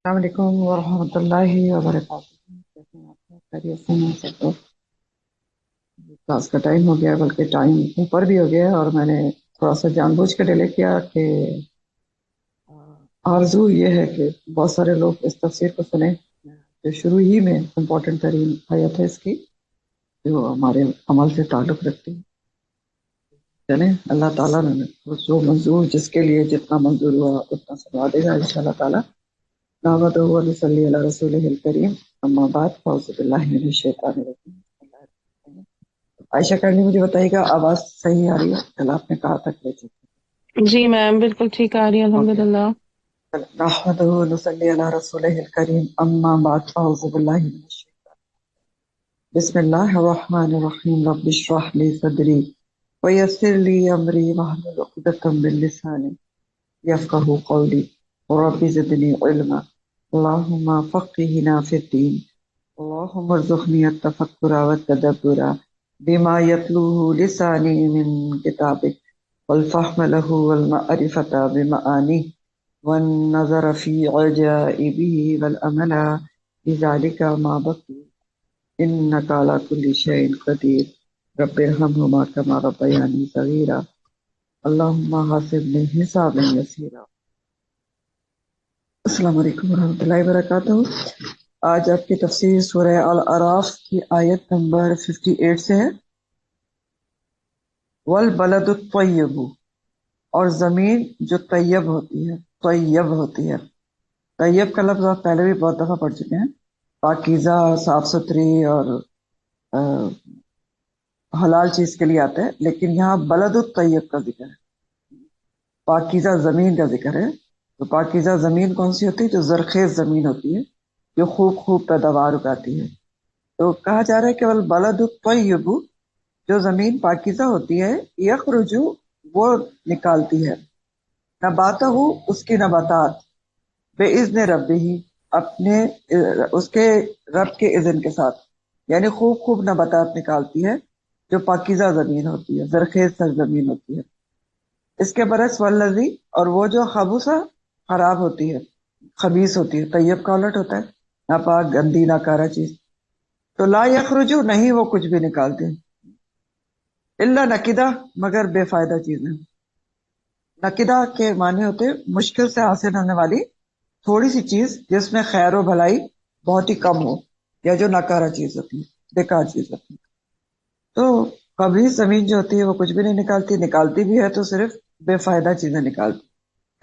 السلام علیکم ورحمۃ اللہ وبرکاتہ، کیسے ہیں آپ؟ خیریت سے ہیں سب؟ تو کلاس کا ٹائم ہو گیا، بلکہ ٹائم اوپر بھی ہو گیا ہے، اور میں نے تھوڑا سا جان بوجھ کے ڈیلے کیا کہ آرزو یہ ہے کہ بہت سارے لوگ اس تفسیر کو سنیں جو شروع ہی میں امپورٹنٹ ترین آیت ہے اس کی، جو ہمارے عمل سے تعلق رکھتی ہے۔ چلیں، اللہ تعالیٰ نے جو منظور، جس کے لیے جتنا منظور ہوا اتنا سنا دے گا ان شاء اللہ تعالیٰ۔ نحمدہ و نصلی علی رسولہ الکریم، اما بعد، فاعوذ باللہ من الشیطان الرجیم۔ عائشہ کرنی مجھے بتائیے گا آواز صحیح آ رہی ہے؟ کل آپ نے کہا تھا کہ جی میم بالکل ٹھیک آ رہی ہے الحمد اوکے۔ للہ۔ نحمدہ و نصلی علی رسولہ الکریم، اما بعد، فاعوذ باللہ من الشیطان، بسم اللہ الرحمن الرحیم۔ رب اشرح لی صدری ویسر لی امری واحلل عقدۃ من لسانی یفقہوا قولی رب زدنی علما اللہم فقہنا فی الدین اللہم ارزقنی التفکر والتدبر بما یتلوہ لسانی من کتابک والفهم له والمعرفة بمعانیہ والنظر فی عجائبہ والعمل بذلک ما بقی انک علی کل شیء قدیر رب ارحمہما کما ربیانی صغیرا اللہم حاسبنی حسابا یسیرا۔ السلام علیکم ورحمۃ اللہ وبرکاتہ۔ آج آپ کی تفسیر سورہ الاعراف کی آیت نمبر 58 سے ہے۔ والبلد الطیب، اور زمین جو طیب ہوتی ہے، طیب ہوتی ہے۔ طیب کا لفظ آپ پہلے بھی بہت دفعہ پڑھ چکے ہیں، پاکیزہ، صاف ستھری اور حلال چیز کے لیے آتا ہے، لیکن یہاں بلد الطیب کا ذکر ہے، پاکیزہ زمین کا ذکر ہے۔ تو پاکیزہ زمین کون سی ہوتی ہے؟ جو زرخیز زمین ہوتی ہے، جو خوب خوب پیداوار اگاتی ہے۔ تو کہا جا رہا ہے کہ والبلد الطیب، جو زمین پاکیزہ ہوتی ہے، یخرجو، وہ نکالتی ہے، نباتہ، اس کی نباتات، باذن ربہ، اپنے اس کے رب کے اذن کے ساتھ، یعنی خوب خوب نباتات نکالتی ہے جو پاکیزہ زمین ہوتی ہے، زرخیز سرزمین ہوتی ہے۔ اس کے برعکس والذی، اور وہ جو خبوثہ، خراب ہوتی ہے، خبیث ہوتی ہے، طیب کا الٹ ہوتا ہے ناپاک، گندی، ناکارہ چیز۔ تو لا یخرجو، نہیں وہ کچھ بھی نکالتے، الا نکدہ، مگر بے فائدہ چیزیں۔ نکدہ کے معنی ہوتے ہیں مشکل سے حاصل ہونے والی تھوڑی سی چیز جس میں خیر و بھلائی بہت ہی کم ہو، یا جو ناکارہ چیز ہوتی ہے، بیکار چیز ہوتی ہے۔ تو خبیث زمین جو ہوتی ہے وہ کچھ بھی نہیں نکالتی، نکالتی بھی ہے تو صرف بے فائدہ چیزیں نکالتی۔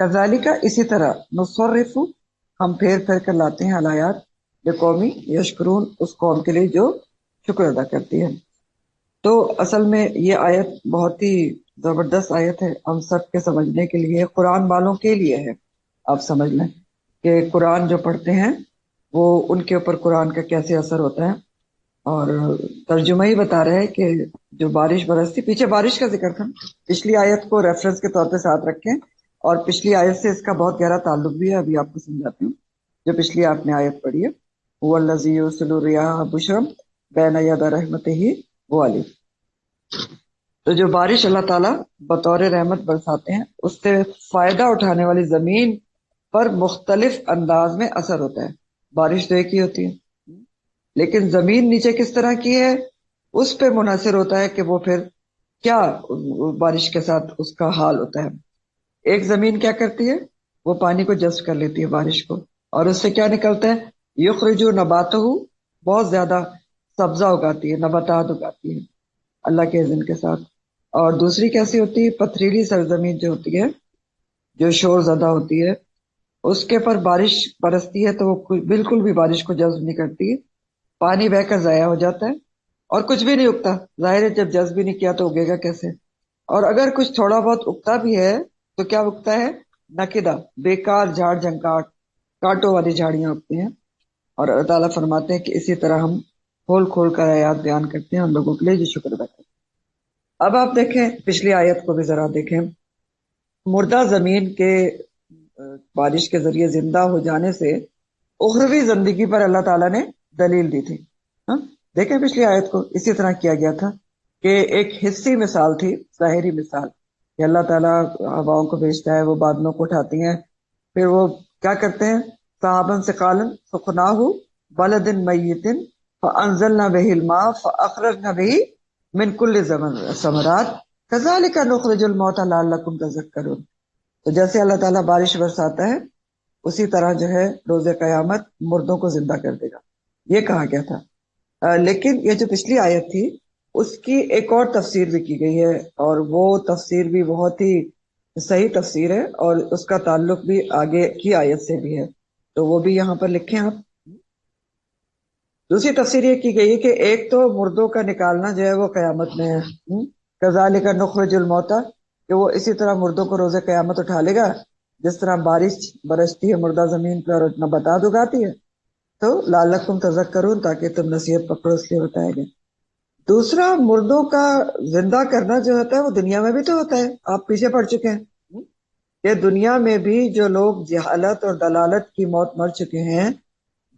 کذالک، اسی طرح، نصرف، ہم پھیر پھیر کر لاتے ہیں الایات لقومی یشکرون، اس قوم کے لیے جو شکر ادا کرتی ہے۔ تو اصل میں یہ آیت بہت ہی زبردست آیت ہے، ہم سب کے سمجھنے کے لیے، قرآن والوں کے لیے ہے۔ آپ سمجھ لیں کہ قرآن جو پڑھتے ہیں وہ ان کے اوپر قرآن کا کیسے اثر ہوتا ہے۔ اور ترجمہ ہی بتا رہے ہیں کہ جو بارش برستی، پیچھے بارش کا ذکر تھا، پچھلی آیت کو ریفرنس کے طور پہ ساتھ رکھیں، اور پچھلی آیت سے اس کا بہت گہرا تعلق بھی ہے، ابھی آپ کو سمجھاتی ہوں۔ جو پچھلی آپ نے آیت پڑھی ہے، هو الذی یرسل الرياح بشرا بین یدی رحمتہ، وہ والی۔ تو جو بارش اللہ تعالیٰ بطور رحمت برساتے ہیں، اس سے فائدہ اٹھانے والی زمین پر مختلف انداز میں اثر ہوتا ہے۔ بارش تو ایک ہی ہوتی ہے، لیکن زمین نیچے کس طرح کی ہے اس پہ منحصر ہوتا ہے کہ وہ پھر کیا بارش کے ساتھ اس کا حال ہوتا ہے۔ ایک زمین کیا کرتی ہے؟ وہ پانی کو جذب کر لیتی ہے، بارش کو، اور اس سے کیا نکلتا ہے؟ یخرجو نباتہ، بہت زیادہ سبزہ اگاتی ہے، نباتات اگاتی ہے اللہ کے اذن کے ساتھ۔ اور دوسری کیسی ہوتی ہے؟ پتھریلی سرزمین جو ہوتی ہے، جو شور زدہ ہوتی ہے، اس کے پر بارش برستی ہے تو وہ بالکل بھی بارش کو جذب نہیں کرتی، پانی بہہ کر ضائع ہو جاتا ہے، اور کچھ بھی نہیں اگتا۔ ظاہر ہے جب جذب ہی نہیں کیا تو اگے گا کیسے؟ اور اگر کچھ تھوڑا بہت اگتا بھی ہے تو کیا اگتا ہے؟ نکدہ، بیکار، جھاڑ جھنکاٹ، کانٹوں والی جھاڑیاں اگتی ہیں۔ اور اللہ تعالیٰ فرماتے ہیں کہ اسی طرح ہم کھول کھول کر آیات بیان کرتے ہیں ان لوگوں کے لیے جو شکر ادا کرتے ہیں۔ اب آپ دیکھیں پچھلی آیت کو بھی ذرا دیکھیں۔ مردہ زمین کے بارش کے ذریعے زندہ ہو جانے سے اخروی زندگی پر اللہ تعالیٰ نے دلیل دی تھی۔ ہاں؟ دیکھیں پچھلی آیت کو، اسی طرح کیا گیا تھا کہ ایک حصی مثال تھی، ظاہری مثال، کہ اللہ تعالیٰ ہواؤں کو بھیجتا ہے، وہ بادلوں کو اٹھاتی ہیں، پھر وہ کیا کرتے ہیں؟ صحابن سے قالن فقناہ بلد میت فانزلنا به الماء فاخرجنا به من کل ثمرات کذالک نخرج الموتى لعلکم تذکرون. تو جیسے اللہ تعالیٰ بارش برساتا ہے اسی طرح جو ہے روز قیامت مردوں کو زندہ کر دے گا، یہ کہا گیا تھا. لیکن یہ جو پچھلی آیت تھی اس کی ایک اور تفسیر بھی کی گئی ہے، اور وہ تفسیر بھی بہت ہی صحیح تفسیر ہے، اور اس کا تعلق بھی آگے کی آیت سے بھی ہے، تو وہ بھی یہاں پر لکھیں آپ. دوسری تفسیر یہ کی گئی ہے کہ ایک تو مردوں کا نکالنا جو ہے وہ قیامت میں ہے، کذالک نخرج الموتى، کہ وہ اسی طرح مردوں کو روز قیامت اٹھا لے گا جس طرح بارش برستی ہے مردہ زمین پر اور نباتات اگاتی ہے. تو لعلکم تذکرون، تاکہ تم نصیحت پکڑو، اس لیے بتایا گیا. دوسرا، مردوں کا زندہ کرنا جو ہوتا ہے وہ دنیا میں بھی تو ہوتا ہے، آپ پیچھے پڑ چکے ہیں کہ دنیا میں بھی جو لوگ جہالت اور دلالت کی موت مر چکے ہیں،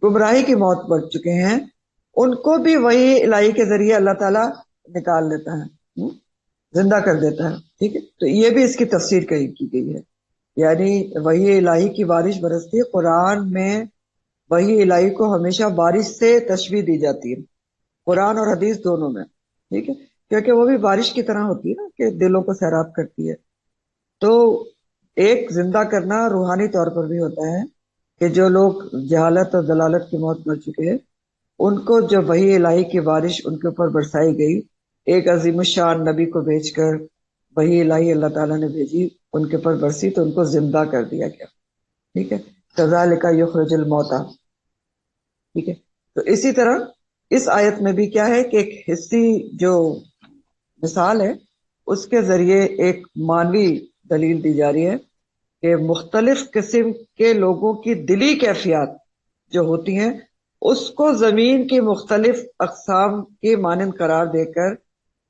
گمراہی کی موت مر چکے ہیں، ان کو بھی وہی الہی کے ذریعے اللہ تعالیٰ نکال لیتا ہے، زندہ کر دیتا ہے. ٹھیک ہے، تو یہ بھی اس کی تفسیر کی گئی ہے، یعنی وہی الہی کی بارش برستی ہے. قرآن میں وہی الہی کو ہمیشہ بارش سے تشبیہ دی جاتی ہے، قرآن اور حدیث دونوں میں. ٹھیک ہے، کیونکہ وہ بھی بارش کی طرح ہوتی ہے نا کہ دلوں کو سیراب کرتی ہے. تو ایک زندہ کرنا روحانی طور پر بھی ہوتا ہے کہ جو لوگ جہالت اور دلالت کی موت مر چکے ہیں ان کو جب وحی الہی کی بارش ان کے اوپر برسائی گئی، ایک عظیم الشان نبی کو بھیج کر وحی الہی اللہ تعالیٰ نے بھیجی، ان کے اوپر برسی تو ان کو زندہ کر دیا گیا. ٹھیک ہے، کذالک یخرج الموتى. ٹھیک ہے، تو اسی طرح اس آیت میں بھی کیا ہے کہ ایک حصی جو مثال ہے اس کے ذریعے ایک مانوی دلیل دی جا رہی ہے کہ مختلف قسم کے لوگوں کی دلی کیفیات جو ہوتی ہیں اس کو زمین کی مختلف اقسام کے مانند قرار دے کر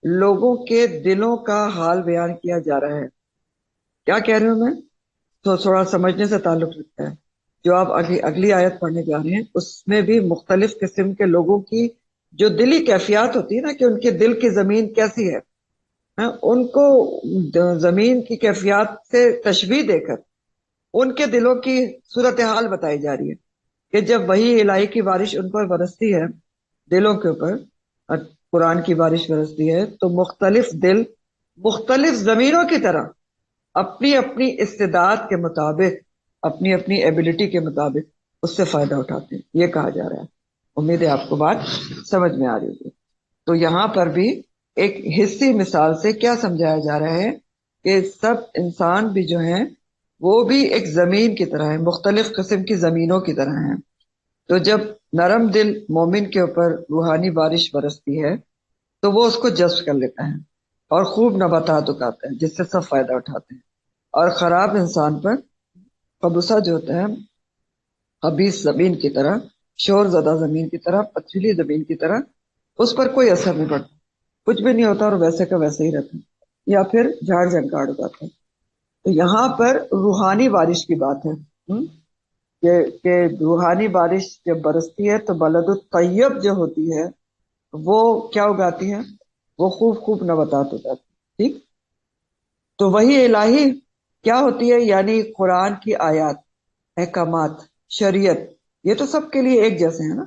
لوگوں کے دلوں کا حال بیان کیا جا رہا ہے. کیا کہہ رہی ہوں میں؟ تو تھوڑا سمجھنے سے تعلق رکھتا ہے. جو آپ اگلی آیت پڑھنے جا رہے ہیں اس میں بھی مختلف قسم کے لوگوں کی جو دلی کیفیات ہوتی ہے نا کہ ان کے دل کی زمین کیسی ہے، ان کو زمین کی کیفیات سے تشبیہ دے کر ان کے دلوں کی صورتحال بتائی جا رہی ہے کہ جب وہی الہی کی بارش ان پر برستی ہے، دلوں کے اوپر قرآن کی بارش برستی ہے، تو مختلف دل مختلف زمینوں کی طرح اپنی اپنی استعداد کے مطابق، اپنی اپنی ایبلٹی کے مطابق اس سے فائدہ اٹھاتے ہیں. یہ کہا جا رہا ہے. امید ہے آپ کو بات سمجھ میں آ رہی ہوگی. تو یہاں پر بھی ایک حصی مثال سے کیا سمجھایا جا رہا ہے کہ سب انسان بھی جو ہیں وہ بھی ایک زمین کی طرح ہیں، مختلف قسم کی زمینوں کی طرح ہیں. تو جب نرم دل مومن کے اوپر روحانی بارش برستی ہے تو وہ اس کو جذب کر لیتا ہے اور خوب نباتات اگاتا ہے جس سے سب فائدہ اٹھاتے ہیں. اور خراب انسان پر قبضہ جو ہوتا ہے خبیث زمین کی طرح، شور زدہ زمین کی طرح، پتھریلی زمین کی طرح، اس پر کوئی اثر نہیں پڑتا، کچھ بھی نہیں ہوتا اور ویسے کا ویسے ہی رہتا ہے، یا پھر جھاڑ جھنکاڑ اگاتا ہے. تو یہاں پر روحانی بارش کی بات ہے کہ روحانی بارش جب برستی ہے تو بلد الطیب جو ہوتی ہے وہ کیا اگاتی ہے؟ وہ خوب خوب نباتات اگاتی ہے. ٹھیک، تو وہی الہی کیا ہوتی ہے؟ یعنی قرآن کی آیات، احکامات، شریعت، یہ تو سب کے لیے ایک جیسے ہیں نا،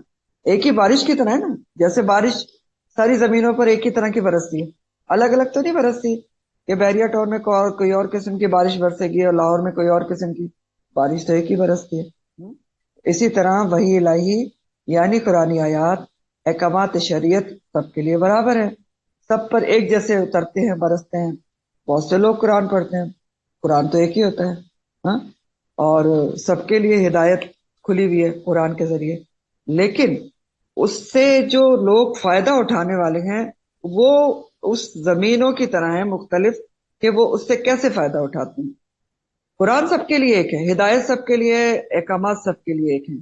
ایک ہی بارش کی طرح ہے نا. جیسے بارش ساری زمینوں پر ایک ہی طرح کی برستی ہے، الگ الگ تو نہیں برستی کہ بیریا ٹاؤن میں کوئی اور قسم کی بارش برسے گی اور لاہور میں کوئی اور قسم کی بارش، تو ایک ہی برستی ہے. اسی طرح وہی الہی یعنی قرآنی آیات، احکامات شریعت سب کے لیے برابر ہے، سب پر ایک جیسے اترتے ہیں، برستے ہیں. بہت سے لوگ قرآن پڑھتے ہیں، قرآن تو ایک ہی ہوتا ہے ہاں، اور سب کے لیے ہدایت کھلی ہوئی ہے قرآن کے ذریعے. لیکن اس سے جو لوگ فائدہ اٹھانے والے ہیں وہ اس زمینوں کی طرح ہیں مختلف کہ وہ اس سے کیسے فائدہ اٹھاتے ہیں. قرآن سب کے لیے ایک ہے، ہدایت سب کے لیے، احکامات سب کے لیے ایک ہیں،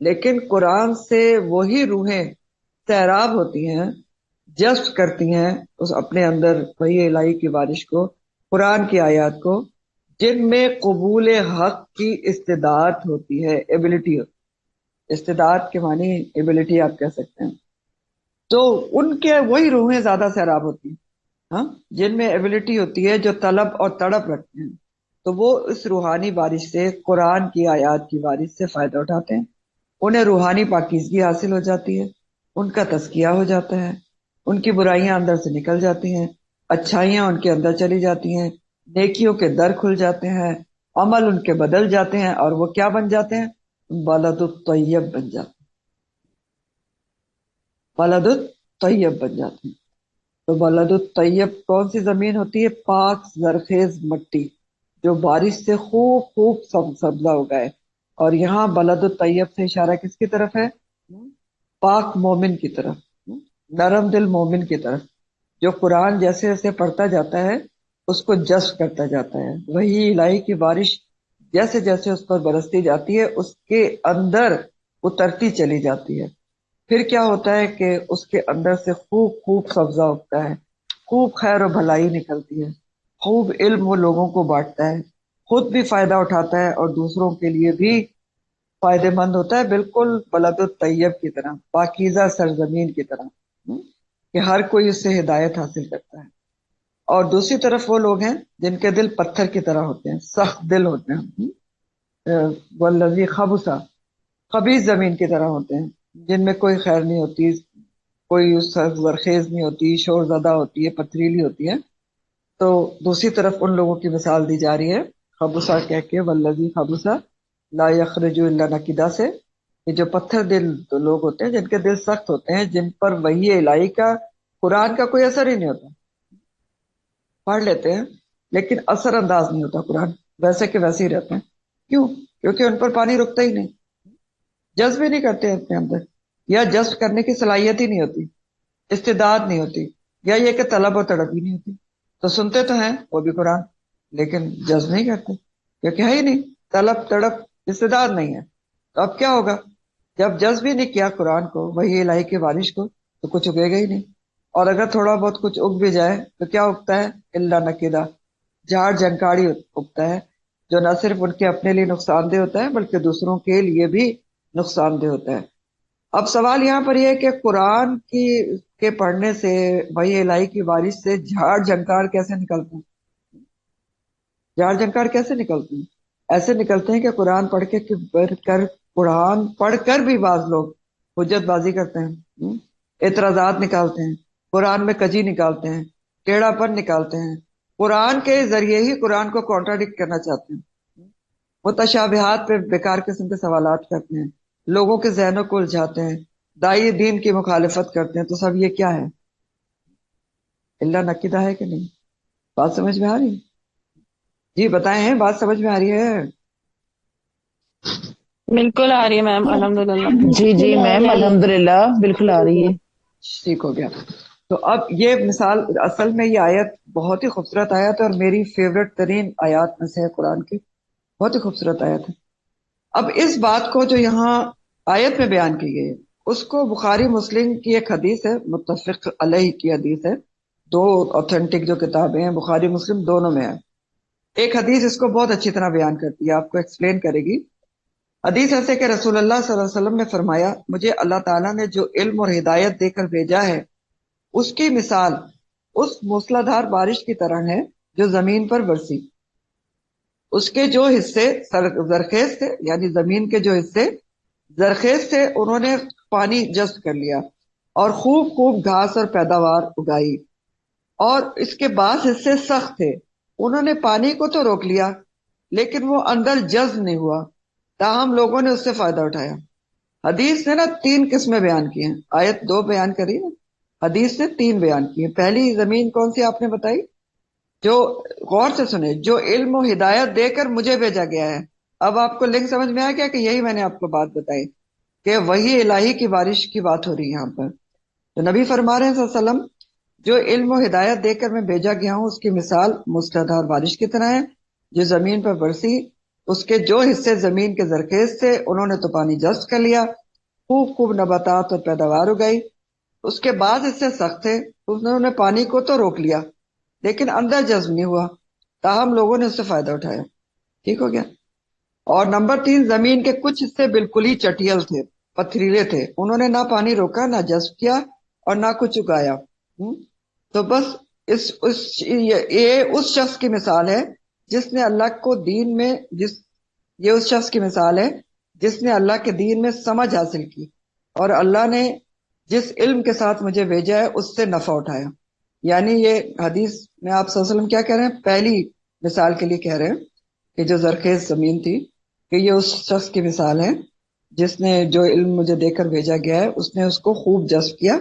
لیکن قرآن سے وہی روحیں سیراب ہوتی ہیں، جذب کرتی ہیں اس اپنے اندر وہی الہی کی بارش کو، قرآن کی آیات کو، جن میں قبول حق کی استعداد ہوتی ہے، ایبلٹی ہوتی ہے. استعداد کے معنی ایبلٹی آپ کہہ سکتے ہیں. تو ان کے وہی روحیں زیادہ سیراب ہوتی ہیں ہاں، جن میں ایبلٹی ہوتی ہے، جو طلب اور تڑپ رکھتے ہیں. تو وہ اس روحانی بارش سے، قرآن کی آیات کی بارش سے فائدہ اٹھاتے ہیں. انہیں روحانی پاکیزگی حاصل ہو جاتی ہے، ان کا تزکیہ ہو جاتا ہے، ان کی برائیاں اندر سے نکل جاتی ہیں، اچھائیاں ان کے اندر چلی جاتی ہیں، نیکیوں کے در کھل جاتے ہیں، عمل ان کے بدل جاتے ہیں، اور وہ کیا بن جاتے ہیں؟ بلد الطیب بن جاتے ہیں. بلد الطیب بن جاتے ہیں. تو بلد الطیب کون سی زمین ہوتی ہے؟ پاک زرخیز مٹی جو بارش سے خوب خوب سبزہ اگائے. اور یہاں بلد الطیب سے اشارہ کس کی طرف ہے؟ پاک مومن کی طرف، نرم دل مومن کی طرف، جو قرآن جیسے جیسے پڑھتا جاتا ہے اس کو جذب کرتا جاتا ہے. وہی الہی کی بارش جیسے جیسے اس پر برستی جاتی ہے اس کے اندر اترتی چلی جاتی ہے. پھر کیا ہوتا ہے کہ اس کے اندر سے خوب خوب سبزہ اگتا ہے، خوب خیر و بھلائی نکلتی ہے، خوب علم وہ لوگوں کو بانٹتا ہے، خود بھی فائدہ اٹھاتا ہے اور دوسروں کے لیے بھی فائدے مند ہوتا ہے، بالکل بلد الطیب کی طرح، پاکیزہ سرزمین کی طرح، کہ ہر کوئی اس سے ہدایت حاصل کرتا ہے. اور دوسری طرف وہ لوگ ہیں جن کے دل پتھر کی طرح ہوتے ہیں، سخت دل ہوتے ہیں، والذی خبث، خبیث زمین کی طرح ہوتے ہیں، جن میں کوئی خیر نہیں ہوتی، کوئی زرخیز نہیں ہوتی، شور زدہ ہوتی ہے، پتھریلی ہوتی ہے. تو دوسری طرف ان لوگوں کی مثال دی جا رہی ہے خبثہ کہہ کے، والذی خبث لا یخرج الا نکدا سے، یہ جو پتھر دل لوگ ہوتے ہیں جن کے دل سخت ہوتے ہیں، جن پر وحی الہی کا، قرآن کا کوئی اثر ہی نہیں ہوتا. پڑھ لیتے ہیں لیکن اثر انداز نہیں ہوتا قرآن، ویسے کہ ویسے ہی رہتے ہیں. کیوں؟ کیونکہ ان پر پانی رکتا ہی نہیں، جذب ہی نہیں کرتے اپنے اندر، یا جذب کرنے کی صلاحیت ہی نہیں ہوتی، استعداد نہیں ہوتی، یا یہ کہ طلب و تڑپ ہی نہیں ہوتی. تو سنتے تو ہیں وہ بھی قرآن لیکن جذب نہیں کرتے، کیونکہ ہے ہی نہیں طلب تڑپ، استعداد نہیں ہے. تو اب کیا ہوگا؟ جب جذب ہی نہیں کیا قرآن کو، وہی الہی کی بارش کو، تو کچھ اگے گا ہی نہیں. اور اگر تھوڑا بہت کچھ اگ بھی جائے تو کیا اگتا ہے؟ اللہ نکدہ، جھاڑ جھنکاڑی اگتا ہے، جو نہ صرف ان کے اپنے لیے نقصان دہ ہوتا ہے بلکہ دوسروں کے لیے بھی نقصان دہ ہوتا ہے. اب سوال یہاں پر یہ ہے کہ قرآن کے پڑھنے سے، وحی الہی کی بارش سے جھاڑ جھنکار کیسے نکلتے ہیں؟ جھاڑ جھنکار کیسے نکلتے ہیں؟ ایسے نکلتے ہیں کہ قرآن قرآن پڑھ کر بھی بعض لوگ حجت بازی کرتے ہیں، اعتراضات نکالتے ہیں، قرآن میں کجی نکالتے ہیں، ٹیڑھا پن نکالتے ہیں، قرآن کے ذریعے ہی قرآن کو کانٹراڈکٹ کرنا چاہتے ہیں، متشابہات پہ بیکار قسم کے سوالات کرتے ہیں، لوگوں کے ذہنوں کو الجھاتے ہیں، دائی دین کی مخالفت کرتے ہیں. تو سب یہ کیا ہے؟ اللہ نقیدہ ہے کہ نہیں؟ بات سمجھ میں آ رہی ہے؟ جی بتائیں، ہیں بات سمجھ میں آ رہی ہے؟ بالکل آ رہی ہے میم، الحمدللہ. جی جی میم الحمدللہ بالکل آ رہی ہے. ٹھیک ہو گیا. تو اب یہ مثال، اصل میں یہ آیت بہت ہی خوبصورت آیت ہے اور میری فیوریٹ ترین آیات میں سے ہے قرآن کی، بہت ہی خوبصورت آیت ہے. اب اس بات کو جو یہاں آیت میں بیان کی گئی ہے اس کو بخاری مسلم کی ایک حدیث ہے، متفق علیہ کی حدیث ہے، دو اوتھینٹک جو کتابیں ہیں بخاری مسلم دونوں میں ہے. ایک حدیث اس کو بہت اچھی طرح بیان کرتی ہے، آپ کو ایکسپلین کرے گی. حدیث ایسے کہ رسول اللہ صلی اللہ علیہ وسلم نے فرمایا، مجھے اللہ تعالیٰ نے جو علم اور ہدایت دے کر بھیجا ہے اس کی مثال اس موسلادھار بارش کی طرح ہے جو زمین پر برسی. اس کے جو حصے زرخیز تھے، یعنی زمین کے جو حصے زرخیز تھے انہوں نے پانی جذب کر لیا اور خوب خوب گھاس اور پیداوار اگائی. اور اس کے بعض حصے سخت تھے، انہوں نے پانی کو تو روک لیا لیکن وہ اندر جذب نہیں ہوا، تاہم لوگوں نے اس سے فائدہ اٹھایا. حدیث نے نا تین قسمیں بیان کی ہیں، آیت دو بیان کری نا، حدیث نے تین بیان کی ہیں. پہلی زمین کون سی آپ نے بتائی؟ جو، غور سے سنے، جو علم و ہدایت دے کر مجھے بھیجا گیا ہے. اب آپ کو لنک سمجھ میں آ گیا کہ یہی میں نے آپ کو بات بتائی کہ وہی الہی کی بارش کی بات ہو رہی ہے یہاں پر. تو نبی فرما رہے ہیں صلی اللہ علیہ وسلم، جو علم و ہدایت دے کر میں بھیجا گیا ہوں اس کی مثال موسلادھار بارش کی طرح ہے جو زمین پر برسی. اس کے جو حصے زمین کے زرخیز تھے انہوں نے تو پانی جذب کر لیا، خوب خوب نباتات اور پیداوار اگائی. اس کے بعد حصے سخت تھے، انہوں نے پانی کو تو روک لیا لیکن اندر جذب نہیں ہوا، تاہم لوگوں نے اس سے فائدہ اٹھایا. ٹھیک ہو گیا. اور نمبر تین، زمین کے کچھ حصے بالکل ہی چٹیل تھے، پتھریلے تھے، انہوں نے نہ پانی روکا، نہ جذب کیا اور نہ کچھ اگایا. تو بس یہ اس شخص کی مثال ہے جس نے اللہ کو دین میں یہ اس شخص کی مثال ہے جس نے اللہ کے دین میں سمجھ حاصل کی اور اللہ نے جس علم کے ساتھ مجھے بھیجا ہے اس سے نفع اٹھایا. یعنی یہ حدیث میں آپ صلی اللہ علیہ وسلم کیا کہہ رہے ہیں؟ پہلی مثال کے لیے کہہ رہے ہیں کہ جو زرخیز زمین تھی کہ یہ اس شخص کی مثال ہے جس نے جو علم مجھے دے کر بھیجا گیا ہے اس نے اس کو خوب جذب کیا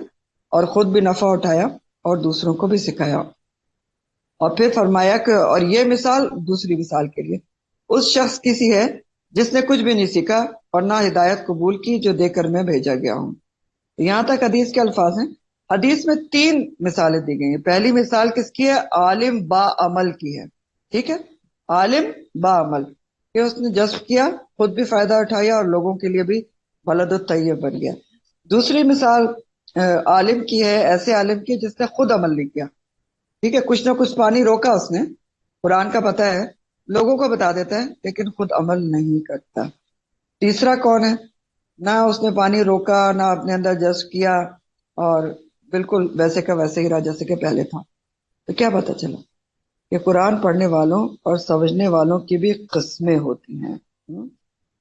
اور خود بھی نفع اٹھایا اور دوسروں کو بھی سکھایا. اور پھر فرمایا کہ اور یہ مثال دوسری مثال کے لیے اس شخص کی سی ہے جس نے کچھ بھی نہیں سیکھا اور نہ ہدایت قبول کی جو دے کر میں بھیجا گیا ہوں. یہاں تک حدیث کے الفاظ ہیں. حدیث میں 3 مثالیں دی گئی ہیں. پہلی مثال کس کی ہے؟ عالم با عمل کی ہے. ٹھیک ہے، عالم با عمل کہ اس نے جذب کیا، خود بھی فائدہ اٹھایا اور لوگوں کے لیے بھی بلد الطیب بن گیا. دوسری مثال عالم کی ہے، ایسے عالم کی جس نے خود عمل نہیں کیا. ٹھیک ہے، کچھ نہ کچھ پانی روکا اس نے، قرآن کا پتہ ہے، لوگوں کو بتا دیتا ہے لیکن خود عمل نہیں کرتا. تیسرا کون ہے؟ نہ اس نے پانی روکا، نہ اپنے اندر جذب کیا اور بالکل ویسے کا ویسے ہی رہا جیسے کہ پہلے تھا. تو کیا پتہ چلا کہ قرآن پڑھنے والوں اور سمجھنے والوں کی بھی قسمیں ہوتی ہیں،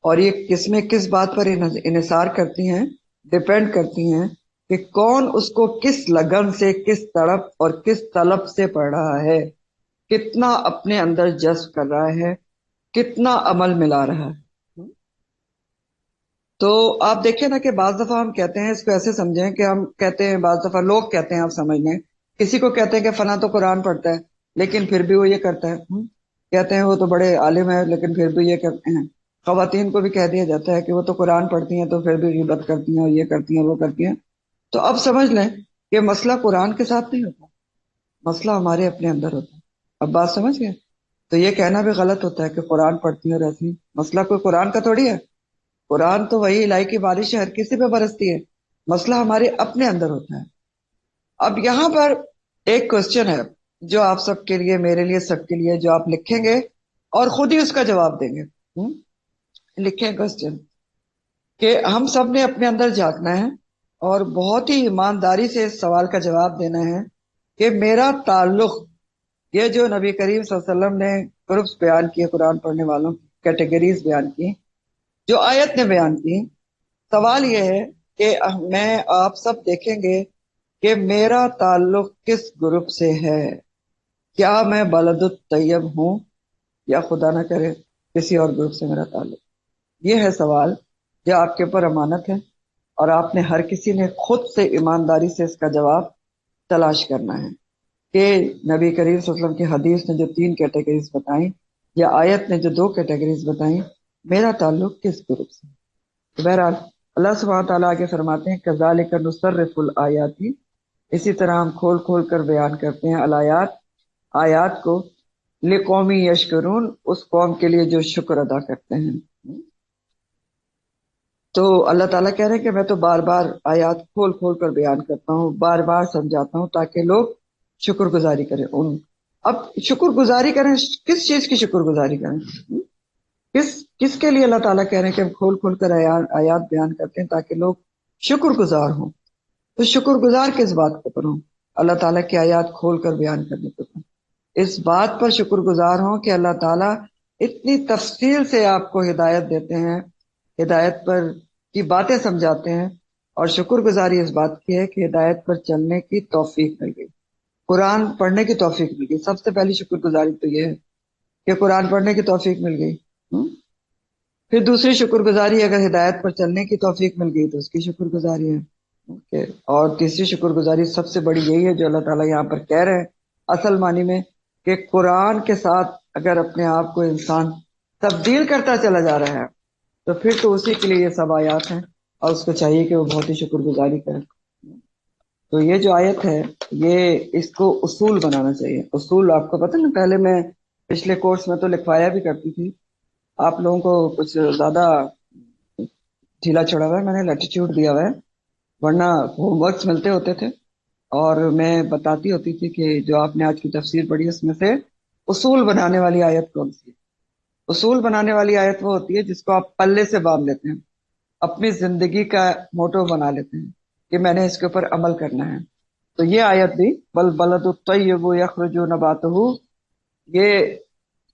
اور یہ قسمیں کس بات پر انحصار کرتی ہیں؟ ڈیپینڈ کرتی ہیں کہ کون اس کو کس لگن سے، کس تڑپ اور کس طلب سے پڑھ رہا ہے، کتنا اپنے اندر جذب کر رہا ہے، کتنا عمل ملا رہا ہے. تو آپ دیکھیں نا کہ بعض دفعہ ہم کہتے ہیں، اس کو ایسے سمجھیں کہ ہم کہتے ہیں، بعض دفعہ لوگ کہتے ہیں، آپ سمجھ لیں، کسی کو کہتے ہیں کہ فلاں تو قرآن پڑھتا ہے لیکن پھر بھی وہ یہ کرتا ہے. کہتے ہیں وہ تو بڑے عالم ہے لیکن پھر بھی یہ کرتے ہیں. خواتین کو بھی کہہ دیا جاتا ہے کہ وہ تو قرآن پڑھتی ہیں تو پھر بھی غیبت کرتی ہیں اور یہ کرتی ہیں وہ کرتی ہیں. تو اب سمجھ لیں کہ مسئلہ قرآن کے ساتھ نہیں ہوتا، مسئلہ ہمارے اپنے اندر ہوتا ہے. اب بات سمجھ گئے؟ تو یہ کہنا بھی غلط ہوتا ہے کہ قرآن پڑھتی ہیں اور ایسی. مسئلہ کوئی قرآن کا تھوڑی ہے. قرآن تو وہی الہی کی بارش ہے، ہر کسی پہ برستی ہے. مسئلہ ہمارے اپنے اندر ہوتا ہے. اب یہاں پر ایک کوشچن ہے جو آپ سب کے لیے، میرے لیے، سب کے لیے، جو آپ لکھیں گے اور خود ہی اس کا جواب دیں گے. لکھیں کوشچن کہ ہم سب نے اپنے اندر جھانکنا ہے اور بہت ہی ایمانداری سے اس سوال کا جواب دینا ہے کہ میرا تعلق، یہ جو نبی کریم صلی اللہ علیہ وسلم نے گروپس بیان کیے، قرآن پڑھنے والوں کی کیٹیگریز بیان کی، جو آیت نے بیان کی، سوال یہ ہے کہ میں آپ سب دیکھیں گے کہ میرا تعلق کس گروپ سے ہے. کیا میں بلد الطیب ہوں یا خدا نہ کرے کسی اور گروپ سے میرا تعلق؟ یہ ہے سوال جو آپ کے اوپر امانت ہے اور آپ نے، ہر کسی نے خود سے ایمانداری سے اس کا جواب تلاش کرنا ہے کہ نبی کریم صلی اللہ علیہ وسلم کی حدیث نے جو 3 کیٹیگریز بتائیں یا آیت نے جو 2 کیٹیگریز بتائیں، میرا تعلق کس گروپ سے؟ تو بہرحال اللہ سبحانہ تعالیٰ آگے فرماتے ہیں کذالک نصرف الآیات، اسی طرح ہم کھول کھول کر بیان کرتے ہیں الآیات، آیات کو، لقومی یشکرون، اس قوم کے لیے جو شکر ادا کرتے ہیں. تو اللہ تعالیٰ کہہ رہے ہیں کہ میں تو بار بار آیات کھول کھول کر بیان کرتا ہوں، بار بار سمجھاتا ہوں تاکہ لوگ شکر گزاری کریں. اب شکر گزاری کریں، کس چیز کی شکر گزاری کریں؟ کس کے لیے اللہ تعالیٰ کہہ رہے ہیں کہ ہم کھول کھول کر آیات بیان کرتے ہیں تاکہ لوگ شکر گزار ہوں. تو شکر گزار کس بات کے پر ہوں؟ اللہ تعالیٰ کی آیات کھول کر بیان کرنے کے پر اس بات پر شکر گزار ہوں کہ اللہ تعالیٰ اتنی تفصیل سے آپ کو ہدایت دیتے ہیں، ہدایت پر کی باتیں سمجھاتے ہیں. اور شکر گزاری اس بات کی ہے کہ ہدایت پر چلنے کی توفیق مل گئی، قرآن پڑھنے کی توفیق مل گئی. سب سے پہلی شکر گزاری تو یہ ہے کہ قرآن پڑھنے کی توفیق مل گئی. پھر دوسری شکر گزاری، اگر ہدایت پر چلنے کی توفیق مل گئی تو اس کی شکر گزاری ہے. اور تیسری شکر گزاری سب سے بڑی یہی ہے جو اللہ تعالیٰ یہاں پر کہہ رہے ہیں اصل معنی میں، کہ قرآن کے ساتھ اگر اپنے آپ کو انسان تبدیل کرتا چلا جا رہا ہے تو پھر تو اسی کے لیے یہ سب آیات ہیں اور اس کو چاہیے کہ وہ بہت ہی شکر گزاری کرے. تو یہ جو آیت ہے، یہ اس کو اصول بنانا چاہیے. اصول آپ کو پتہ نا، پہلے میں پچھلے کورس میں تو لکھوایا بھی کرتی تھی، آپ لوگوں کو کچھ زیادہ ڈھیلا چھوڑا ہوا ہے، میں نے لیٹیچیوڈ دیا ہوا ہے، ورنہ ہوم ورکس ملتے ہوتے تھے اور میں بتاتی ہوتی تھی کہ جو آپ نے آج کی تفسیر پڑھی اس میں سے اصول بنانے والی آیت کون سی ہے. اصول بنانے والی آیت وہ ہوتی ہے جس کو آپ پلے سے باندھ لیتے ہیں، اپنی زندگی کا موٹو بنا لیتے ہیں کہ میں نے اس کے اوپر عمل کرنا ہے. تو یہ آیت بھی بل بلد الطیب یخرج نباتہ، یہ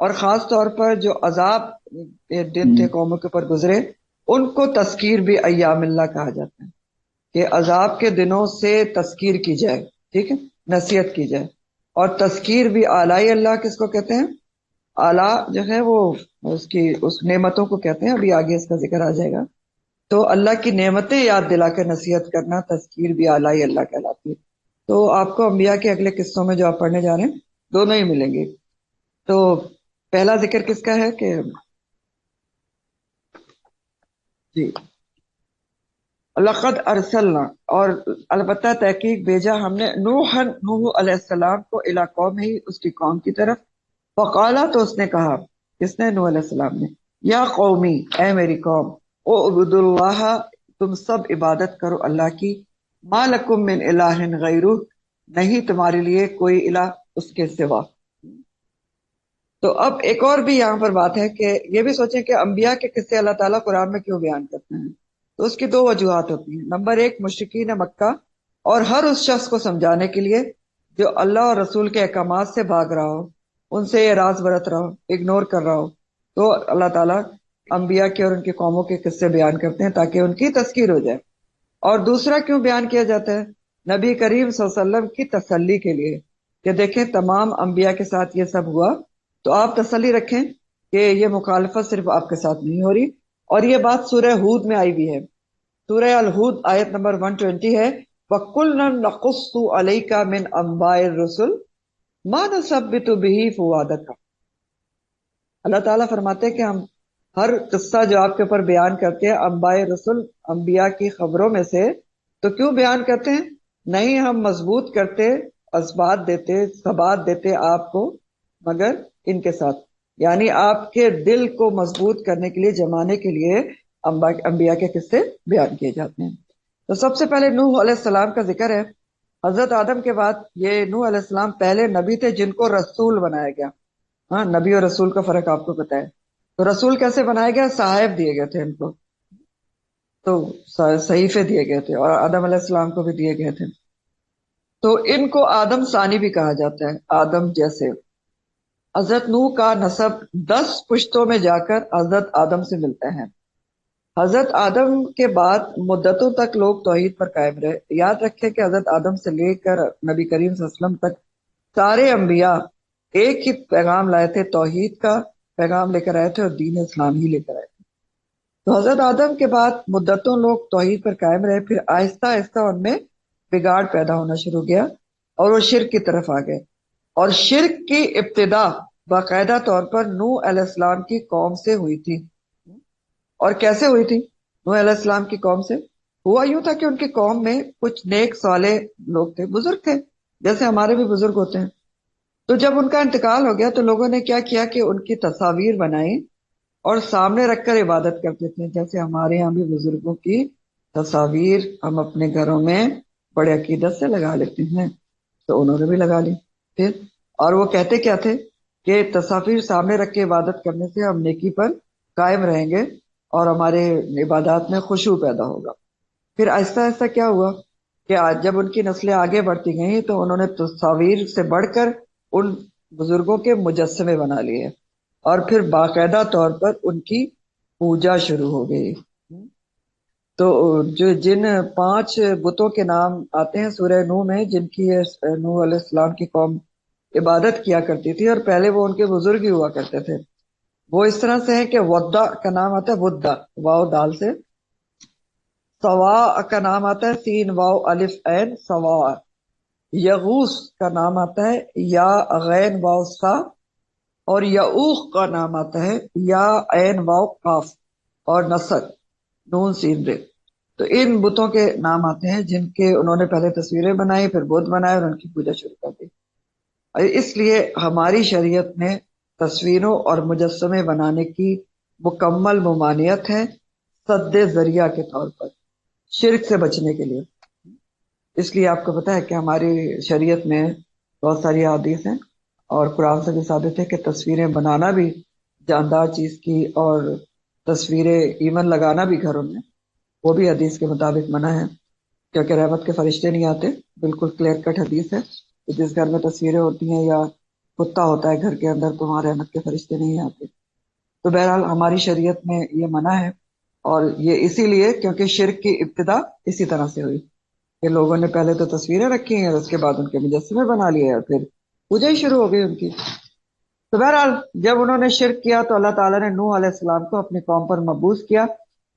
اور خاص طور پر جو عذاب دن تھے قوموں کے اوپر گزرے، ان کو تذکیر بھی ایام اللہ کہا جاتا ہے، کہ عذاب کے دنوں سے تذکیر کی جائے، ٹھیک ہے، نصیحت کی جائے۔ اور تذکیر بھی آلائی اللہ کس کو کہتے ہیں؟ آلہ جو ہے وہ اس نعمتوں کو کہتے ہیں، ابھی آگے اس کا ذکر آ جائے گا۔ تو اللہ کی نعمتیں یاد دلا کر نصیحت کرنا تذکیر بھی آلائی اللہ کہلاتی ہے۔ تو آپ کو انبیاء کے اگلے قصوں میں جو آپ پڑھنے جا رہے ہیں دونوں ہی ملیں گے۔ تو پہلا ذکر کس کا ہے کہ جی لقد ارسلنا، اور البتہ تحقیق بھیجا ہم نے نوح علیہ السلام کو الی قوم ہی، اس کی قوم کی طرف۔ فقالا، تو اس نے کہا، کس نے؟ نوح علیہ السلام نے، یا قومی، اے میری قوم، اعبد اللہ، تم سب عبادت کرو اللہ کی، ما لکم من الہ غیرہ، نہیں تمہارے لیے کوئی الہ اس کے سوا۔ تو اب ایک اور بھی یہاں پر بات ہے کہ یہ بھی سوچیں کہ انبیاء کے قصے اللہ تعالیٰ قرآن میں کیوں بیان کرتے ہیں؟ تو اس کی دو وجوہات ہوتی ہیں۔ نمبر ایک، مشرکین مکہ اور ہر اس شخص کو سمجھانے کے لیے جو اللہ اور رسول کے احکامات سے بھاگ رہا ہو، ان سے اعراض برت رہا ہو، اگنور کر رہا ہو، تو اللہ تعالیٰ انبیاء کے اور ان کی قوموں کے قصے بیان کرتے ہیں تاکہ ان کی تذکیر ہو جائے۔ اور دوسرا کیوں بیان کیا جاتا ہے؟ نبی کریم صلی اللہ علیہ وسلم کی تسلی کے لیے، کہ دیکھیں تمام انبیاء کے ساتھ یہ سب ہوا، تو آپ تسلی رکھیں کہ یہ مخالفت صرف آپ کے ساتھ نہیں ہو رہی۔ اور یہ بات سورہ ہود میں آئی بھی ہے، سورہ الہود آیت نمبر 120 ہے، وَكُلًّا نَقُصُّ عَلَيْكَ مِنْ أَنْبَاءِ الرُّسُلِ مَا نُثَبِّتُ بِهِ فُؤَادَكَ۔ اللہ تعالیٰ فرماتے ہیں کہ ہم ہر قصہ جو آپ کے اوپر بیان کرتے ہیں انباء رسول، انبیاء کی خبروں میں سے، تو کیوں بیان کرتے ہیں؟ نہیں ہم مضبوط کرتے، اثبات دیتے، ثبات دیتے آپ کو مگر ان کے ساتھ، یعنی آپ کے دل کو مضبوط کرنے کے لیے، جمانے کے لیے انبیاء کے قصے بیان کیے جاتے ہیں۔ تو سب سے پہلے نوح علیہ السلام کا ذکر ہے۔ حضرت آدم کے بعد یہ نوح علیہ السلام پہلے نبی تھے جن کو رسول بنایا گیا۔ ہاں، نبی اور رسول کا فرق آپ کو پتہ ہے۔ تو رسول کیسے بنایا گیا؟ صحائف دیے گئے تھے ان کو، تو صحیفے دیے گئے تھے، اور آدم علیہ السلام کو بھی دیے گئے تھے۔ تو ان کو آدم ثانی بھی کہا جاتا ہے، آدم جیسے۔ حضرت نوح کا نسب 10 پشتوں میں جا کر حضرت آدم سے ملتا ہے۔ حضرت آدم کے بعد مدتوں تک لوگ توحید پر قائم رہے۔ یاد رکھیں کہ حضرت آدم سے لے کر نبی کریم صلی اللہ علیہ وسلم تک سارے انبیاء ایک ہی پیغام لائے تھے، توحید کا پیغام لے کر آئے تھے، اور دین اسلام ہی لے کر آئے تھے۔ تو حضرت آدم کے بعد مدتوں لوگ توحید پر قائم رہے، پھر آہستہ آہستہ ان میں بگاڑ پیدا ہونا شروع کیا اور وہ شرک کی طرف آ گئے۔ اور شرک کی ابتدا باقاعدہ طور پر نوح علیہ السلام کی قوم سے ہوئی تھی۔ اور کیسے ہوئی تھی؟ نوح علیہ السلام کی قوم سے ہوا یوں تھا کہ ان کی قوم میں کچھ نیک صالح لوگ تھے، بزرگ تھے، جیسے ہمارے بھی بزرگ ہوتے ہیں۔ تو جب ان کا انتقال ہو گیا تو لوگوں نے کیا کیا کہ ان کی تصاویر بنائی اور سامنے رکھ کر عبادت کرتے تھے، جیسے ہمارے یہاں بھی بزرگوں کی تصاویر ہم اپنے گھروں میں بڑے عقیدت سے لگا لیتے ہیں، تو انہوں نے بھی لگا لی پھر۔ اور وہ کہتے کیا تھے کہ تصاویر سامنے رکھ کے عبادت کرنے سے ہم نیکی پر قائم رہیں گے اور ہمارے عبادات میں خشوع پیدا ہوگا۔ پھر آہستہ آہستہ کیا ہوا کہ جب ان کی نسلیں آگے بڑھتی گئیں تو انہوں نے تصاویر سے بڑھ کر ان بزرگوں کے مجسمے بنا لیے، اور پھر باقاعدہ طور پر ان کی پوجا شروع ہو گئی۔ تو جن 5 بتوں کے نام آتے ہیں سورہ نوح میں، جن کی نوح علیہ السلام کی قوم عبادت کیا کرتی تھی، اور پہلے وہ ان کے بزرگ ہی ہوا کرتے تھے، وہ اس طرح سے ہے کہ ودا کا نام آتا ہے، ودا واو دال سے، سوا کا نام آتا ہے سین واو الف عین سوا، یغوس کا نام آتا ہے یا غین واو سا، اور یعوق کا نام آتا ہے یا عین واو قاف، اور نصر نون سین رے۔ تو ان بتوں کے نام آتے ہیں جن کے انہوں نے پہلے تصویریں بنائی، پھر بت بنائے اور ان کی پوجا شروع کر دی۔ اس لیے ہماری شریعت میں تصویروں اور مجسمے بنانے کی مکمل ممانعت ہے، سد ذریعہ کے طور پر، شرک سے بچنے کے لیے۔ اس لیے آپ کو پتہ ہے کہ ہماری شریعت میں بہت ساری احادیث ہیں، اور قرآن سے بھی ثابت ہے کہ تصویریں بنانا بھی جاندار چیز کی، اور تصویریں ایون لگانا بھی گھروں میں، وہ بھی حدیث کے مطابق منع ہے، کیونکہ رحمت کے فرشتے نہیں آتے، بالکل کلیئر کٹ حدیث ہے کہ جس گھر میں تصویریں ہوتی ہیں یا کتا ہوتا ہے گھر کے اندر، تو رحمت کے فرشتے نہیں آتے. تو بہرحال ہماری شریعت میں یہ منع ہے، اور یہ اسی لیے کیونکہ شرک کی ابتدا اسی طرح سے ہوئی کہ لوگوں نے پہلے تو تصویریں رکھی ہیں اور اس کے بعد ان کے مجسمے بنا لیے اور پھر پوجا ہی شروع ہو گئی ان کی. تو بہرحال جب انہوں نے شرک کیا تو اللہ تعالیٰ نے نوح علیہ السلام کو اپنی قوم پر مبعوث کیا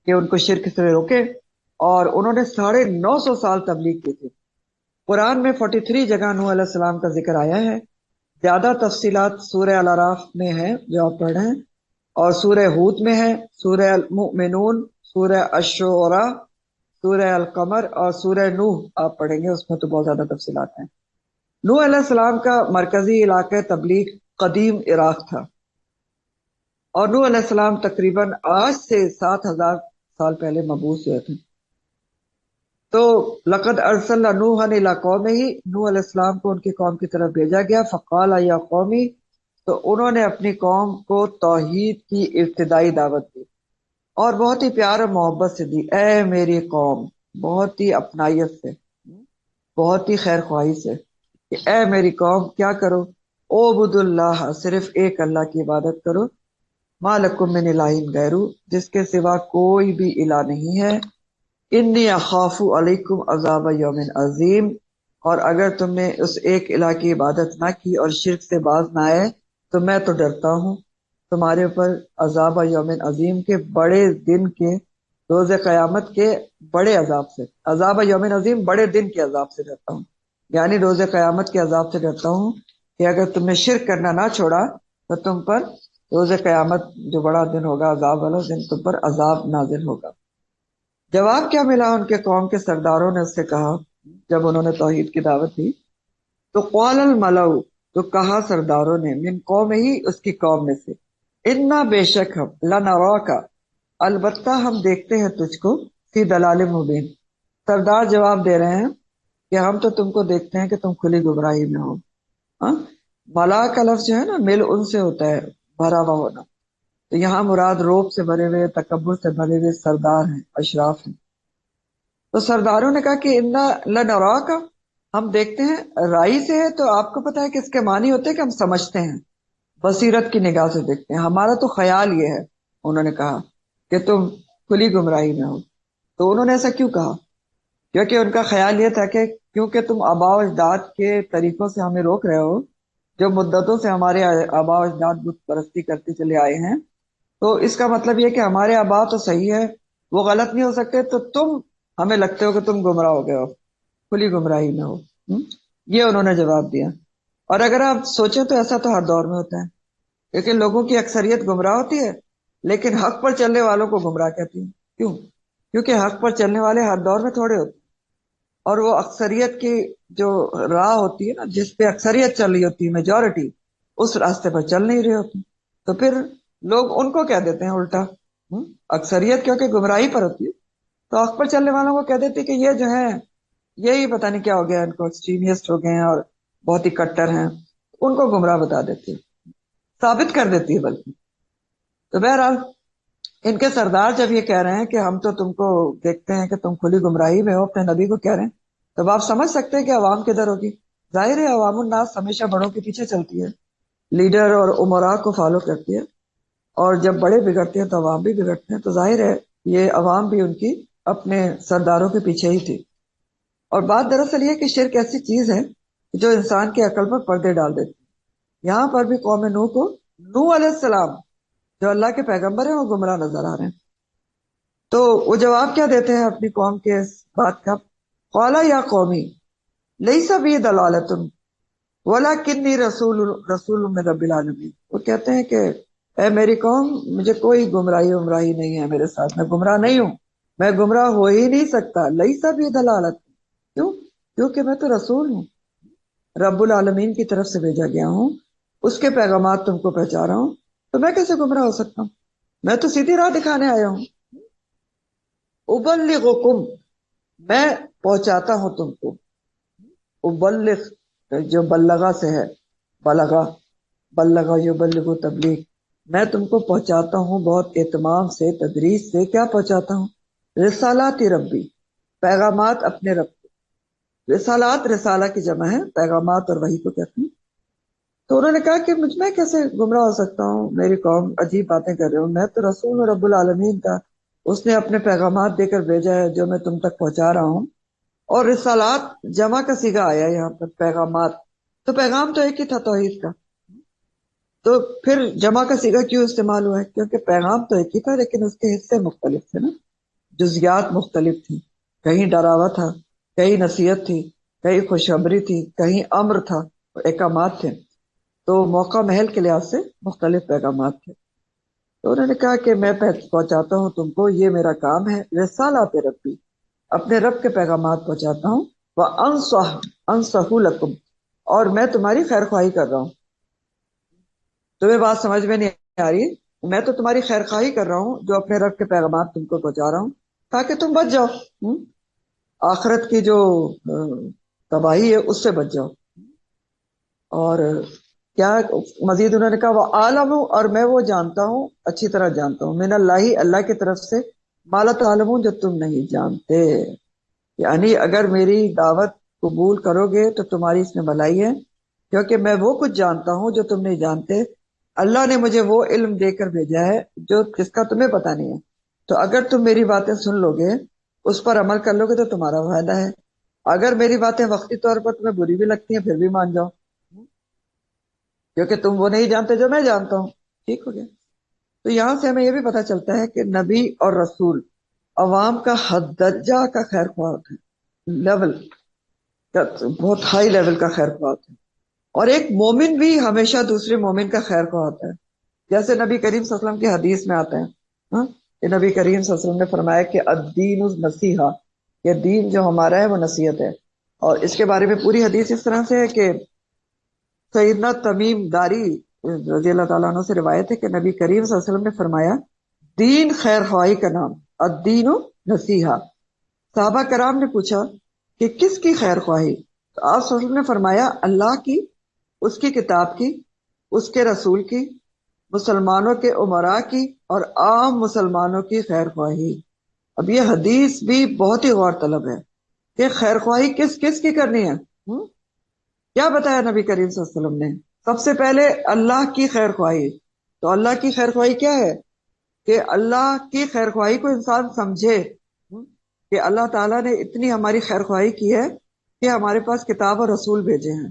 کہ ان کو شرک سے روکے، اور انہوں نے 950 سال تبلیغ کی تھی. قرآن میں 43 جگہ نوح علیہ السلام کا ذکر آیا ہے. زیادہ تفصیلات سورہ الاعراف میں ہیں جو آپ پڑھ رہے ہیں، اور سورہ ہود میں ہے، سورہ المؤمنون، سورہ الشعراء، سورہ القمر اور سورہ نوح آپ پڑھیں گے، اس میں تو بہت زیادہ تفصیلات ہیں. نوح علیہ السلام کا مرکزی علاقہ تبلیغ قدیم عراق تھا، اور نوح علیہ السلام تقریباً آج سے 7000 سال پہلے مبعوث ہوئے تھے. تو لقد ارسلنا نوحا الی قومہ، نوح علیہ السلام کو ان کی قوم کی طرف بھیجا گیا. فقال یا قومی، تو انہوں نے اپنی قوم کو توحید کی ابتدائی دعوت دی، اور بہت ہی پیار اور محبت سے دی. اے میری قوم، بہت ہی اپنائیت سے، بہت ہی خیر خواہی سے، کہ اے میری قوم کیا کرو، اعبدوا اللہ، صرف ایک اللہ کی عبادت کرو، ما لکم من الہ غیرہ، جس کے سوا کوئی بھی الہ نہیں ہے. انی اخاف علیکم عذاب یوم عظیم، اور اگر تم نے اس ایک الہ کی عبادت نہ کی اور شرک سے باز نہ آئے تو میں تو ڈرتا ہوں تمہارے اوپر عذاب یوم عظیم کے، بڑے دن کے، روز قیامت کے بڑے عذاب سے. عذاب یوم عظیم، بڑے دن کے عذاب سے ڈرتا ہوں، یعنی روز قیامت کے عذاب سے ڈرتا ہوں کہ اگر تم نے شرک کرنا نہ چھوڑا تو تم پر روز قیامت جو بڑا دن ہوگا، عذاب والا دن، تم پر عذاب نازل ہوگا. جواب کیا ملا ان کے قوم کے سرداروں نے اس سے کہا جب انہوں نے توحید کی دعوت دی؟ تو قال الملأ، تو کہا سرداروں نے، من قوم ہی، اس کی قوم میں سے، انا، بے شک ہم، لنراک، البتہ ہم دیکھتے ہیں تجھ کو، فی دلال مبین، سردار جواب دے رہے ہیں کہ ہم تو تم کو دیکھتے ہیں کہ تم کھلی گمراہی میں ہو. ہاں، ملا کا لفظ جو ہے نا، مل ان سے ہوتا ہے بھرا ہوا ہونا، تو یہاں مراد روب سے بھرے ہوئے، تکبر سے بھرے ہوئے سردار ہیں، اشراف ہیں. تو سرداروں نے کہا کہ انا لنراک، ہم دیکھتے ہیں، رائی سے ہے تو آپ کو پتا ہے کہ اس کے معنی ہوتے ہیں کہ ہم سمجھتے ہیں، بصیرت کی نگاہ سے دیکھتے ہیں، ہمارا تو خیال یہ ہے. انہوں نے کہا کہ تم کھلی گمراہی میں ہو. تو انہوں نے ایسا کیوں کہا؟ کیونکہ ان کا خیال یہ تھا کہ کیونکہ تم آباء و اجداد کے طریقوں سے ہمیں روک رہے ہو، جو مدتوں سے ہمارے آباء و اجداد بت پرستی کرتے چلے آئے ہیں، تو اس کا مطلب یہ کہ ہمارے آباء تو صحیح ہے، وہ غلط نہیں ہو سکتے، تو تم ہمیں لگتے ہو کہ تم گمراہ ہو گئے ہو، کھلی گمراہی میں ہو. یہ انہوں نے جواب دیا. اور اگر آپ سوچیں تو ایسا تو ہر دور میں ہوتا ہے، لیکن لوگوں کی اکثریت گمراہ ہوتی ہے لیکن حق پر چلنے والوں کو گمراہ کہتی ہیں. کیوں؟ کیونکہ حق پر چلنے والے ہر دور میں تھوڑے ہوتے ہیں، اور وہ اکثریت کی جو راہ ہوتی ہے نا، جس پہ اکثریت چل رہی ہوتی ہے، میجورٹی، اس راستے پر چل نہیں رہے ہوتے، تو پھر لوگ ان کو کہہ دیتے ہیں الٹا. اکثریت کیونکہ گمراہی پر ہوتی ہے تو حق پر چلنے والوں کو کہہ دیتے ہیں کہ یہ جو ہے، یہی پتہ نہیں کیا ہو گیا، ان کو ایکسٹریمسٹ ہو گئے ہیں اور بہت ہی کٹر ہیں، ان کو گمراہ بتا دیتی ہے، ثابت کر دیتی ہے بلکہ. تو بہرحال ان کے سردار جب یہ کہہ رہے ہیں کہ ہم تو تم کو دیکھتے ہیں کہ تم کھلی گمراہی میں ہو، اپنے نبی کو کہہ رہے ہیں، تب آپ سمجھ سکتے ہیں کہ عوام کدھر ہوگی. ظاہر ہے عوام الناس ہمیشہ بڑوں کے پیچھے چلتی ہے، لیڈر اور امراء کو فالو کرتی ہے، اور جب بڑے بگڑتے ہیں تو عوام بھی بگڑتے ہیں. تو ظاہر ہے یہ عوام بھی ان کی اپنے سرداروں کے پیچھے ہی تھی. اور بات دراصل یہ کہ شرک ایسی چیز ہے جو انسان کی عقل پر پردے ڈال دیتی. یہاں پر بھی قوم نوح کو، نوح علیہ السلام جو اللہ کے پیغمبر ہیں، وہ گمراہ نظر آ رہے ہیں. تو وہ جواب کیا دیتے ہیں اپنی قوم کے اس بات کا؟ قال یا قومی لیس بی دلالۃ ولکنی رسول من رب العالمین. وہ کہتے ہیں کہ اے میری قوم، مجھے کوئی گمراہی نہیں ہے میرے ساتھ، میں گمراہ نہیں ہوں، میں گمراہ ہو ہی نہیں سکتا. لیس بی دلالت، کیوں؟ کیونکہ میں تو رسول ہوں، رب العالمین کی طرف سے بھیجا گیا ہوں، اس کے پیغامات تم کو پہنچا رہا ہوں، تو میں کیسے گمراہ ہو سکتا ہوں؟ میں تو سیدھی راہ دکھانے آیا ہوں. ابلغکم، میں پہنچاتا ہوں تم کو. ابلغ جو بلغا سے ہے، بلغا یبلغ تبلیغ، میں تم کو پہنچاتا ہوں بہت اہتمام سے، تدریس سے. کیا پہنچاتا ہوں؟ رسالات ربی، پیغامات اپنے رب. رسالات، رسالہ کی جمع ہے، پیغامات اور وحی کو کہتے ہیں. تو انہوں نے کہا کہ میں کیسے گمراہ ہو سکتا ہوں، میری قوم عجیب باتیں کر رہے ہوں، میں تو رسول ہوں رب العالمین کا، اس نے اپنے پیغامات دے کر بھیجا ہے جو میں تم تک پہنچا رہا ہوں. اور رسالات جمع کا صیغہ آیا یہاں پر، پیغامات، تو پیغام تو ایک ہی تھا توحید کا، تو پھر جمع کا صیغہ کیوں استعمال ہوا ہے؟ کیونکہ پیغام تو ایک ہی تھا لیکن اس کے حصے مختلف تھے نا، جزیات مختلف تھی، کہیں ڈراوا تھا، کہیں نصیحت تھی، کہیں خوشخبری تھی، کہیں امر تھا، احکامات تھے، تو موقع محل کے لحاظ سے مختلف پیغامات تھے. تو انہوں نے کہا کہ میں پہنچاتا ہوں تم کو، یہ میرا کام ہے، رسالات ربی، اپنے رب کے پیغامات پہنچاتا ہوں، وہ انصح لکم، اور میں تمہاری خیر خواہی کر رہا ہوں. تمہیں بات سمجھ میں نہیں آ رہی؟ میں تو تمہاری خیر خواہی کر رہا ہوں جو اپنے رب کے پیغامات تم کو پہنچا رہا ہوں تاکہ تم بچ جاؤ، آخرت کی جو تباہی ہے اس سے بچ جاؤ. اور کیا مزید انہوں نے کہا وہ عالم ہوں، اور میں وہ جانتا ہوں، اچھی طرح جانتا ہوں، من اللہ، اللہ کی طرف سے، ما لا تعلمون، جو تم نہیں جانتے. یعنی اگر میری دعوت قبول کرو گے تو تمہاری اس میں بھلائی ہے، کیونکہ میں وہ کچھ جانتا ہوں جو تم نہیں جانتے. اللہ نے مجھے وہ علم دے کر بھیجا ہے جو جس کا تمہیں پتہ نہیں ہے. تو اگر تم میری باتیں سن لو گے، اس پر عمل کر لو گے تو تمہارا فائدہ ہے. اگر میری باتیں وقتی طور پر تمہیں بری بھی لگتی ہیں پھر بھی مان جاؤ، کیونکہ تم وہ نہیں جانتے جو میں جانتا ہوں. ٹھیک ہو گیا؟ تو یہاں سے ہمیں یہ بھی پتہ چلتا ہے کہ نبی اور رسول عوام کا حد درجہ کا خیر خواہ ہوتا ہے، لیول کا، بہت ہائی لیول کا خیر خواہ ہوتا ہے. اور ایک مومن بھی ہمیشہ دوسرے مومن کا خیر خواہ ہوتا ہے، جیسے نبی کریم صلی اللہ علیہ وسلم کی حدیث میں آتا ہے، ہاں، کہ نبی کریم صلی اللہ علیہ وسلم نے فرمایا کہ الدین النصیحہ، یہ دین جو ہمارا ہے وہ نصیحت ہے. اور اس کے بارے میں پوری حدیث اس طرح سے ہے کہ سیدنا تمیم داری رضی اللہ تعالیٰ عنہ سے روایت ہے کہ نبی کریم صلی اللہ علیہ وسلم نے فرمایا دین خیر خواہی کا نام، الدین نصیحہ. صحابہ کرام نے پوچھا کہ کس کی خیر خواہی؟ تو آپ صلی اللہ علیہ وسلم نے فرمایا اللہ کی، اس کی کتاب کی، اس کے رسول کی، مسلمانوں کے امراء کی، اور عام مسلمانوں کی خیر خواہی. اب یہ حدیث بھی بہت ہی غور طلب ہے کہ خیر خواہی کس کس کی کرنی ہے. کیا بتایا نبی کریم صلی اللہ علیہ وسلم نے؟ سب سے پہلے اللہ کی خیر خواہی. تو اللہ کی خیر خواہی کیا ہے؟ کہ اللہ کی خیر خواہی کو انسان سمجھے کہ اللہ تعالیٰ نے اتنی ہماری خیر خواہی کی ہے کہ ہمارے پاس کتاب اور رسول بھیجے ہیں.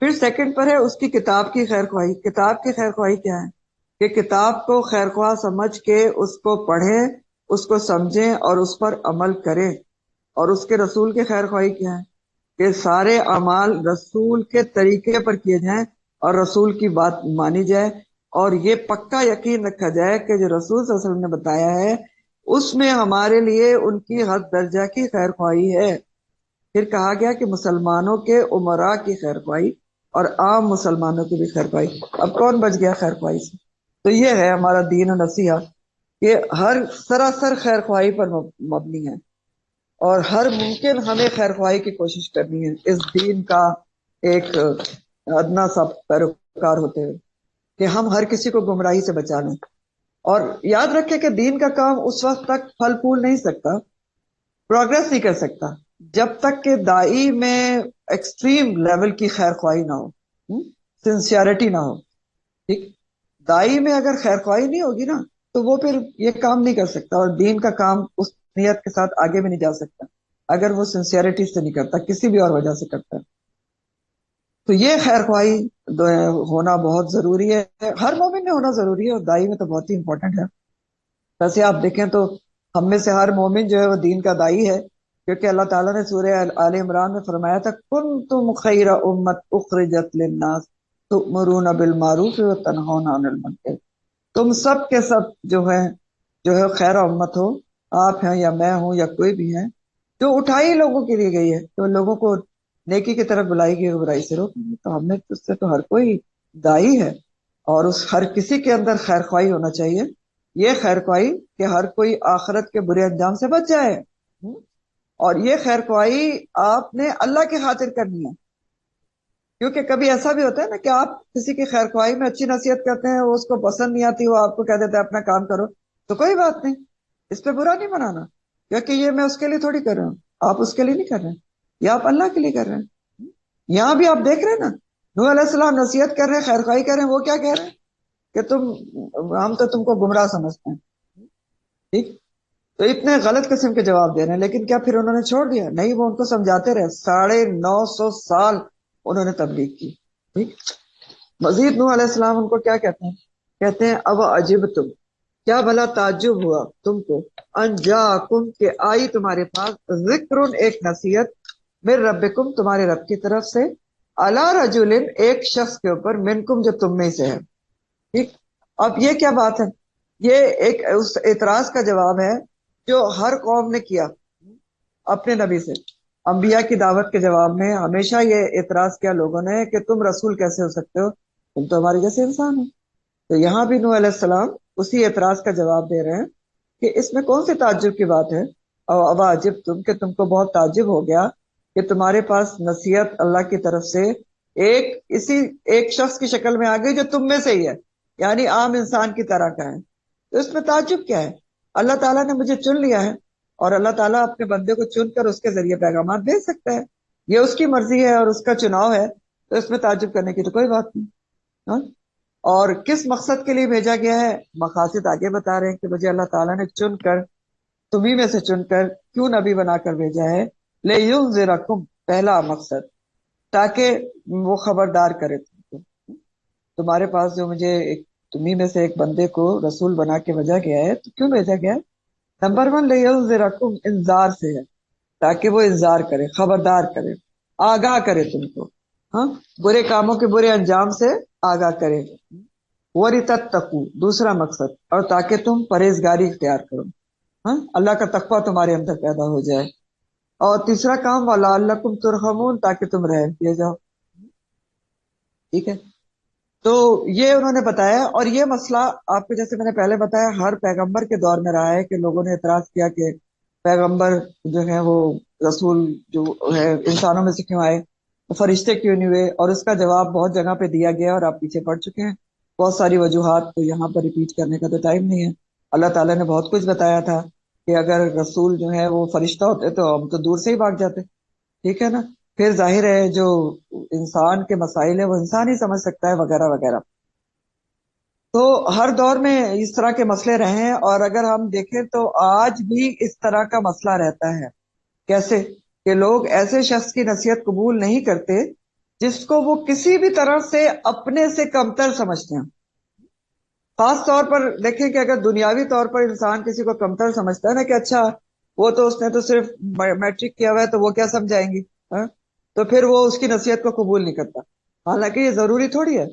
پھر سیکنڈ پر ہے اس کی کتاب کی خیر خواہی. کتاب کی خیر خواہی کیا ہے؟ کہ کتاب کو خیر خواہ سمجھ کے اس کو پڑھیں، اس کو سمجھیں اور اس پر عمل کریں. اور اس کے رسول کی خیر خواہی کیا ہے؟ کہ سارے اعمال رسول کے طریقے پر کیے جائیں اور رسول کی بات مانی جائے، اور یہ پکا یقین رکھا جائے کہ جو رسول صلی اللہ علیہ وسلم نے بتایا ہے اس میں ہمارے لیے ان کی حد درجہ کی خیر خواہی ہے. پھر کہا گیا کہ مسلمانوں کے امراء کی خیر خواہی اور عام مسلمانوں کی بھی خیر خواہی. اب کون بچ گیا خیر خواہی سے؟ تو یہ ہے ہمارا دین و نصیحہ کہ ہر سراسر خیر خواہی پر مبنی ہے، اور ہر ممکن ہمیں خیر خواہی کی کوشش کرنی ہے اس دین کا ایک ادنا سا پیروکار ہوتے ہوئے، کہ ہم ہر کسی کو گمراہی سے بچا لیں. اور یاد رکھیں کہ دین کا کام اس وقت تک پھل پھول نہیں سکتا، پروگرس نہیں کر سکتا، جب تک کہ دائی میں ایکسٹریم لیول کی خیر خواہی نہ ہو، سنسیئرٹی نہ ہو. ٹھیک، دائی میں اگر خیر خواہی نہیں ہوگی نا تو وہ پھر یہ کام نہیں کر سکتا، اور دین کا کام اس نیت کے ساتھ آگے بھی نہیں جا سکتا اگر وہ سنسیئرٹی سے نہیں کرتا، کسی بھی اور وجہ سے کرتا ہے. تو یہ خیر خواہی ہونا بہت ضروری ہے، ہر مومن میں ہونا ضروری ہے، اور دائی میں تو بہت ہی امپورٹنٹ ہے. ویسے آپ دیکھیں تو ہم میں سے ہر مومن جو ہے وہ دین کا دائی ہے، کیونکہ اللہ تعالیٰ نے سورہ آل عمران میں فرمایا تھا کنتم خیر امت اخرجت للناس تؤمرون بالمعروف وتنہون عن المنکر. تم سب کے سب جو ہے خیر امت ہو، آپ ہیں یا میں ہوں یا کوئی بھی ہے، جو اٹھائی لوگوں کے لیے گئی ہے، تو لوگوں کو نیکی کی طرف بلائی گئی، برائی سے روکیں گے. تو ہم نے اس سے تو ہر کوئی دائی ہے، اور اس ہر کسی کے اندر خیر خواہی ہونا چاہیے. یہ خیر خواہی کہ ہر کوئی آخرت کے برے انجام سے بچ جائے، اور یہ خیر خواہی آپ نے اللہ کی خاطر کرنی ہے. کیونکہ کبھی ایسا بھی ہوتا ہے نا کہ آپ کسی کی خیر خواہی میں اچھی نصیحت کرتے ہیں، وہ اس کو پسند نہیں آتی، وہ آپ کو کہہ دیتا ہے اپنا کام کرو، تو کوئی بات نہیں، اس پہ برا نہیں منانا، کیونکہ یہ میں اس کے لیے تھوڑی کر رہا ہوں، آپ اس کے لیے نہیں کر رہے ہیں، یہ آپ اللہ کے لیے کر رہے ہیں. یہاں بھی آپ دیکھ رہے ہیں نا، نوح علیہ السلام نصیحت کر رہے ہیں، خیر خواہی کر رہے ہیں، وہ کیا کہہ رہے ہیں کہ ہم تو تم کو گمراہ سمجھتے ہیں. ٹھیک، تو اتنے غلط قسم کے جواب دے رہے ہیں. لیکن کیا پھر انہوں نے چھوڑ دیا؟ نہیں، وہ ان کو سمجھاتے رہے. 950 سال انہوں نے تبلیغ کی. ٹھیک، مزید نوح علیہ السلام ان کو کیا کہتے ہیں؟ کہتے ہیں اب عجب تم، کیا بھلا تعجب ہوا تم کو، انجاکم کہ آئی تمہارے پاس، ذکر ایک نصیحت، من ربکم تمہارے رب کی طرف سے، علی رجل ایک شخص کے اوپر، منکم جو تم میں سے ہے. ٹھیک، اب یہ کیا بات ہے؟ یہ ایک اس اعتراض کا جواب ہے جو ہر قوم نے کیا اپنے نبی سے. انبیاء کی دعوت کے جواب میں ہمیشہ یہ اعتراض کیا لوگوں نے کہ تم رسول کیسے ہو سکتے ہو، تم تو ہمارے جیسے انسان ہو. تو یہاں بھی نوح علیہ السلام اسی اعتراض کا جواب دے رہے ہیں کہ اس میں کون سی تعجب کی بات ہے. اور اب عجب تم کہ تم کو بہت تعجب ہو گیا کہ تمہارے پاس نصیحت اللہ کی طرف سے ایک شخص کی شکل میں آ گئی جو تم میں سے ہی ہے، یعنی عام انسان کی طرح کا ہے. تو اس میں تعجب کیا ہے؟ اللہ تعالیٰ نے مجھے چن لیا ہے، اور اللہ تعالیٰ اپنے بندے کو چن کر اس کے ذریعے پیغامات بھیج سکتا ہے. یہ اس کی مرضی ہے اور اس کا چناؤ ہے، تو اس میں تعجب کرنے کی تو کوئی بات نہیں. ہاں؟ اور کس مقصد کے لیے بھیجا گیا ہے؟ مقاصد آگے بتا رہے ہیں کہ مجھے اللہ تعالیٰ نے چن کر، تمہیں میں سے چن کر کیوں نبی بنا کر بھیجا ہے؟ لِيُنذِرَكُمْ، پہلا مقصد، تاکہ وہ خبردار کرے تم کو. تمہارے پاس جو مجھے تمہیں میں سے ایک بندے کو رسول بنا کے بھیجا گیا ہے، تو کیوں بھیجا گیا ہے؟ نمبر 1 لِيُنذِرَكُمْ، انذار سے ہے، تاکہ وہ انذار کرے، خبردار کرے، آگاہ کرے تم کو. ہاں، برے کاموں کے برے انجام سے آگاہ کرے. وَلِتَتَّقُوا، دوسرا مقصد، اور تاکہ تم پرہیزگاری اختیار کرو. ہاں، اللہ کا تقوی تمہارے اندر پیدا ہو جائے. اور تیسرا کام وَلَعَلَّكُمْ تُرْحَمُونَ، تاکہ تم رحم کیے جاؤ. ٹھیک ہے، تو یہ انہوں نے بتایا. اور یہ مسئلہ آپ کو جیسے میں نے پہلے بتایا ہر پیغمبر کے دور میں رہا ہے کہ لوگوں نے اعتراض کیا کہ پیغمبر جو ہے وہ رسول جو ہے انسانوں میں سے کیوں آئے، فرشتے کیوں نہیں ہوئے. اور اس کا جواب بہت جگہ پہ دیا گیا اور آپ پیچھے پڑ چکے ہیں. بہت ساری وجوہات، تو یہاں پر ریپیٹ کرنے کا تو ٹائم نہیں ہے. اللہ تعالیٰ نے بہت کچھ بتایا تھا کہ اگر رسول جو ہے وہ فرشتہ ہوتے تو ہم تو دور سے ہی بھاگ جاتے. ٹھیک ہے نا، پھر ظاہر ہے جو انسان کے مسائل ہے وہ انسان ہی سمجھ سکتا ہے، وغیرہ وغیرہ. تو ہر دور میں اس طرح کے مسئلے رہے ہیں، اور اگر ہم دیکھیں تو آج بھی اس طرح کا مسئلہ رہتا ہے. کیسے کہ لوگ ایسے شخص کی نصیحت قبول نہیں کرتے جس کو وہ کسی بھی طرح سے اپنے سے کمتر سمجھتے ہیں. خاص طور پر دیکھیں کہ اگر دنیاوی طور پر انسان کسی کو کمتر سمجھتا ہے نا کہ اچھا وہ تو اس نے تو صرف میٹرک کیا ہوا ہے تو وہ کیا سمجھائیں گی، ہاں؟ تو پھر وہ اس کی نصیحت کو قبول نہیں کرتا. حالانکہ یہ ضروری تھوڑی ہے.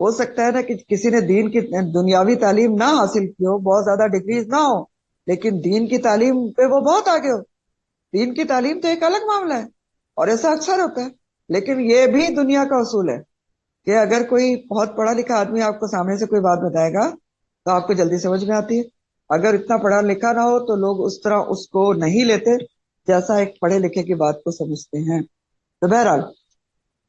ہو سکتا ہے نا کہ کسی نے دین کی دنیاوی تعلیم نہ حاصل کی ہو، بہت زیادہ ڈگریز نہ ہو، لیکن دین کی تعلیم پہ وہ بہت آگے ہو. دین کی تعلیم تو ایک الگ معاملہ ہے، اور ایسا اکثر ہوتا ہے. لیکن یہ بھی دنیا کا اصول ہے کہ اگر کوئی بہت پڑھا لکھا آدمی آپ کو سامنے سے کوئی بات بتائے گا تو آپ کو جلدی سمجھ میں آتی ہے. اگر اتنا پڑھا لکھا نہ ہو تو لوگ اس طرح اس کو نہیں لیتے جیسا ایک پڑھے لکھے کی بات کو سمجھتے ہیں. تو بہرحال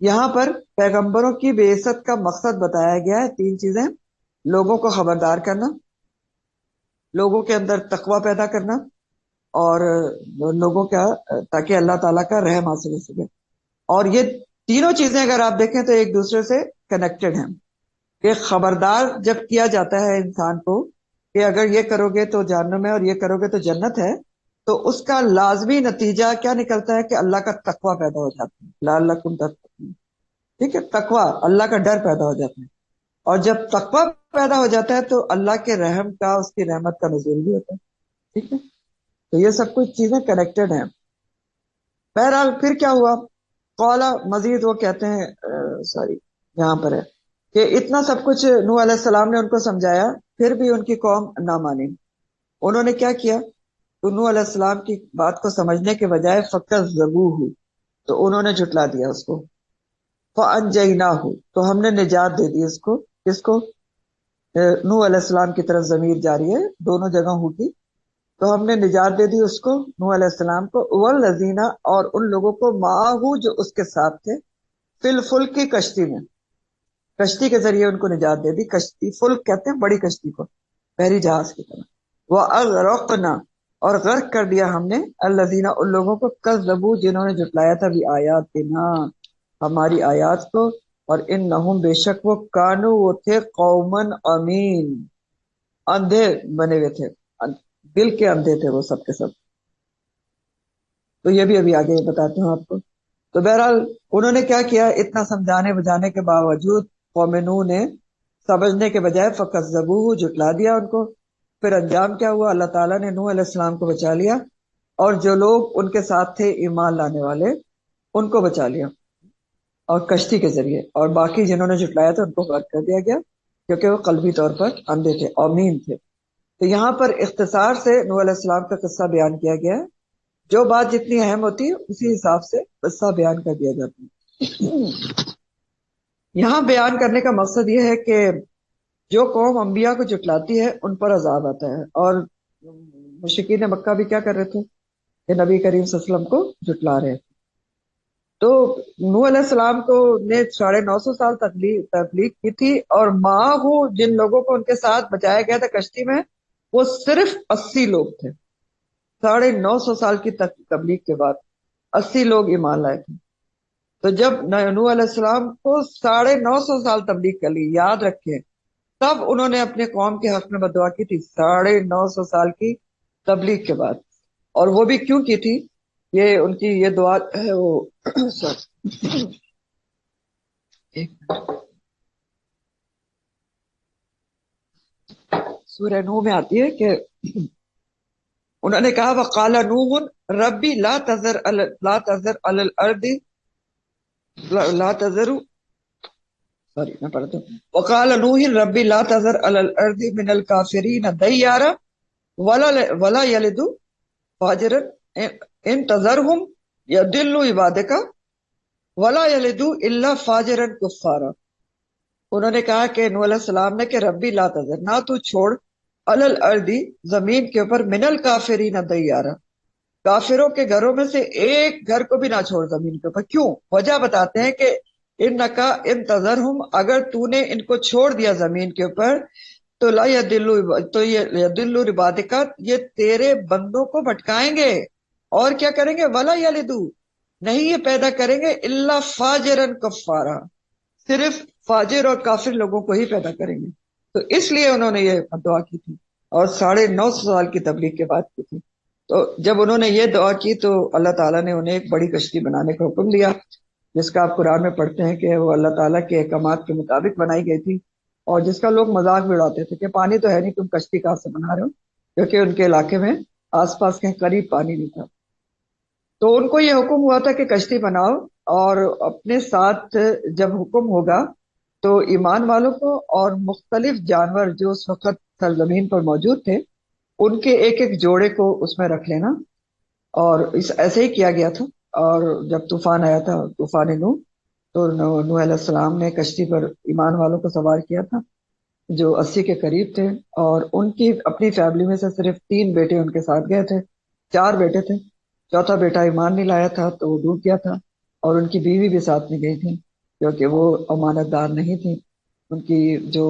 یہاں پر پیغمبروں کی بعثت کا مقصد بتایا گیا ہے. 3 چیزیں: لوگوں کو خبردار کرنا، لوگوں کے اندر تقوی پیدا کرنا، اور لوگوں کا تاکہ اللہ تعالیٰ کا رحم حاصل ہو سکے. اور یہ تینوں چیزیں اگر آپ دیکھیں تو ایک دوسرے سے کنیکٹڈ ہیں. کہ خبردار جب کیا جاتا ہے انسان کو کہ اگر یہ کرو گے تو جہنم ہے اور یہ کرو گے تو جنت ہے، تو اس کا لازمی نتیجہ کیا نکلتا ہے کہ اللہ کا تقوی پیدا ہو جاتا ہے. لعلکم تتقون. ٹھیک ہے، تقوی، اللہ کا ڈر پیدا ہو جاتا ہے. اور جب تقوی پیدا ہو جاتا ہے تو اللہ کے رحم کا، اس کی رحمت کا نزول بھی ہوتا ہے. ٹھیک ہے، تو یہ سب کچھ چیزیں کنیکٹڈ ہیں. بہرحال پھر کیا ہوا؟ قولا، مزید وہ کہتے ہیں یہاں پر ہے کہ اتنا سب کچھ نوح علیہ السلام نے ان کو سمجھایا، پھر بھی ان کی قوم نہ مانی. انہوں نے کیا کیا؟ تو نوح علیہ السلام کی بات کو سمجھنے کے بجائے فَكَذَّبُوهُ، تو انہوں نے جھٹلا دیا اس کو. فَأَنجَيْنَاهُ، تو ہم نے نجات دے دی اس کو. کس کو؟ نوح علیہ السلام کی طرف ضمیر جاری ہے، دونوں جگہوں کی. تو ہم نے نجات دے دی اس کو، نوح علیہ السلام کو. وَالَّذِينَ، اور ان لوگوں کو، مَعَهُ، جو اس کے ساتھ تھے، فِي الْفُلْكِ، کی کشتی میں. کشتی کے ذریعے ان کو نجات دے دی. کشتی، فلک کہتے ہیں بڑی کشتی کو، بحری جہاز کی طرح. وَأَغْرَقْنَا، اور غرق کر دیا ہم نے، الَّذِينَ، ان لوگوں کو، كَذَّبُوا، جنہوں نے جھٹلایا تھا، بِآيَاتِنَا، ہماری آیات کو. اور انہم بے شک وہ کانو وہ تھے قومن امین، اندھے بنے ہوئے تھے، دل کے اندھے تھے وہ سب کے سب. تو یہ بھی ابھی آگے بتاتی ہوں آپ کو. تو بہرحال انہوں نے کیا کیا، اتنا سمجھانے بجانے کے باوجود قوم نوح نے سمجھنے کے بجائے فکذبوہ، جھٹلا دیا ان کو. پھر انجام کیا ہوا، اللہ تعالیٰ نے نوح علیہ السلام کو بچا لیا، اور جو لوگ ان کے ساتھ تھے ایمان لانے والے ان کو بچا لیا اور کشتی کے ذریعے، اور باقی جنہوں نے جھٹلایا تھا ان کو غرق کر دیا گیا کیونکہ وہ قلبی طور پر اندھے تھے، اومین تھے. تو یہاں پر اختصار سے نوح علیہ السلام کا قصہ بیان کیا گیا ہے. جو بات جتنی اہم ہوتی ہے اسی حساب سے قصہ بیان کر دیا جاتا ہے. یہاں بیان کرنے کا مقصد یہ ہے کہ جو قوم انبیاء کو جھٹلاتی ہے ان پر عذاب آتا ہے، اور مشرکین مکہ بھی کیا کر رہے تھے کہ نبی کریم صلی اللہ علیہ وسلم کو جھٹلا رہے تھے. تو نوح علیہ السلام کو نے 950 سال تبلیغ کی تھی، اور معاہو جن لوگوں کو ان کے ساتھ بچایا گیا تھا کشتی میں وہ صرف 80 لوگ تھے. 950 سال کی تبلیغ کے بعد 80 لوگ ایمان لائے تھے. تو جب نوح علیہ السلام کو 950 سال تبلیغ کر لی، یاد رکھیں تب انہوں نے اپنے قوم کے حق میں بددعا کی تھی 950 سال کی تبلیغ کے بعد. اور وہ بھی کیوں کی تھی، یہ ان کی یہ دعا ہے وہ سورہ نوح میں آتی ہے کہ انہوں نے کہا وقال نوح ربی لا تذر علی الارض لا تذر سوری میں پڑھتا ہوں. وقال نوح ربی لا تذر علی الارض من الکافرین دیارا ولا یلد فاجرا ان تذرهم یضلوا عبادک ولا یلد الا فاجرا کفارا. انہوں نے کہا کہ نوح علیہ السلام نے کہ ربی لا تذر، نہ تو چھوڑ علی الارض زمین کے اوپر من الکافرین دیارا، کافروں کے گھروں میں سے ایک گھر کو بھی نہ چھوڑ زمین کے اوپر. کیوں؟ وجہ بتاتے ہیں کہ انکا ان تذرہم، اگر تو نے ان کو چھوڑ دیا زمین کے اوپر تو لا یدلوا عبادک، یہ تیرے بندوں کو بھٹکائیں گے، اور کیا کریں گے، ولا یلدو، نہیں یہ پیدا کریں گے، الا فاجرا کفارا، صرف فاجر اور کافر لوگوں کو ہی پیدا کریں گے. تو اس لیے انہوں نے یہ دعا کی تھی اور 950 سال کی تبلیغ کے بعد کی تھی. تو جب انہوں نے یہ دعا کی تو اللہ تعالیٰ نے انہیں ایک بڑی کشتی بنانے کا حکم دیا، جس کا آپ قرآن میں پڑھتے ہیں کہ وہ اللہ تعالیٰ کے احکامات کے مطابق بنائی گئی تھی، اور جس کا لوگ مذاق بھی اڑاتے تھے کہ پانی تو ہے نہیں، تم کشتی کہاں سے بنا رہے ہو، کیونکہ ان کے علاقے میں آس پاس کہیں قریب پانی نہیں تھا. تو ان کو یہ حکم ہوا تھا کہ کشتی بناؤ، اور اپنے ساتھ جب حکم ہوگا تو ایمان والوں کو اور مختلف جانور جو اس وقت سرزمین پر موجود تھے ان کے ایک ایک جوڑے کو اس میں رکھ لینا. اور ایسے ہی کیا گیا تھا. اور جب طوفان آیا تھا، طوفان نوح، تو نوح علیہ السلام نے کشتی پر ایمان والوں کو سوار کیا تھا جو 80 کے قریب تھے، اور ان کی اپنی فیملی میں سے صرف 3 بیٹے ان کے ساتھ گئے تھے. 4 بیٹے تھے، چوتھا بیٹا ایمان نہیں لایا تھا تو وہ ڈوب گیا تھا، اور ان کی بیوی بھی ساتھ میں گئی تھی کیونکہ وہ امانت دار نہیں تھی، ان کی جو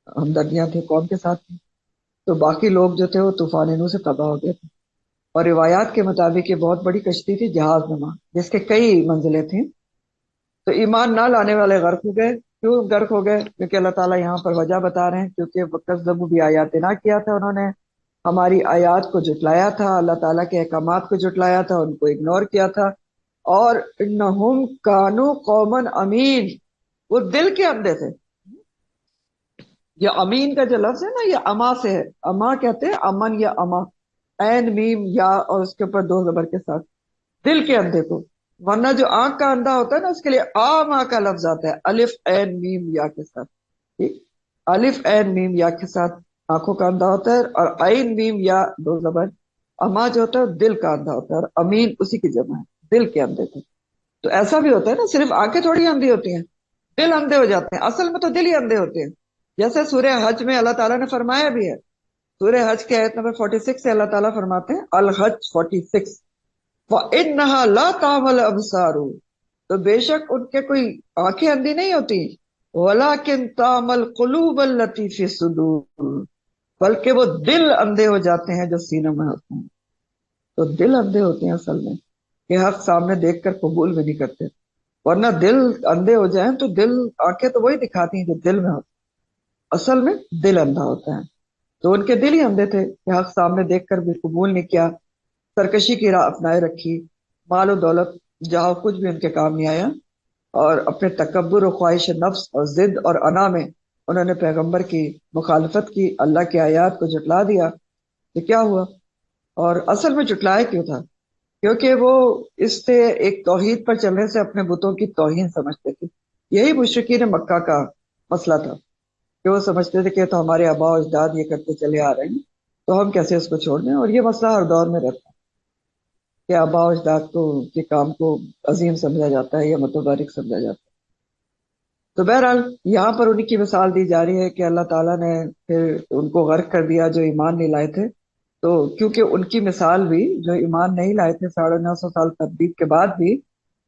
ہمدردیاں تھیں قوم کے ساتھ تھی. تو باقی لوگ جو تھے وہ طوفان نوح سے تباہ ہو گئے تھے. اور روایات کے مطابق یہ بہت بڑی کشتی تھی، جہاز نما، جس کے کئی منزلیں تھیں. تو ایمان نہ لانے والے غرق ہو گئے. کیوں غرق ہو گئے؟ کیونکہ اللہ تعالیٰ یہاں پر وجہ بتا رہے ہیں، کیونکہ وَكَذَّبُوا بِآيَاتِنَا کیا تھا انہوں نے، ہماری آیات کو جھٹلایا تھا، اللہ تعالیٰ کے احکامات کو جھٹلایا تھا، ان کو اگنور کیا تھا. اور انہم کانوا قوما امین، وہ دل کے اندھے تھے. یہ امین کا جو لفظ ہے نا، یہ اما سے ہے. اما کہتے ہیں امن یا اما، عین میم یا اور اس کے اوپر 2 زبر کے ساتھ، دل کے اندھے کو. ورنہ جو آنکھ کا اندھا ہوتا ہے نا اس کے لیے آما کا لفظ آتا ہے، الف عین میم یا کے ساتھ. ٹھیک، الف عین میم یا کے ساتھ آنکھوں کا اندھا ہوتا ہے، اور عین میم یا 2 زبر. اما جو ہوتا ہے دل کا اندھا ہوتا ہے، اور امین اسی کی جمع ہے، دل کے اندھے تھے. تو ایسا بھی ہوتا ہے نا، صرف آنکھیں تھوڑی اندھی ہوتی ہیں، دل اندھے ہو جاتے ہیں. اصل میں تو دل ہی اندھے ہوتے ہیں، جیسے سورہ حج میں اللہ تعالیٰ نے فرمایا بھی ہے. سورہ حج کے آیت نمبر 46 سے اللہ تعالیٰ فرماتے ہیں، الحج 46، وَإِنَّهَا لَا تَعْمَى الْأَبْصَارُ، تو بے شک ان کے کوئی آنکھیں اندھی نہیں ہوتی، وَلَكِنْ تَعْمَى الْقُلُوبُ الَّتِي فِي الصُّدُورِ، بلکہ وہ دل اندھے ہو جاتے ہیں جو سینوں میں ہوتے ہیں. تو دل اندھے ہوتے ہیں اصل میں، کہ حق سامنے دیکھ کر قبول بھی نہیں کرتے. ورنہ دل اندھے ہو جائیں تو دل، آنکھیں تو وہی دکھاتی ہیں جو دل میں ہوتا ہے، اصل میں دل اندھا ہوتا ہے. تو ان کے دل ہی اندھے تھے کہ حق سامنے دیکھ کر بھی قبول نہیں کیا، سرکشی کی راہ اپنائے رکھی، مال و دولت جہاں کچھ بھی ان کے کام نہیں آیا، اور اپنے تکبر و خواہش نفس اور ضد اور انا میں انہوں نے پیغمبر کی مخالفت کی، اللہ کی آیات کو جھٹلا دیا. تو کیا ہوا؟ اور اصل میں جھٹلایا کیوں تھا؟ کیونکہ وہ اس سے ایک توحید پر چلنے سے اپنے بتوں کی توہین سمجھتے تھے. یہی مشرکین مکہ کا مسئلہ تھا کہ وہ سمجھتے تھے کہ تو ہمارے آباء و اجداد یہ کرتے چلے آ رہے ہیں تو ہم کیسے اس کو چھوڑ دیں. اور یہ مسئلہ ہر دور میں رہتا ہے کہ آباء و اجداد کو کے کام کو عظیم سمجھا جاتا ہے یا متبرک سمجھا جاتا ہے. تو بہرحال یہاں پر انہی کی مثال دی جا رہی ہے کہ اللہ تعالیٰ نے پھر ان کو غرق کر دیا جو ایمان نہیں لائے تھے. تو کیونکہ ان کی مثال بھی جو ایمان نہیں لائے تھے 950 سال تبدیل کے بعد بھی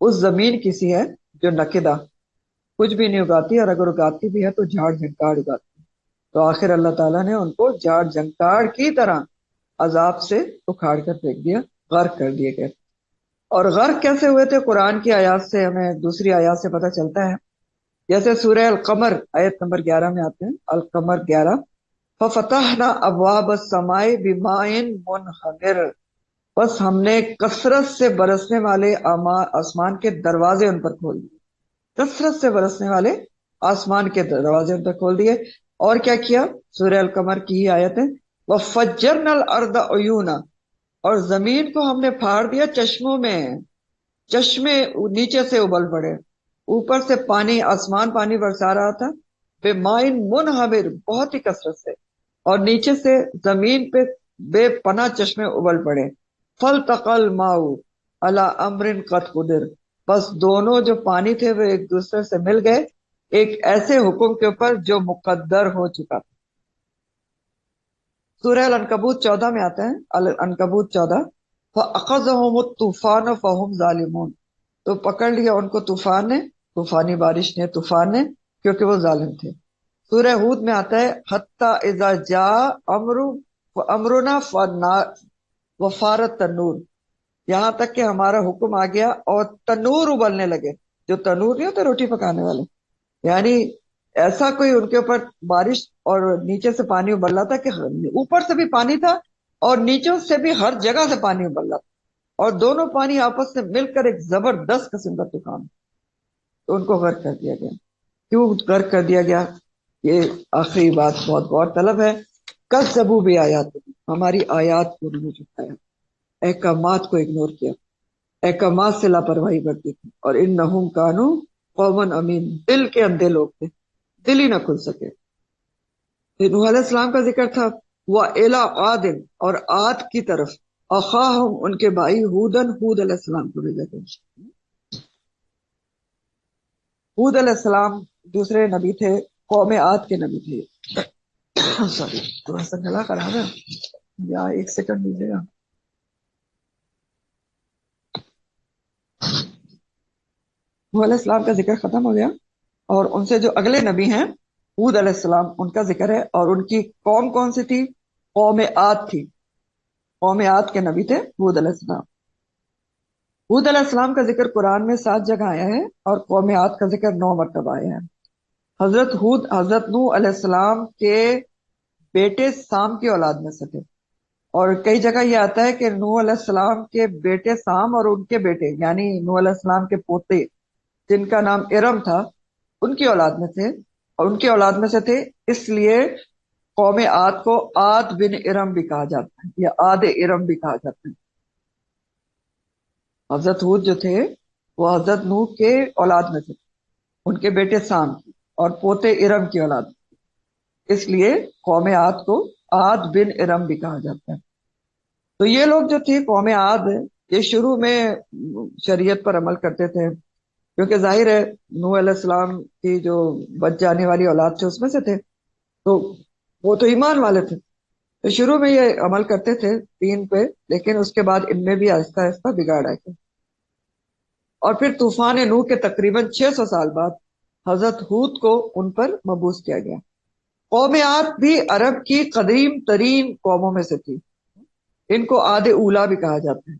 اس زمین کسی ہے جو نکدہ کچھ بھی نہیں اگاتی، اور اگر اگاتی بھی ہے تو جھاڑ جھنکاڑ اگاتی. تو آخر اللہ تعالیٰ نے ان کو جھاڑ جھنکاڑ کی طرح عذاب سے اکھاڑ کر پھینک دیا، غرق کر دیے گئے. اور غرق کیسے ہوئے تھے؟ قرآن کی آیات سے ہمیں دوسری آیات سے پتہ چلتا ہے. جیسے سورہ القمر آیت نمبر 11 میں آتے ہیں، القمر 11، فَفَتَحْنَا أَبْوَابَ السَّمَاءِ بِمَاءٍ مُنْهَمِرٍ، بس ہم نے کثرت سے برسنے والے آسمان کے دروازے ان پر کھول دیے. کثرت سے برسنے والے آسمان کے دروازے ان پر کھول دیے. اور کیا کیا؟ سورہ القمر کی ہی آیت ہے، وَفَجَّرْنَا الْأَرْضَ عُيُونًا، اور زمین کو ہم نے پھاڑ دیا چشموں میں، چشمے نیچے سے ابل پڑے، اوپر سے پانی، آسمان پانی برسا رہا تھا، بے مائن منہمر، بہت ہی کثرت سے، اور نیچے سے زمین پہ بے پناہ چشمے ابل پڑے. فَالْتَقَى الْمَاءُ عَلَى أَمْرٍ قَدْ قُدِرَ، بس دونوں جو پانی تھے وہ ایک دوسرے سے مل گئے ایک ایسے حکم کے اوپر جو مقدر ہو چکا تھا. سورہ العنکبوت 14 میں آتا ہے، العنکبوت 14، فَأَخَذَهُمُ الطُّوفَانُ فَهُمْ ظَالِمُونَ، تو پکڑ لیا ان کو طوفان نے، طوفانی بارش نے، طوفان نے، کیونکہ وہ ظالم تھے. سورہ ہود میں آتا ہے، حَتَّى إِذَا جَاءَ أَمْرُنَا وَفَارَ التَّنُّورُ، یہاں تک کہ ہمارا حکم آ گیا اور تنور ابلنے لگے. جو تنور نہیں ہوتے روٹی پکانے والے، یعنی ایسا کوئی ان کے اوپر بارش اور نیچے سے پانی ابل رہا تھا کہ اوپر سے بھی پانی تھا اور نیچے سے بھی ہر جگہ سے پانی ابل رہا تھا، اور دونوں پانی آپس سے مل کر ایک زبردست قسم کا طوفان. تو ان کو غرق کر دیا گیا. کیوں غرق کر دیا گیا؟ یہ آخری بات بہت غور طلب ہے. کذبوا بآیات، ہماری آیات کو انہوں نے جھٹلایا، احکامات کو اگنور کیا، احکامات سے لاپرواہی برتی تھی. اور انہم کانوا قوما امین، دل کے اندھے لوگ تھے، دل ہی نہ کھل سکے. پھر نوح علیہ السلام کا ذکر تھا، وَإِلَىٰ عَادٍ، اور عاد کی طرف، اخاہم ان کے بھائی، ہودن، ہود علیہ السلام کو بھیجا گیا. ہود علیہ السلام دوسرے نبی تھے، قوم عاد کے نبی تھے. سوری، تھوڑا سا گلا خراب ہے، یا ایک سیکنڈ دیجیے گا. نوح علیہ السلام کا ذکر ختم ہو گیا، اور ان سے جو اگلے نبی ہیں ہود علیہ السلام، ان کا ذکر ہے. اور ان کی قوم کون سی تھی؟ قوم عاد تھی. قوم عاد کے نبی تھے ہود علیہ السلام. ہود علیہ السلام کا ذکر قرآن میں 7 جگہ آیا ہے، اور قوم عاد کا ذکر 9 مرتبہ آیا ہے. حضرت ہود حضرت نوح علیہ السلام کے بیٹے سام کی اولاد میں سے تھے، اور کئی جگہ یہ آتا ہے کہ نوح علیہ السلام کے بیٹے سام اور ان کے بیٹے، یعنی نوح علیہ السلام کے پوتے جن کا نام ارم تھا، ان کی اولاد میں تھے، اور ان کی اولاد میں سے تھے. اس لیے قوم عاد کو عاد بن ارم بھی کہا جاتا ہے، یا عاد ارم بھی کہا جاتا ہے. حضرت ہود جو تھے وہ حضرت نوح کے اولاد میں تھے، ان کے بیٹے سام کی اور پوتے ارم کی اولاد، اس لیے قوم عاد کو عاد بن ارم بھی کہا جاتا ہے. تو یہ لوگ جو تھے قوم عاد، یہ شروع میں شریعت پر عمل کرتے تھے، کیونکہ ظاہر ہے نوح علیہ السلام کی جو بچ جانے والی اولاد تھے اس میں سے تھے، تو وہ تو ایمان والے تھے. تو شروع میں یہ عمل کرتے تھے دین پہ، لیکن اس کے بعد ان میں بھی آہستہ آہستہ بگاڑ آئے. اور پھر طوفان نوح کے تقریباً 600 سال بعد حضرت ہود کو ان پر مبعوث کیا گیا. قوم عاد بھی عرب کی قدیم ترین قوموں میں سے تھی، ان کو عاد اولا بھی کہا جاتا ہے.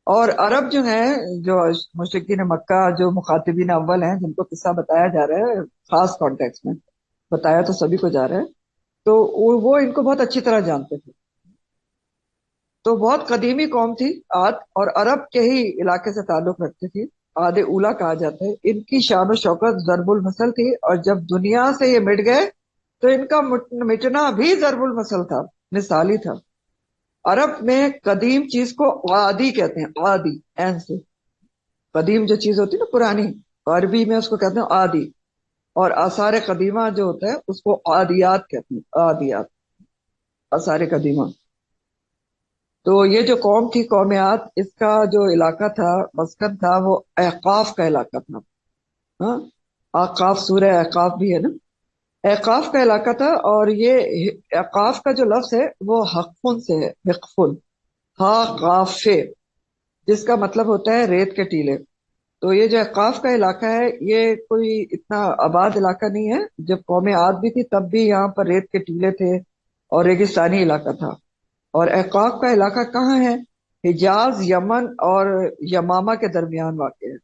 اور عرب جو ہیں، جو مشرکین مکہ جو مخاطبین اول ہیں جن کو قصہ بتایا جا رہا ہے خاص کانٹیکس میں، بتایا تو سبھی کو جا رہا ہے، تو وہ ان کو بہت اچھی طرح جانتے تھے. تو بہت قدیمی قوم تھی عاد، اور عرب کے ہی علاقے سے تعلق رکھتی تھی. عاد اولا کہا جاتا ہے. ان کی شان و شوکت ضرب المثل تھی، اور جب دنیا سے یہ مٹ گئے تو ان کا مٹنا بھی ضرب المثل تھا، مثالی تھا. عرب میں قدیم چیز کو عادی کہتے ہیں، عادی این سے. قدیم جو چیز ہوتی ہے نا پرانی، عربی میں اس کو کہتے ہیں عادی. اور آثار قدیمہ جو ہوتا ہے اس کو عادیات کہتے ہیں، عادیات، آثار قدیمہ. تو یہ جو قوم تھی قوم عاد، اس کا جو علاقہ تھا، مسکن تھا، وہ احقاف کا علاقہ تھا. ہاں، احقاف، سورہ احقاف بھی ہے نا. احقاف کا علاقہ تھا. اور یہ احقاف کا جو لفظ ہے وہ حقفن سے ہے، حقفن، ہا قاف فے، جس کا مطلب ہوتا ہے ریت کے ٹیلے. تو یہ جو احقاف کا علاقہ ہے یہ کوئی اتنا آباد علاقہ نہیں ہے. جب قوم عاد بھی تھی تب بھی یہاں پر ریت کے ٹیلے تھے اور ریگستانی علاقہ تھا. اور احقاف کا علاقہ کہاں ہے؟ حجاز، یمن اور یمامہ کے درمیان واقع ہے.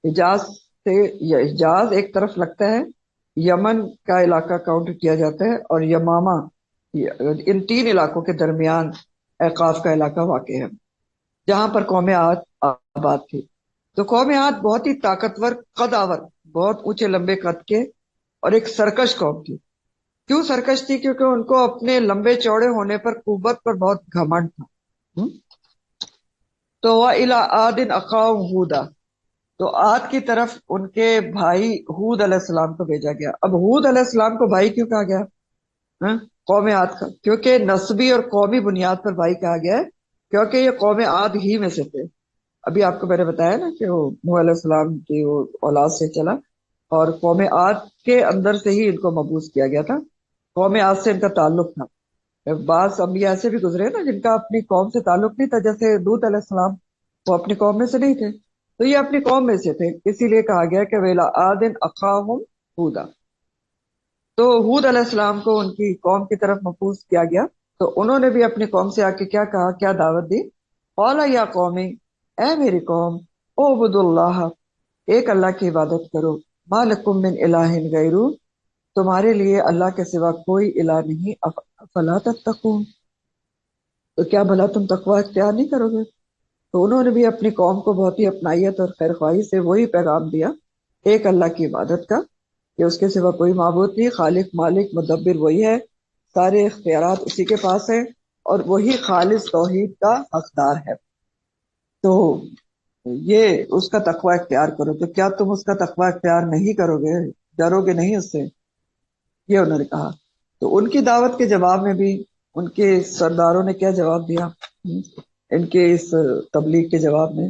حجاز سے، حجاز ایک طرف لگتا ہے، یمن کا علاقہ کاؤنٹ کیا جاتا ہے، اور یمامہ، ان تین علاقوں کے درمیان احقاف کا علاقہ واقع ہے جہاں پر قوم عاد آباد تھی. تو قوم عاد بہت ہی طاقتور، قد آور، بہت اونچے لمبے قد کے، اور ایک سرکش قوم تھی. کیوں سرکش تھی؟ کیونکہ ان کو اپنے لمبے چوڑے ہونے پر، قوت پر بہت گھمنڈ تھا. تو وَإِلَىٰ عَادٍ أَخَاهُمْ هُودًا، تو عاد کی طرف ان کے بھائی ہود علیہ السلام کو بھیجا گیا. اب ہود علیہ السلام کو بھائی کیوں کہا گیا؟ ہاں؟ قوم عاد کا، کیونکہ نسبی اور قومی بنیاد پر بھائی کہا گیا ہے، کیونکہ یہ قوم عاد ہی میں سے تھے. ابھی آپ کو میں نے بتایا نا کہ وہ نوح علیہ السلام کی وہ اولاد سے چلا، اور قوم عاد کے اندر سے ہی ان کو مبعوث کیا گیا تھا. قوم عاد سے ان کا تعلق تھا. بعض انبیاء ایسے بھی گزرے نا جن کا اپنی قوم سے تعلق نہیں تھا، جیسے لوط علیہ السلام، وہ اپنی قوم میں سے نہیں تھے، تو یہ اپنی قوم میں سے تھے. اسی لیے کہا گیا کہ ویلا آدن اخاہم ہودا. تو ہود علیہ السلام کو ان کی قوم کی طرف مبعوث کیا گیا. تو انہوں نے بھی اپنی قوم سے آ کے کیا کہا، کیا دعوت دی؟ قال یا قومی، اے میری قوم، اعبدوا اللہ، ایک اللہ کی عبادت کرو، ما لکم من الہ غیرو، تمہارے لیے اللہ کے سوا کوئی الہ نہیں، افلا تتقون، تو کیا بھلا تم تقوی اختیار نہیں کرو گے؟ تو انہوں نے بھی اپنی قوم کو بہت ہی اپنائیت اور خیر خواہی سے وہی پیغام دیا، ایک اللہ کی عبادت کا، کہ اس کے سوا کوئی معبود نہیں، خالق مالک مدبر وہی ہے، سارے اختیارات اسی کے پاس ہیں، اور وہی خالص توحید کا حقدار ہے. تو یہ اس کا تقوی اختیار کرو. تو کیا تم اس کا تقوی اختیار نہیں کرو گے، ڈرو گے نہیں اس سے؟ یہ انہوں نے کہا. تو ان کی دعوت کے جواب میں بھی ان کے سرداروں نے کیا جواب دیا ان کے اس تبلیغ کے جواب میں؟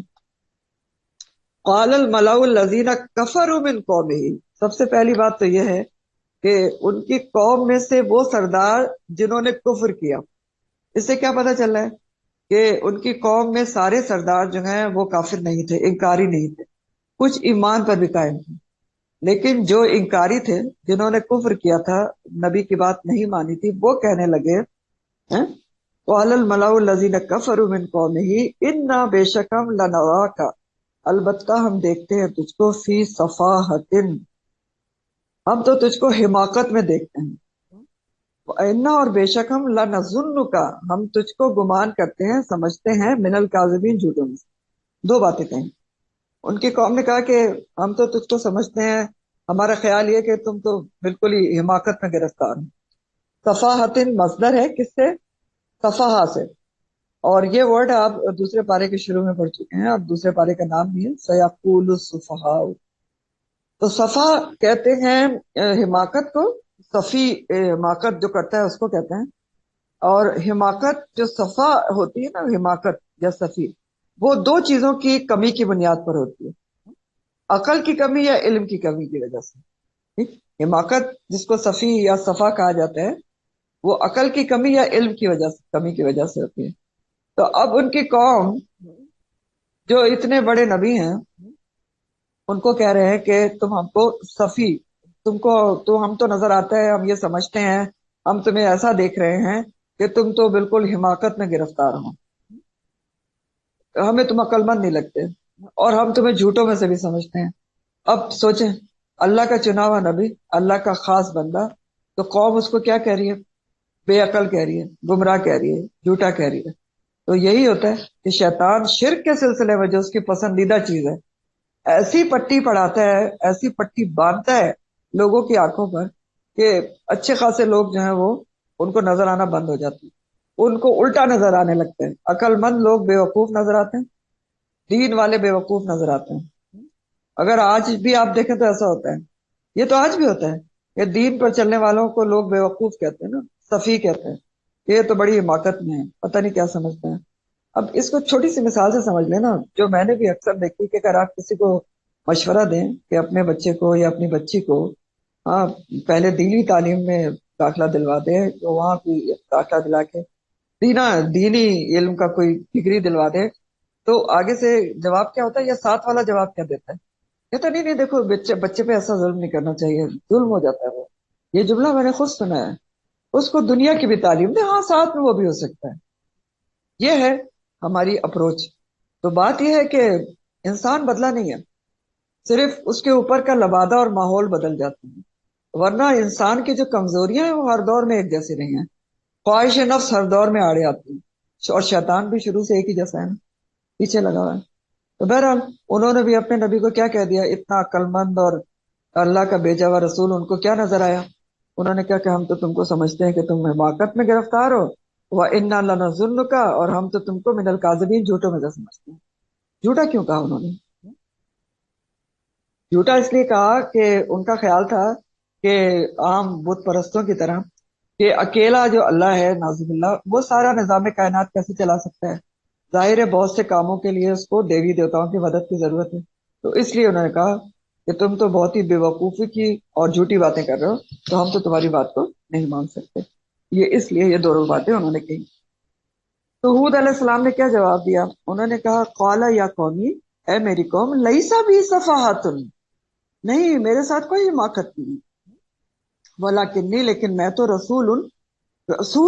قال الملأ الذین کفروا من قومہ، سب سے پہلی بات تو یہ ہے کہ ان کی قوم میں سے وہ سردار جنہوں نے کفر کیا. اس سے کیا پتہ چل رہا ہے کہ ان کی قوم میں سارے سردار جو ہیں وہ کافر نہیں تھے، انکاری نہیں تھے، کچھ ایمان پر بھی قائم تھے. لیکن جو انکاری تھے، جنہوں نے کفر کیا تھا، نبی کی بات نہیں مانی تھی، وہ کہنے لگے قال الملأ الذین کفروا من قومہ انا، بے شک ہم لنراک، البتہ ہم دیکھتے ہیں تجھ کو، فی صفاحۃ، ہم تو تجھ کو حماقت میں دیکھتے ہیں، انا، اور بے شک ہم لنظنک، ہم تجھ کو گمان کرتے ہیں، سمجھتے ہیں، من الکاذبین، جھوٹوں میں. دو باتیں کہیں. ان کی قوم نے کہا کہ ہم تو تجھ کو سمجھتے ہیں، ہمارا خیال یہ کہ تم تو بالکل ہی حماقت میں گرفتار ہو. صفاحت مصدر ہے، کس سے؟ صفحہ سے. اور یہ ورڈ آپ دوسرے پارے کے شروع میں پڑھ چکے ہیں، اب دوسرے پارے کا نام بھی ہے سیقول السفہاء. تو صفا کہتے ہیں حماقت کو، صفی حماقت جو کرتا ہے اس کو کہتے ہیں. اور حماقت جو صفا ہوتی ہے نا، حماقت یا صفی، وہ دو چیزوں کی کمی کی بنیاد پر ہوتی ہے، عقل کی کمی یا علم کی کمی کی وجہ سے. ٹھیک؟ حماقت جس کو صفی یا صفا کہا جاتا ہے، وہ عقل کی کمی یا علم کی وجہ سے، کمی کی وجہ سے ہوتی ہے. تو اب ان کی قوم جو اتنے بڑے نبی ہیں ان کو کہہ رہے ہیں کہ تم ہم کو صفی، ہم تو نظر آتا ہے، ہم یہ سمجھتے ہیں، ہم تمہیں ایسا دیکھ رہے ہیں کہ تم تو بالکل حماقت میں گرفتار ہو. ہمیں تم عقل مند نہیں لگتے اور ہم تمہیں جھوٹوں میں سے بھی سمجھتے ہیں. اب سوچیں، اللہ کا چنا ہوا نبی، اللہ کا خاص بندہ، تو قوم اس کو کیا کہہ رہی ہے؟ بے عقل کہہ رہی ہے، گمراہ کہہ رہی ہے، جھوٹا کہہ رہی ہے. تو یہی ہوتا ہے کہ شیطان شرک کے سلسلے میں جو اس کی پسندیدہ چیز ہے، ایسی پٹی پڑھاتا ہے، ایسی پٹی باندھتا ہے لوگوں کی آنکھوں پر کہ اچھے خاصے لوگ جو ہیں وہ ان کو نظر آنا بند ہو جاتے ہیں، ان کو الٹا نظر آنے لگتے ہیں. عقل مند لوگ بے وقوف نظر آتے ہیں، دین والے بے وقوف نظر آتے ہیں. اگر آج بھی آپ دیکھیں تو ایسا ہوتا ہے، یہ تو آج بھی ہوتا ہے کہ دین پر چلنے والوں کو لوگ بے وقوف کہتے ہیں نا، سفیہ کہتے ہیں، یہ تو بڑی حماقت میں ہے، پتہ نہیں کیا سمجھتے ہیں. اب اس کو چھوٹی سی مثال سے سمجھ لینا، جو میں نے بھی اکثر دیکھی کہ اگر آپ کسی کو مشورہ دیں کہ اپنے بچے کو یا اپنی بچی کو ہاں پہلے دینی تعلیم میں داخلہ دلوا دے، تو وہاں بھی داخلہ دلا کے دینی علم کا کوئی ڈگری دلوا دے، تو آگے سے جواب کیا ہوتا ہے، یا ساتھ والا جواب کیا دیتا ہے؟ کہتا نہیں نہیں دیکھو بچے پہ ایسا ظلم نہیں کرنا چاہیے، ظلم ہو جاتا ہے. وہ یہ جملہ میں نے خود سنا ہے. اس کو دنیا کی بھی تعلیم دے، ہاں ساتھ میں وہ بھی ہو سکتا ہے. یہ ہے ہماری اپروچ. تو بات یہ ہے کہ انسان بدلا نہیں ہے، صرف اس کے اوپر کا لبادہ اور ماحول بدل جاتے ہیں، ورنہ انسان کی جو کمزوریاں ہیں وہ ہر دور میں ایک جیسی نہیں ہیں. خواہش نفس ہر دور میں آڑے آتی ہے، اور شیطان بھی شروع سے ایک ہی جیسا ہے نا، پیچھے لگا ہوا ہے. تو بہرحال انہوں نے بھی اپنے نبی کو کیا کہہ دیا، اتنا عقل مند اور اللہ کا بھیجا ہوا رسول، ان کو کیا نظر آیا؟ انہوں نے کہا کہ ہم تو تم کو سمجھتے ہیں کہ تم حماقت میں گرفتار ہو، وَإِنَّا لَنَظُنُّكَ، اور ہم تو تم کو من الکاذبین، جھوٹوں میں سے سمجھتے ہیں. جھوٹا کیوں کہا انہوں نے؟ جھوٹا اس لیے کہا کہ ان کا خیال تھا کہ عام بت پرستوں کی طرح کہ اکیلا جو اللہ ہے ناظم اللہ، وہ سارا نظام کائنات کیسے چلا سکتا ہے؟ ظاہر ہے بہت سے کاموں کے لیے اس کو دیوی دیوتاؤں کی مدد کی ضرورت ہے. تو اس لیے انہوں نے کہا کہ تم تو بہت ہی بے وقوفی کی اور جھوٹی باتیں کر رہے ہو، تو ہم تو تمہاری بات کو نہیں مان سکتے. یہ اس لیے یہ دونوں باتیں انہوں نے کہی. تو ہود علیہ السلام نے کیا جواب دیا؟ انہوں نے کہا قال یا قومی، اے میری قوم، لیسا بی صفاحۃ، نہیں میرے ساتھ کوئی حماقت نہیں، ولیکنی، لیکن میں تو رسول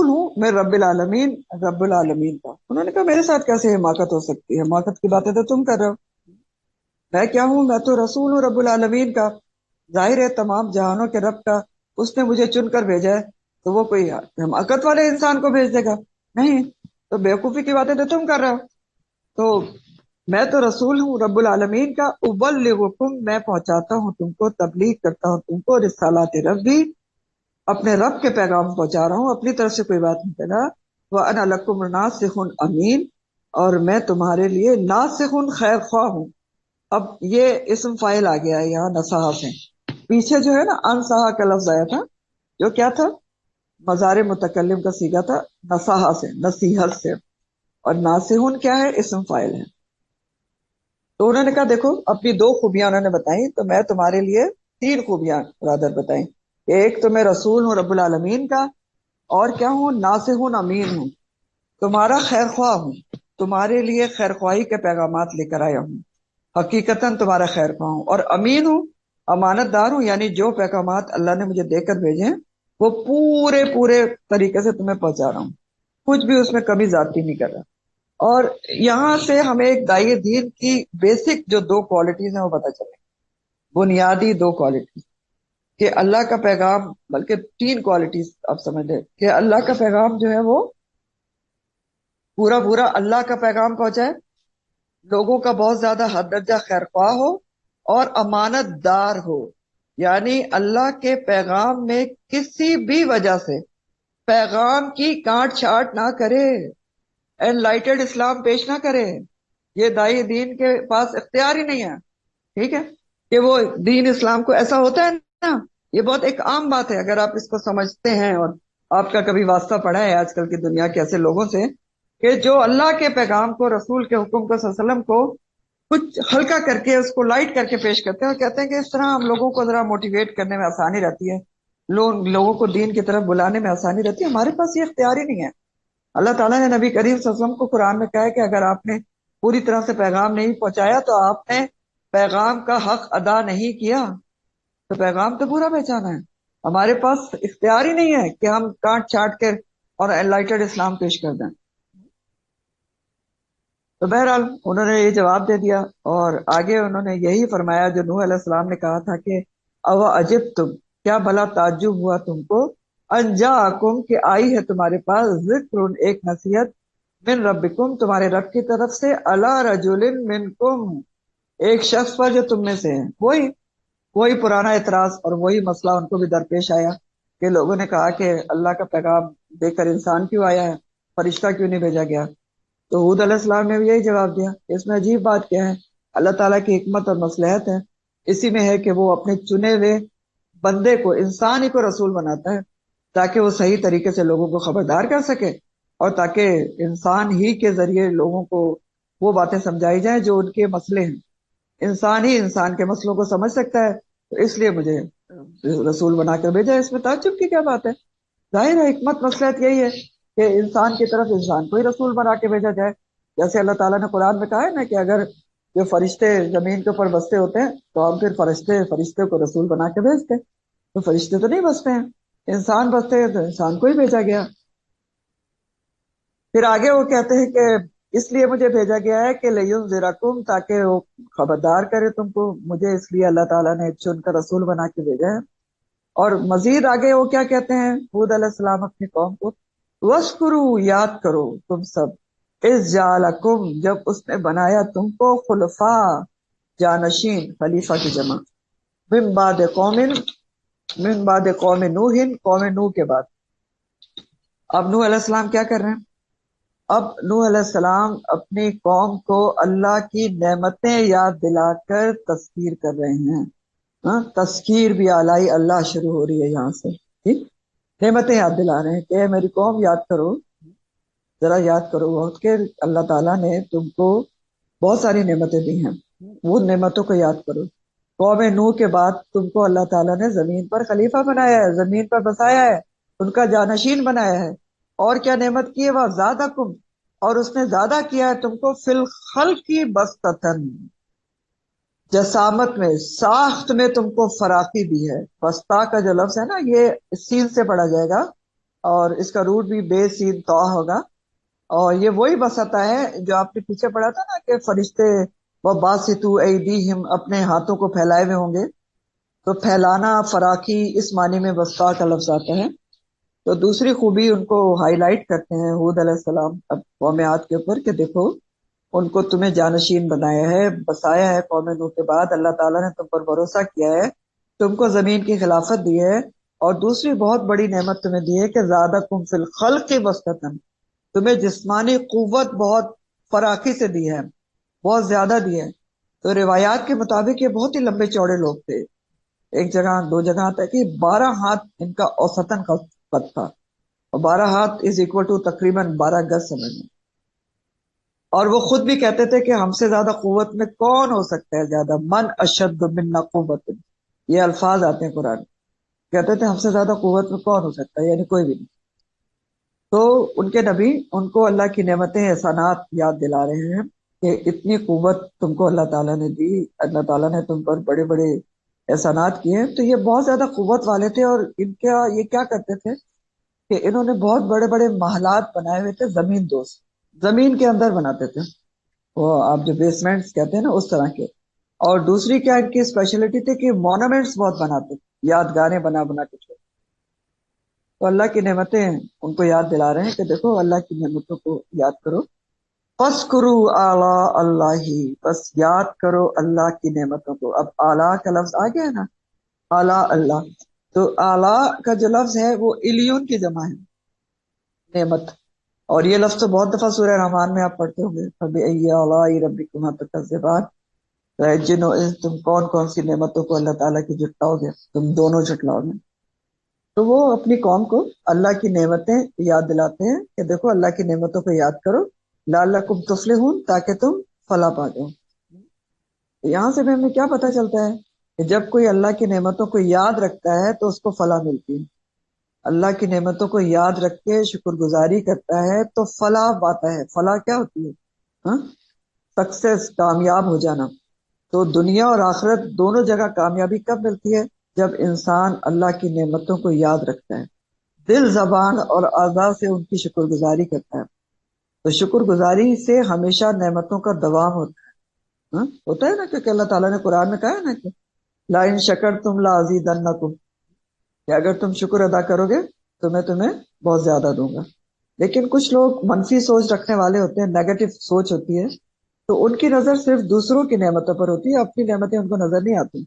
ہوں میں رب العالمین، رب العالمین کا. انہوں نے کہا میرے ساتھ کیسے حماقت ہو سکتی ہے؟ حماقت کی باتیں تو تم کر رہے ہو. میں کیا ہوں؟ میں تو رسول ہوں رب العالمین کا، ظاہر ہے تمام جہانوں کے رب کا. اس نے مجھے چن کر بھیجا ہے، تو وہ کوئی حماقت والے انسان کو بھیج دے گا؟ نہیں. تو بیوقوفی کی باتیں تو تم کر رہے ہو. تو میں تو رسول ہوں رب العالمین کا، ابلغکم، میں پہنچاتا ہوں تم کو، تبلیغ کرتا ہوں تم کو، رسالات ربی، اپنے رب کے پیغام پہنچا رہا ہوں، اپنی طرف سے کوئی بات نہیں کر رہا. وَأَنَا لَكُمْ نَاصِحٌ امین، اور میں تمہارے لیے ناصح، خیر خواہ ہوں. اب یہ اسم فاعل آ گیا ہے یہاں نصحہ سے. پیچھے جو ہے نا انصحہ کا لفظ آیا تھا، جو کیا تھا؟ مظہر متکلم کا صیغہ تھا، نصحہ سے، نصیحت سے. اور ناصح کیا ہے؟ اسم فاعل ہے. تو انہوں نے کہا دیکھو اپنی دو خوبیاں انہوں نے بتائی، تو میں تمہارے لیے تین خوبیاں رادر بتائیں. ایک تو میں رسول ہوں رب العالمین کا، اور کیا ہوں؟ ناصح امین ہوں، تمہارا خیر خواہ ہوں، تمہارے لیے خیر خواہی کے پیغامات لے کر آیا ہوں، حقیقتاً تمہارا خیر خواہ ہوں. اور امین ہوں، امانت دار ہوں، یعنی جو پیغامات اللہ نے مجھے دے کر بھیجے ہیں وہ پورے طریقے سے تمہیں پہنچا رہا ہوں، کچھ بھی اس میں کمی زیادتی نہیں کر رہا. اور یہاں سے ہمیں ایک داعی دین کی بیسک جو دو کوالٹیز ہیں وہ پتہ چلے، بنیادی دو کوالٹیز، کہ اللہ کا پیغام، بلکہ تین کوالٹیز آپ سمجھ لیں، کہ اللہ کا پیغام جو ہے وہ پورا اللہ کا پیغام پہنچائے، لوگوں کا بہت زیادہ حد درجہ خیر خواہ ہو، اور امانت دار ہو، یعنی اللہ کے پیغام میں کسی بھی وجہ سے پیغام کی کاٹ چھانٹ نہ کرے، انلائٹڈ اسلام پیش نہ کرے. یہ داعی دین کے پاس اختیار ہی نہیں ہے، ٹھیک ہے، کہ وہ دین اسلام کو، ایسا ہوتا ہے نا، یہ بہت ایک عام بات ہے اگر آپ اس کو سمجھتے ہیں، اور آپ کا کبھی واسطہ پڑا ہے آج کل کی دنیا کے ایسے لوگوں سے کہ جو اللہ کے پیغام کو، رسول کے حکم کو صلی اللہ علیہ وسلم کو کچھ ہلکا کر کے، اس کو لائٹ کر کے پیش کرتے ہیں، اور کہتے ہیں کہ اس طرح ہم لوگوں کو ذرا موٹیویٹ کرنے میں آسانی رہتی ہے، لوگوں کو دین کی طرف بلانے میں آسانی رہتی ہے. ہمارے پاس یہ اختیار ہی نہیں ہے. اللہ تعالیٰ نے نبی کریم صلی اللہ علیہ وسلم کو قرآن میں کہا ہے کہ اگر آپ نے پوری طرح سے پیغام نہیں پہنچایا تو آپ نے پیغام کا حق ادا نہیں کیا. تو پیغام تو پورا پہچانا ہے. ہمارے پاس اختیار ہی نہیں ہے کہ ہم کاٹ چھانٹ کر اور انلائٹڈ اسلام پیش کر دیں. تو بہرحال انہوں نے یہ جواب دے دیا، اور آگے انہوں نے یہی فرمایا جو نوح علیہ السلام نے کہا تھا کہ او عجب تم، کیا بھلا تعجب ہوا تم کو، انجاکم کہ آئی ہے تمہارے پاس، ذکر ایک نصیحت، من ربکم تمہارے رب کی طرف سے، علی رجل منکم ایک شخص پر جو تم میں سے ہے۔ وہی پرانا اعتراض اور وہی مسئلہ ان کو بھی درپیش آیا کہ لوگوں نے کہا کہ اللہ کا پیغام دے کر انسان کیوں آیا ہے، فرشتہ کیوں نہیں بھیجا گیا؟ تو حود علیہ السلام نے بھی یہی جواب دیا کہ اس میں عجیب بات کیا ہے، اللہ تعالیٰ کی حکمت اور مصلحت ہے اسی میں ہے کہ وہ اپنے چنے ہوئے بندے کو، انسان ہی کو رسول بناتا ہے تاکہ وہ صحیح طریقے سے لوگوں کو خبردار کر سکے، اور تاکہ انسان ہی کے ذریعے لوگوں کو وہ باتیں سمجھائی جائیں جو ان کے مسئلے ہیں۔ انسان ہی انسان کے مسئلوں کو سمجھ سکتا ہے، تو اس لیے مجھے رسول بنا کر بھیجا۔ اس میں تعجب کی کیا بات ہے؟ ظاہر ہے حکمت مصلحت یہی ہے کہ انسان کی طرف انسان کو ہی رسول بنا کے بھیجا جائے، جیسے اللہ تعالیٰ نے قرآن میں کہا ہے نا کہ اگر جو فرشتے زمین کے اوپر بستے ہوتے ہیں تو ہم پھر فرشتے کو رسول بنا کے بھیجتے، تو فرشتے تو نہیں بستے ہیں، انسان بستے ہیں، تو انسان کو ہی بھیجا گیا۔ پھر آگے وہ کہتے ہیں کہ اس لیے مجھے بھیجا گیا ہے کہ لینذرکم تاکہ وہ خبردار کرے تم کو، مجھے اس لیے اللہ تعالیٰ نے چن کر رسول بنا کے بھیجا ہے۔ اور مزید آگے وہ کیا کہتے ہیں حود علیہ السلام اپنی قوم کو، وَاذْكُرُوا یاد کرو تم سب، اِذْ جَعَلَکُم جب اس نے بنایا تم کو، خلفاء جانشین، خلیفہ کی جمع، من بعد قوم نوح قوم نوح کے بعد۔ اب نوح علیہ السلام کیا کر رہے ہیں؟ اب نوح علیہ السلام اپنی قوم کو اللہ کی نعمتیں یاد دلا کر تذکیر کر رہے ہیں۔ تذکیر بھی اعلی اللہ شروع ہو رہی ہے یہاں سے، ٹھیک، نعمتیں یاد دلا رہے ہیں کہ اے میری قوم یاد کرو، ذرا یاد کرو بہت کہ اللہ تعالیٰ نے تم کو بہت ساری نعمتیں دی ہیں، وہ نعمتوں کو یاد کرو۔ قوم نوح کے بعد تم کو اللہ تعالیٰ نے زمین پر خلیفہ بنایا ہے، زمین پر بسایا ہے، ان کا جانشین بنایا ہے، اور کیا نعمت کی ہے، وہ زادکم اور اس نے زیادہ کیا ہے تم کو، فی الخلق بسطتن جسامت میں، ساخت میں تم کو فراخی دی ہے۔ بستا کا جو لفظ ہے نا یہ سین سے پڑھا جائے گا، اور اس کا روٹ بھی بے سین تو ہوگا، اور یہ وہی بسطا ہے جو آپ نے پیچھے پڑھا تھا نا کہ فرشتے وہ باسطو ایدیہم اپنے ہاتھوں کو پھیلائے ہوئے ہوں گے، تو پھیلانا، فراخی، اس معنی میں بسطا کا لفظ آتا ہے۔ تو دوسری خوبی ان کو ہائی لائٹ کرتے ہیں حود علیہ السلام اب قوم عاد کے اوپر کہ دیکھو ان کو تمہیں جانشین بنایا ہے، بسایا ہے قوم نوح کے بعد، اللہ تعالیٰ نے تم پر بھروسہ کیا ہے، تم کو زمین کی خلافت دی ہے، اور دوسری بہت بڑی نعمت تمہیں دی ہے کہ زادکم فی الخلق بسطتن تمہیں جسمانی قوت بہت فراخی سے دی ہے، بہت زیادہ دی ہے۔ تو روایات کے مطابق یہ بہت ہی لمبے چوڑے لوگ تھے، ایک جگہ دو جگہ تک کہ 12 ہاتھ ان کا اوسطن کا قد تھا، اور 12 ہاتھ از اکول ٹو تقریباً 12 گز سمجھیں۔ اور وہ خود بھی کہتے تھے کہ ہم سے زیادہ قوت میں کون ہو سکتا ہے زیادہ، من اشد منا قوت، یہ الفاظ آتے ہیں قرآن، کہتے تھے ہم سے زیادہ قوت میں کون ہو سکتا ہے، یعنی کوئی بھی نہیں۔ تو ان کے نبی ان کو اللہ کی نعمتیں، احسانات یاد دلا رہے ہیں کہ اتنی قوت تم کو اللہ تعالیٰ نے دی، اللہ تعالیٰ نے تم پر بڑے بڑے احسانات کیے۔ تو یہ بہت زیادہ قوت والے تھے، اور ان کا یہ کیا کرتے تھے کہ انہوں نے بہت بڑے بڑے محلات بنائے ہوئے تھے، زمین دوست، زمین کے اندر بناتے تھے، وہ آپ جو بیسمنٹس کہتے ہیں نا اس طرح کے۔ اور دوسری کیا ان کی اسپیشلٹی تھی کہ مونومنٹس بہت بناتے تھے، یادگاریں بنا بنا کے چھوڑتے۔ تو اللہ کی نعمتیں ان کو یاد دلا رہے ہیں کہ دیکھو اللہ کی نعمتوں کو یاد کرو، فَاذْكُرُوا آلاء اللہ، بس یاد کرو اللہ کی نعمتوں کو۔ اب آلاء کا لفظ آ گیا ہے نا، آلاء اللہ، تو آلاء کا جو لفظ ہے وہ الیون کی جمع ہے، نعمت، اور یہ لفظ تو بہت دفعہ سورہ رحمان میں آپ پڑھتے ہوں گے، فَبِأَيِّ آلَاءِ رَبِّكُمَا تُكَذِّبَانِ، جنوں تم کون کون سی نعمتوں کو اللہ تعالیٰ کی جھٹلاؤ گے، تم دونوں جھٹلاؤ گے۔ تو وہ اپنی قوم کو اللہ کی نعمتیں یاد دلاتے ہیں کہ دیکھو اللہ کی نعمتوں کو یاد کرو، لعلکم تفلحون تاکہ تم فلاح پا جاؤ۔ یہاں سے بھی ہمیں کیا پتہ چلتا ہے کہ جب کوئی اللہ کی نعمتوں کو یاد رکھتا ہے تو اس کو فلاح ملتی ہے، اللہ کی نعمتوں کو یاد رکھ کے شکر گزاری کرتا ہے تو فلاح پاتا ہے۔ فلاح کیا ہوتی ہے؟ سکسیس، کامیاب ہو جانا۔ تو دنیا اور آخرت دونوں جگہ کامیابی کب ملتی ہے؟ جب انسان اللہ کی نعمتوں کو یاد رکھتا ہے، دل، زبان اور اعضاء سے ان کی شکر گزاری کرتا ہے۔ تو شکر گزاری سے ہمیشہ نعمتوں کا دوام ہوتا ہے نا، کیونکہ اللہ تعالیٰ نے قرآن میں کہا ہے نا کہ لا ان شکرتم لازیدنکم، کہ اگر تم شکر ادا کرو گے تو میں تمہیں بہت زیادہ دوں گا۔ لیکن کچھ لوگ منفی سوچ رکھنے والے ہوتے ہیں، نیگیٹو سوچ ہوتی ہے، تو ان کی نظر صرف دوسروں کی نعمتوں پر ہوتی ہے، اپنی نعمتیں ان کو نظر نہیں آتی،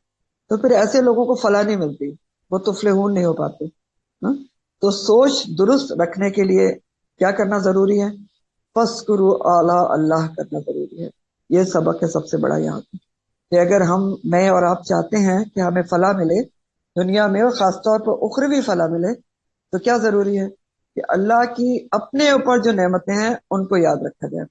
تو پھر ایسے لوگوں کو فلاح نہیں ملتی، وہ تفلحون نہیں ہو پاتے۔ ہاں؟ تو سوچ درست رکھنے کے لیے کیا کرنا ضروری ہے؟ فَاذْكُرُوا آلاء اللہ کرنا ضروری ہے۔ یہ سبق ہے سب سے بڑا یہاں پہ، کہ اگر میں اور آپ چاہتے ہیں کہ ہمیں فلاح ملے دنیا میں اور خاص طور پر اخروی فلاح ملے، تو کیا ضروری ہے کہ اللہ کی اپنے اوپر جو نعمتیں ہیں ان کو یاد رکھا جائے۔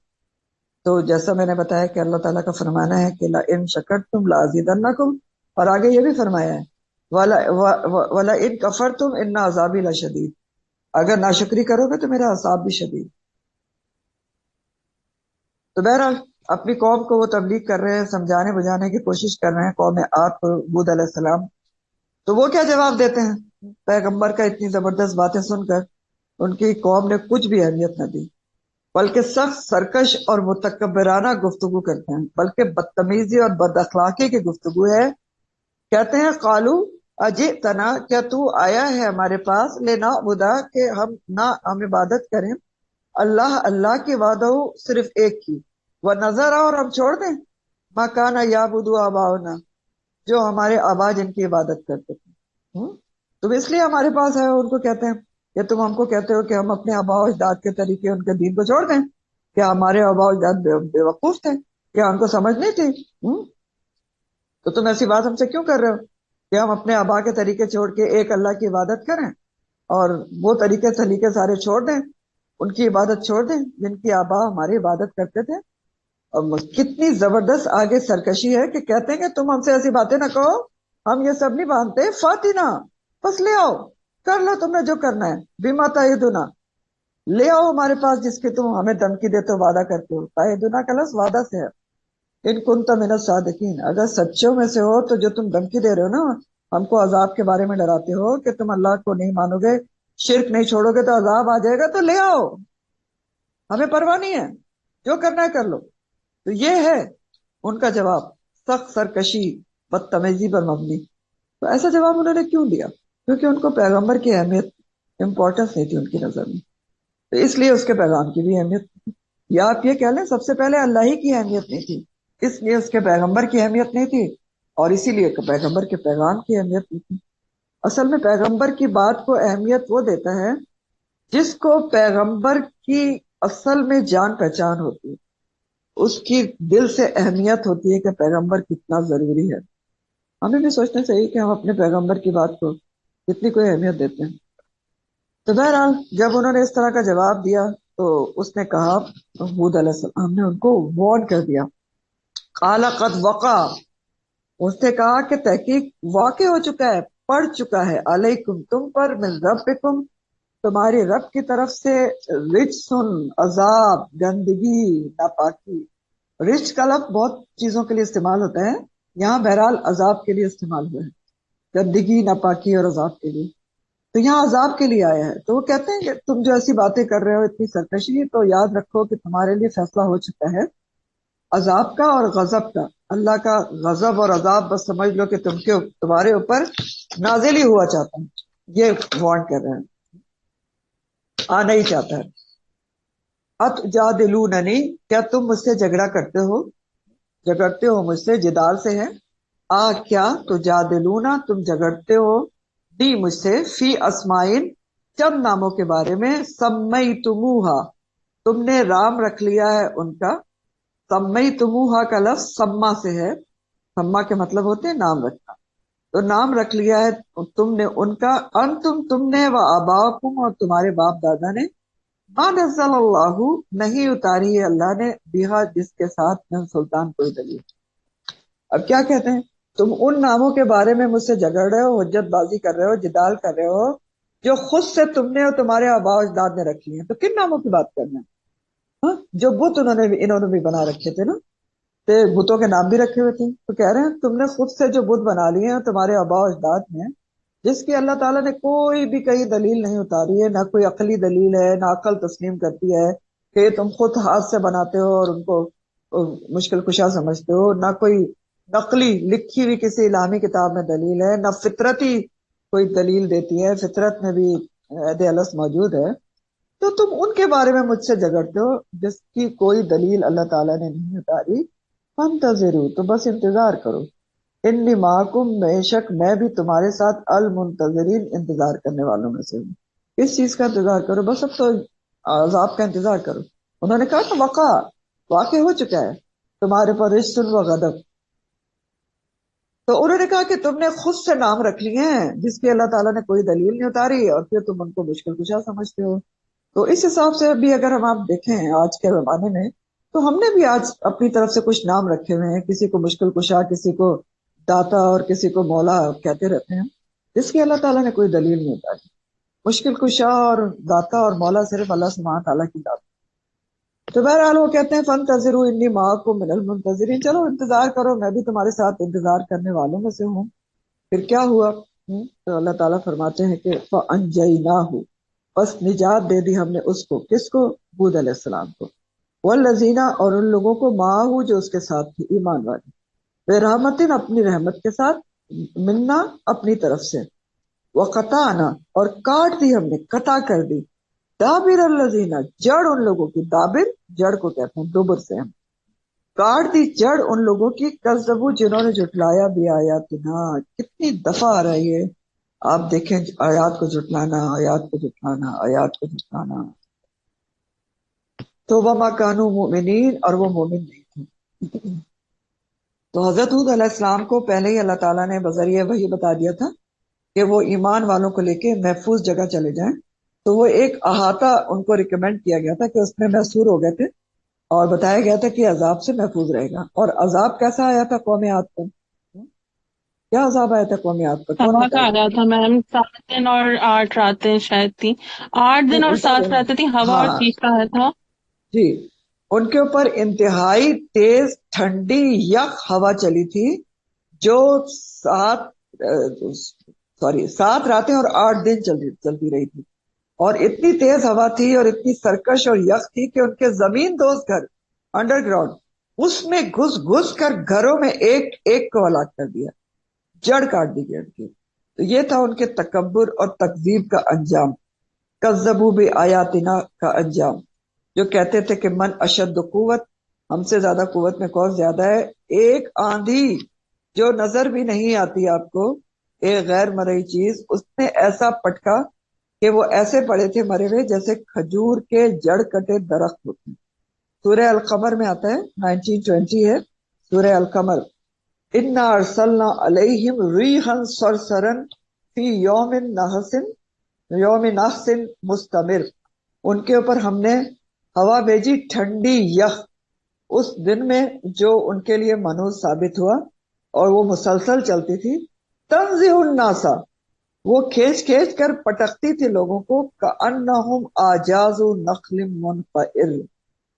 تو جیسا میں نے بتایا کہ اللہ تعالیٰ کا فرمانا ہے کہ لَئِن شَكَرْتُمْ لَأَزِيدَنَّكُمْ، اور آگے یہ بھی فرمایا ہے وَلَئِن كَفَرْتُمْ إِنَّ عَذَابِي لَشَدِيدٌ، اگر ناشکری کرو گے تو میرا عذاب بھی شدید۔ تو بہرحال اپنی قوم کو وہ تبلیغ کر رہے ہیں، سمجھانے بجھانے کی کوشش کر رہے ہیں قوم عاد کو، ہود علیہ السلام۔ تو وہ کیا جواب دیتے ہیں؟ پیغمبر کا اتنی زبردست باتیں سن کر ان کی قوم نے کچھ بھی اہمیت نہ دی، بلکہ سخت سرکش اور متکبرانہ گفتگو کرتے ہیں، بلکہ بدتمیزی اور بد اخلاقی کی گفتگو ہے۔ کہتے ہیں قالو اجئتنا، کیا تو آیا ہے ہمارے پاس، لنعبدا، کہ ہم عبادت کریں، اللہ کے وعدہ صرف ایک کی، ونذر، اور ہم چھوڑ دیں، ما کان یعبد آباؤنا، جو ہمارے آبا جن کی عبادت کرتے تھے۔ تم اس لیے ہمارے پاس ہے، ان کو کہتے ہیں کہ تم ہم کو کہتے ہو کہ ہم اپنے آبا و اجداد کے طریقے ان کے دین کو چھوڑ دیں، کیا ہمارے آبا و اجداد بے وقوف تھے؟ کیا ان کو سمجھ نہیں تھی؟ تو تم ایسی بات ہم سے کیوں کر رہے ہو کہ ہم اپنے آبا کے طریقے چھوڑ کے ایک اللہ کی عبادت کریں اور وہ طریقے سلیقے سارے چھوڑ دیں، ان کی عبادت چھوڑ دیں جن کی آبا ہماری عبادت کرتے تھے۔ اور کتنی زبردست آگے سرکشی ہے کہ کہتے ہیں کہ تم ہم سے ایسی باتیں نہ کہو، ہم یہ سب نہیں مانتے، فاتنا، بس لے آؤ، کر لو تم نے جو کرنا ہے، بیما تعیدنا، لے آؤ ہمارے پاس جس کی تم ہمیں دھمکی دیتے ہو، وعدہ کرتے ہو۔ تعیدنا کا لفظ وعدہ سے ہے، ان کنت من الصادقین، اگر سچوں میں سے ہو تو جو تم دھمکی دے رہے ہو نا، ہم کو عذاب کے بارے میں ڈراتے ہو کہ تم اللہ کو نہیں مانو گے، شرک نہیں چھوڑو گے تو عذاب آ جائے گا، تو لے آؤ، ہمیں پرواہ نہیں ہے، جو کرنا ہے کر لو۔ تو یہ ہے ان کا جواب، سخت سرکشی، بدتمیزی پر مبنی۔ تو ایسا جواب انہوں نے کیوں دیا؟ کیونکہ ان کو پیغمبر کی اہمیت، امپورٹنس نہیں تھی ان کی نظر میں، تو اس لیے اس کے پیغام کی بھی اہمیت تھی، یا آپ یہ کہہ لیں سب سے پہلے اللہ ہی کی اہمیت نہیں تھی، اس لیے اس کے پیغمبر کی اہمیت نہیں تھی، اور اسی لیے پیغمبر کے پیغام کی اہمیت نہیں تھی۔ اصل میں پیغمبر کی بات کو اہمیت وہ دیتا ہے جس کو پیغمبر کی اصل میں جان پہچان ہوتی ہے، اس کی دل سے اہمیت ہوتی ہے کہ پیغمبر کتنا ضروری ہے۔ ہمیں بھی سوچنا چاہیے کہ ہم اپنے پیغمبر کی بات کو کتنی کوئی اہمیت دیتے ہیں۔ تو بہرحال جب انہوں نے اس طرح کا جواب دیا تو اس نے کہا، ہود علیہ السلام نے ان کو وارن کر دیا، قال قد وقع، اس نے کہا کہ تحقیق واقع ہو چکا ہے، پڑ چکا ہے، علیکم، تم پر، من ربکم، تمہاری رب کی طرف سے، رجسن، عذاب، گندگی، ناپاکی۔ رجس کا لفظ بہت چیزوں کے لیے استعمال ہوتا ہے، یہاں بہرحال عذاب کے لیے استعمال ہوا ہے، گندگی، ناپاکی اور عذاب کے لیے، تو یہاں عذاب کے لیے آیا ہے۔ تو وہ کہتے ہیں کہ تم جو ایسی باتیں کر رہے ہو، اتنی سرکشی، تو یاد رکھو کہ تمہارے لیے فیصلہ ہو چکا ہے عذاب کا اور غضب کا۔ اللہ کا غضب اور عذاب بس سمجھ لو کہ تمہارے اوپر نازل ہی ہوا چاہتا ہے، یہ وارن کر رہے ہیں، آنا ہی چاہتا ہے۔ اتجادلوننی، کیا تم مجھ سے جھگڑا جھگڑتے ہو مجھ سے، جدال سے ہے، کیا تجادلونا، تم جھگڑتے ہو، دی مجھ سے، فی اسمائن، چند ناموں کے بارے میں، سمیتموہا، تم نے رام رکھ لیا ہے ان کا، سمیتموہا کا لفظ سما سے ہے، سما کے مطلب ہوتے ہیں نام رکھنا، تو نام رکھ لیا ہے تم نے ان کا، تم نے، و آباؤکم، اور تمہارے باپ دادا نے، ما نزل اللہ، نہیں اتاری ہے اللہ نے، بہا، جس کے ساتھ، من سلطان، کوئی دلیل۔ اب کیا کہتے ہیں، تم ان ناموں کے بارے میں مجھ سے جھگڑ رہے ہو، حجت بازی کر رہے ہو، جدال کر رہے ہو، جو خود سے تم نے اور تمہارے آباء و اجداد نے رکھی ہیں، تو کن ناموں کی بات کرنا ہے؟ جو بت انہوں نے بھی بنا رکھے تھے نا، تو بتوں کے نام بھی رکھے ہوئے تھے، تو کہہ رہے ہیں تم نے خود سے جو بت بنا لیے ہیں تمہارے آباء و اجداد نے، جس کی اللہ تعالیٰ نے کوئی بھی کہیں دلیل نہیں اتاری ہے، نہ کوئی عقلی دلیل ہے، نہ عقل تسلیم کرتی ہے کہ تم خود ہاتھ سے بناتے ہو اور ان کو مشکل کشا سمجھتے ہو، نہ کوئی نقلی لکھی ہوئی کسی الہامی کتاب میں دلیل ہے، نہ فطرتی کوئی دلیل دیتی ہے، فطرت میں بھی عید الس موجود ہے، تو تم ان کے بارے میں مجھ سے جھگڑتے ہو جس کی کوئی دلیل اللہ تعالیٰ نے نہیں اتاری۔ فانتظروا، تو بس انتظار کرو، انی معکم، بے شک میں بھی تمہارے ساتھ المنتظرین، انتظار کرنے والوں میں سے ہوں۔ اس چیز کا انتظار کرو، بس اب تو عذاب کا انتظار کرو۔ انہوں نے کہا کہ واقع ہو چکا ہے تمہارے پر رجس و غضب، تو انہوں نے کہا کہ تم نے خود سے نام رکھ لیے ہیں جس کی اللہ تعالیٰ نے کوئی دلیل نہیں اتاری، اور پھر تم ان کو مشکل کشا سمجھتے ہو۔ تو اس حساب سے بھی اگر ہم آپ دیکھیں آج کے زمانے میں، تو ہم نے بھی آج اپنی طرف سے کچھ نام رکھے ہوئے ہیں، کسی کو مشکل کشا، کسی کو داتا، اور کسی کو مولا کہتے رہتے ہیں، جس کی اللہ تعالیٰ نے کوئی دلیل نہیں اتاری۔ مشکل کشا اور داتا اور مولا صرف اللہ سبحانہ تعالیٰ کی ذات۔ تو بہرحال وہ کہتے ہیں فانتظروا انی معکم من المنتظرین، چلو انتظار کرو، میں بھی تمہارے ساتھ انتظار کرنے والوں میں سے ہوں۔ پھر کیا ہوا؟ تو اللہ تعالیٰ فرماتے ہیں کہ فانجیناہ، بس نجات دے دی ہم نے اس کو، کس کو؟ ہود علیہ السلام کو، والذین، اور ان لوگوں کو، معاہو جو اس کے ساتھ تھے، ایمان والے، برحمتن، اپنی رحمت کے ساتھ، منا، اپنی طرف سے، وقطعنا، اور کاٹ دی ہم نے، قطع کر دی، دابر الذین، جڑ ان لوگوں کی، دابر جڑ کو کہتے ہیں، دوبر سے ہم کاٹ دی جڑ ان لوگوں کی، کذبوا، جنہوں نے جھٹلایا، بھی آیاتنا، کتنی دفعہ آ رہا ہے یہ، آپ دیکھیں، آیات کو جھٹلانا، آیات کو جھٹلانا، آیات کو جھٹلانا۔ تو وما کانوا مؤمنین، اور وہ مومن نہیں تھے۔ تو حضرت ہود علیہ السلام کو پہلے ہی اللہ تعالیٰ نے بذریعہ وحی بتا دیا تھا کہ وہ ایمان والوں کو لے کے محفوظ جگہ چلے جائیں، تو وہ ایک احاطہ ان کو ریکمینڈ کیا گیا تھا کہ اس میں محصور ہو گئے تھے، اور بتایا گیا تھا کہ عذاب سے محفوظ رہے گا۔ اور عذاب کیسا آیا تھا قوم عاد پر؟ کیا عذاب آیا تھا قوم عاد پر؟ کون ہوا کا بتائے آ گا؟ رہا تھا میم، 7 دن اور 8 راتیں شاید تھی، 8 دن نہیں، اور الٹا سات بولے، راتیں تھی، ہوا اور ہاں تیز کا ہے تھا۔ جی، ان کے اوپر انتہائی تیز ٹھنڈی یک ہوا چلی تھی، جو 7 راتیں اور 8 دن چلتی رہی تھی، اور اتنی تیز ہوا تھی اور اتنی سرکش اور یک تھی کہ ان کے زمین دوز گھر انڈر گراؤنڈ، اس میں گھس گھس کر گھروں میں ایک ایک کو ہلاک کر دیا، جڑ کاٹ دی گئی ان کی۔ تو یہ تھا ان کے تکبر اور تکذیب کا انجام، کذبوا بآیاتنا کا انجام، جو کہتے تھے کہ من اشد قوت، ہم سے زیادہ قوت میں کون زیادہ ہے۔ ایک آندھی جو نظر بھی نہیں آتی آپ کو، ایک غیر مرئی چیز، اس نے ایسا پٹکا کہ وہ ایسے پڑے تھے مرے ہوئے جیسے کھجور کے جڑ کٹے درخت ہوتے ہیں۔ سورہ القمر میں آتا ہے، 1920 ہے سورہ القمر، انا ارسلنا علیہم ریحا صرصرا فی یوم نحس مستمر، ان کے اوپر ہم نے ہوا بھیجی ٹھنڈی یخ اس دن میں، جو ان کے لیے منحوس ثابت ہوا، اور وہ مسلسل چلتی تھی۔ تنزع الناسا، وہ کھینچ کھینچ کر پٹکتی تھی لوگوں کو، کأنہم اعجاز نخل منقعر،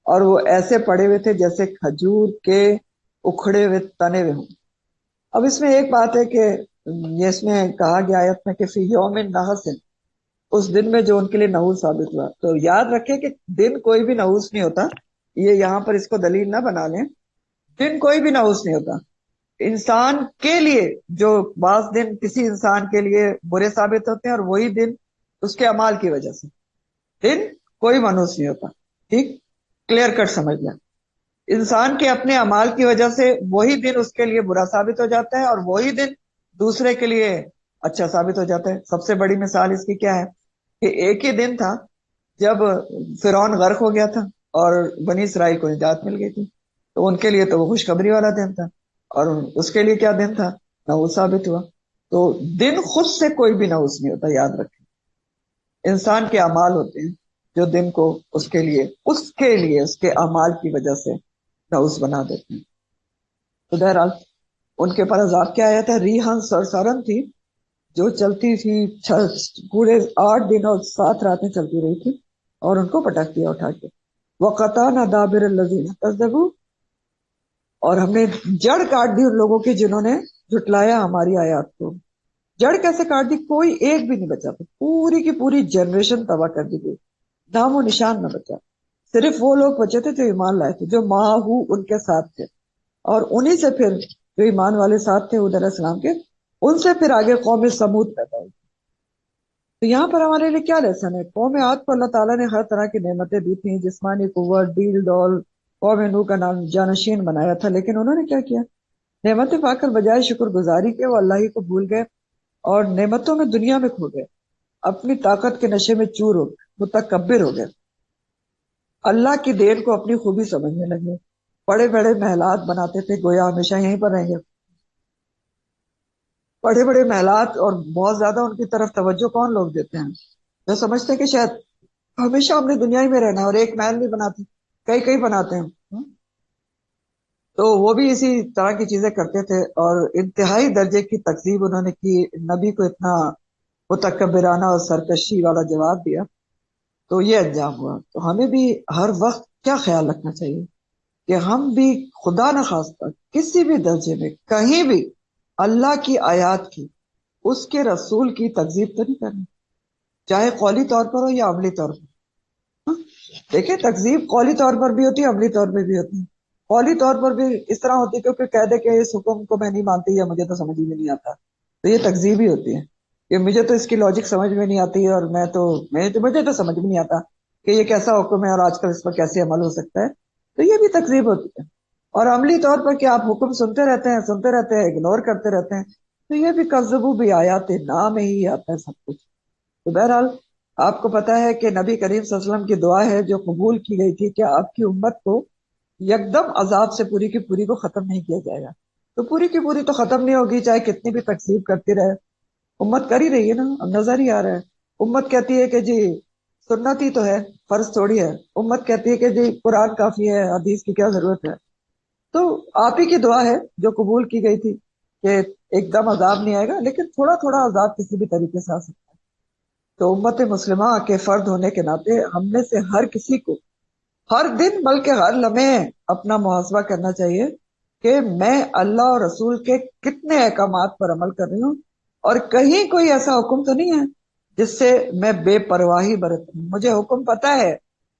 اور وہ ایسے پڑے ہوئے تھے جیسے کھجور کے اکھڑے ہوئے تنے ہوئے ہوں۔ اب اس میں ایک بات ہے کہ یہ اس میں کہا گیا آیت میں کہ فی یوم نحس، اس دن میں جو ان کے لیے نحوس ثابت ہوا، تو یاد رکھیں کہ دن کوئی بھی نحوس نہیں ہوتا، یہ یہاں پر اس کو دلیل نہ بنا لیں، دن کوئی بھی نحوس نہیں ہوتا۔ انسان کے لیے جو بعض دن کسی انسان کے لیے برے ثابت ہوتے ہیں، اور وہی دن اس کے اعمال کی وجہ سے، دن کوئی منحوس نہیں ہوتا، ٹھیک، کلیئر کٹ سمجھ لیں۔ انسان کے اپنے اعمال کی وجہ سے وہی دن اس کے لیے برا ثابت ہو جاتا ہے، اور وہی دن دوسرے کے لیے اچھا ثابت ہو جاتا ہے۔ سب سے بڑی مثال اس کی کیا ہے کہ ایک ہی دن تھا جب فرعون غرق ہو گیا تھا اور بنی اسرائیل کو نجات مل گئی تھی، تو ان کے لیے تو وہ خوشخبری والا دن تھا، اور اس کے لیے کیا دن تھا؟ نحوس ثابت ہوا۔ تو دن خود سے کوئی بھی نحوس نہیں ہوتا، یاد رکھیں، انسان کے اعمال ہوتے ہیں جو دن کو اس کے لیے اس کے اعمال کی وجہ سے نحوس بنا دیتے ہیں۔ تو بہرحال ان کے پر عذاب کیا آیا تھا؟ ریحان سرسرن تھی، جو چلتی تھی پورے 8 دن اور 7 راتیں چلتی رہی تھی، اور ان کو پٹک دیا اٹھا کے۔ وقطعنا دابر الذین کذبوا، اور ہم نے جڑ کاٹ دی ان لوگوں کی جنہوں نے جھٹلایا ہماری آیات کو۔ جڑ کیسے کاٹ دی؟ کوئی ایک بھی نہیں بچا تھا، پوری کی پوری جنریشن تباہ کر دی گئی، نام و نشان نہ بچا۔ صرف وہ لوگ بچے تھے جو ایمان لائے تھے، جو ماہو ان کے ساتھ تھے، اور انہی سے پھر جو ایمان والے ساتھ تھے حود علیہ السلام کے، ان سے پھر آگے قوم سمود پیدا ہوئی۔ تو یہاں پر ہمارے لیے کیا لیسن ہے؟ قوم عاد کو اللہ تعالیٰ نے ہر طرح کی نعمتیں دی تھیں، جسمانی قوت، ڈیل ڈول، قوم نوح کا نام جانشین بنایا تھا، لیکن انہوں نے کیا کیا؟ نعمتیں پا کر بجائے شکر گزاری کے وہ اللہ ہی کو بھول گئے اور نعمتوں میں دنیا میں کھو گئے، اپنی طاقت کے نشے میں چور ہو گئے، متکبر ہو گئے، اللہ کی دین کو اپنی خوبی سمجھنے لگے، بڑے بڑے محلات بناتے تھے گویا ہمیشہ یہیں پر رہیں گے، بڑے بڑے محلات، اور بہت زیادہ ان کی طرف توجہ کون لوگ دیتے ہیں؟ جو سمجھتے ہیں کہ شاید ہمیشہ ہم نے دنیا ہی میں رہنا ہے، اور ایک محل نہیں بناتے، کئی کئی بناتے ہیں۔ تو وہ بھی اسی طرح کی چیزیں کرتے تھے، اور انتہائی درجے کی تکذیب انہوں نے کی، نبی کو اتنا متکبرانہ اور سرکشی والا جواب دیا، تو یہ انجام ہوا۔ تو ہمیں بھی ہر وقت کیا خیال رکھنا چاہیے کہ ہم بھی خدا نخواستہ کسی بھی درجے میں کہیں بھی اللہ کی آیات کی، اس کے رسول کی تکذیب تو نہیں کرنی، چاہے قولی طور پر ہو یا عملی طور پر۔ دیکھیں تکذیب قولی طور پر بھی ہوتی ہے، عملی طور پر بھی ہوتی ہے۔ قولی طور پر بھی اس طرح ہوتی ہے کہ کہہ دے کہ اس حکم کو میں نہیں مانتی یا مجھے تو سمجھ میں نہیں آتا، تو یہ تکذیب ہی ہوتی ہے کہ مجھے تو اس کی لاجک سمجھ میں نہیں آتی، اور مجھے تو سمجھ میں نہیں آتا کہ یہ کیسا حکم ہے اور آج کل اس پر کیسے عمل ہو سکتا ہے، تو یہ بھی تکذیب ہوتی ہے۔ اور عملی طور پر کہ آپ حکم سنتے رہتے ہیں اگنور کرتے رہتے ہیں، تو یہ بھی کذبوا بھی آیات نام میں ہی آتا ہے سب کچھ۔ تو بہرحال آپ کو پتا ہے کہ نبی کریم صلی اللہ علیہ وسلم کی دعا ہے جو قبول کی گئی تھی کہ آپ کی امت کو یکدم عذاب سے پوری کی پوری کو ختم نہیں کیا جائے گا، تو پوری کی پوری تو ختم نہیں ہوگی، چاہے کتنی بھی تکذیب کرتی رہے، امت کر ہی رہی ہے نا، اب نظر ہی آ رہا ہے۔ امت کہتی ہے کہ جی سنت ہی تو ہے، فرض تھوڑی ہے، امت کہتی ہے کہ جی قرآن کافی ہے، حدیث کی کیا ضرورت ہے۔ تو آپ ہی کی دعا ہے جو قبول کی گئی تھی کہ ایک دم عذاب نہیں آئے گا، لیکن تھوڑا تھوڑا عذاب کسی بھی طریقے سے آ سکتا ہے۔ تو امت مسلمہ کے فرد ہونے کے ناطے ہم میں سے ہر کسی کو ہر دن بلکہ ہر لمحے اپنا محاسبہ کرنا چاہیے کہ میں اللہ اور رسول کے کتنے احکامات پر عمل کر رہی ہوں، اور کہیں کوئی ایسا حکم تو نہیں ہے جس سے میں بے پرواہی برتوں۔ مجھے حکم پتا ہے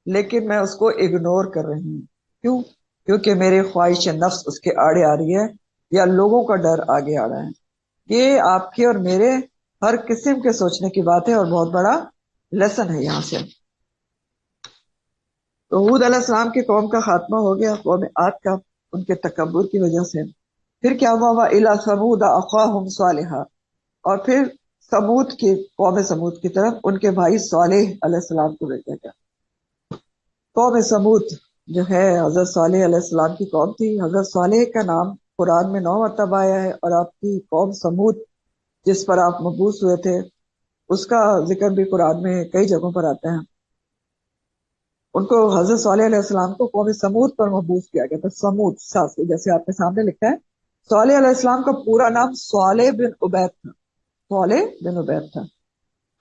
لیکن میں اس کو اگنور کر رہی ہوں، کیوں؟ کیونکہ میرے خواہش نفس اس کے آڑے آ رہی ہے، یا لوگوں کا ڈر آگے آ رہا ہے۔ یہ آپ کے اور میرے ہر قسم کے سوچنے کی بات ہے، اور بہت بڑا لیسن ہے یہاں سے۔ تو حود علیہ السلام کی قوم کا خاتمہ ہو گیا، قوم عاد کا، ان کے تکبر کی وجہ سے۔ پھر کیا ہوا؟ وَإِلَىٰ ثَمُودَ أَخَاهُمْ صَالِحًا، اور پھر سمود کی قوم سمود کی طرف ان کے بھائی صالح علیہ السلام کو بھیجا گیا۔ قوم سمود جو ہے حضرت صالح علیہ السلام کی قوم تھی۔ حضرت صالح کا نام قرآن میں 9 مرتبہ آیا ہے، اور آپ کی قوم سمود جس پر آپ مبعوث ہوئے تھے اس کا ذکر بھی قرآن میں کئی جگہوں پر آتا ہے۔ ان کو حضرت صالح علیہ السلام کو قوم سمود پر مبعوث کیا گیا تھا، سمود ساسو جیسے آپ کے سامنے لکھا ہے۔ صالح علیہ السلام کا پورا نام صالح بن عبید تھا، صالح بن عبید تھا۔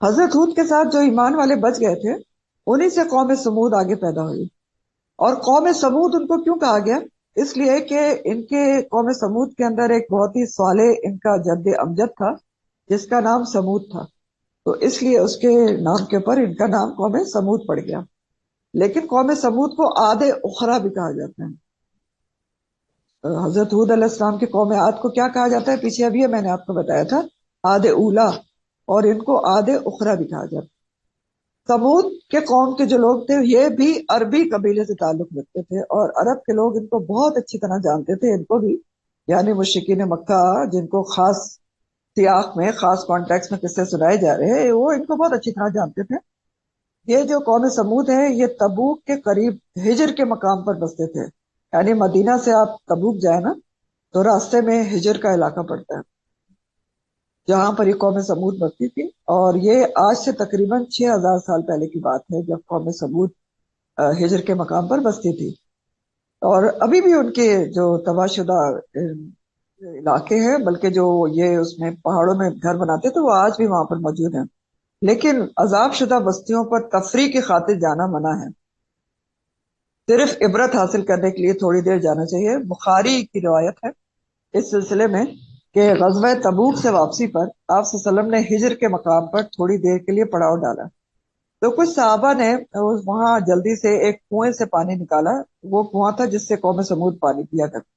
حضرت ہود کے ساتھ جو ایمان والے بچ گئے تھے انہی سے قوم سمود آگے پیدا ہوئی۔ اور قوم سمود ان کو کیوں کہا گیا؟ اس لیے کہ ان کے قوم سمود کے اندر ایک بہت ہی صالح ان کا جد امجد تھا جس کا نام سمود تھا، تو اس لیے اس کے نام کے اوپر ان کا نام قوم سمود پڑ گیا۔ لیکن قوم سمود کو عاد اخرى بھی کہا جاتا ہے۔ حضرت ہود علیہ السلام کی قوم عاد کو کیا کہا جاتا ہے؟ پیچھے ابھی میں نے آپ کو بتایا تھا، عاد اولا، اور ان کو عاد اخرى بھی کہا جاتا ہے۔ سمود کے قوم کے جو لوگ تھے یہ بھی عربی قبیلے سے تعلق رکھتے تھے، اور عرب کے لوگ ان کو بہت اچھی طرح جانتے تھے، ان کو بھی، یعنی مشرکین مکہ جن کو خاص سیاق میں خاص کانٹیکس میں قصے سنائے جا رہے ہیں، وہ ان کو بہت اچھی طرح جانتے تھے۔ یہ جو قوم سمود ہے یہ تبوک کے قریب ہجر کے مقام پر بستے تھے، یعنی مدینہ سے آپ تبوک جائیں نا تو راستے میں ہجر کا علاقہ پڑتا ہے جہاں پر یہ قوم سمود بستی تھی، اور یہ آج سے تقریباً 6000 سال پہلے کی بات ہے جب قوم سمود ہجر کے مقام پر بستی تھی۔ اور ابھی بھی ان کے جو تباہ شدہ علاقے ہیں، بلکہ جو یہ اس میں پہاڑوں میں گھر بناتے تھے وہ آج بھی وہاں پر موجود ہیں، لیکن عذاب شدہ بستیوں پر تفریح کی خاطر جانا منع ہے، صرف عبرت حاصل کرنے کے لیے تھوڑی دیر جانا چاہیے۔ بخاری کی روایت ہے اس سلسلے میں کہ غزوہ تبوک سے واپسی پر آپ صلی اللہ علیہ وسلم نے ہجر کے مقام پر تھوڑی دیر کے لیے پڑاؤ ڈالا، تو کچھ صحابہ نے وہاں جلدی سے ایک کنویں سے پانی نکالا. وہ کنواں تھا جس سے قوم سمود پانی پیا کرتی.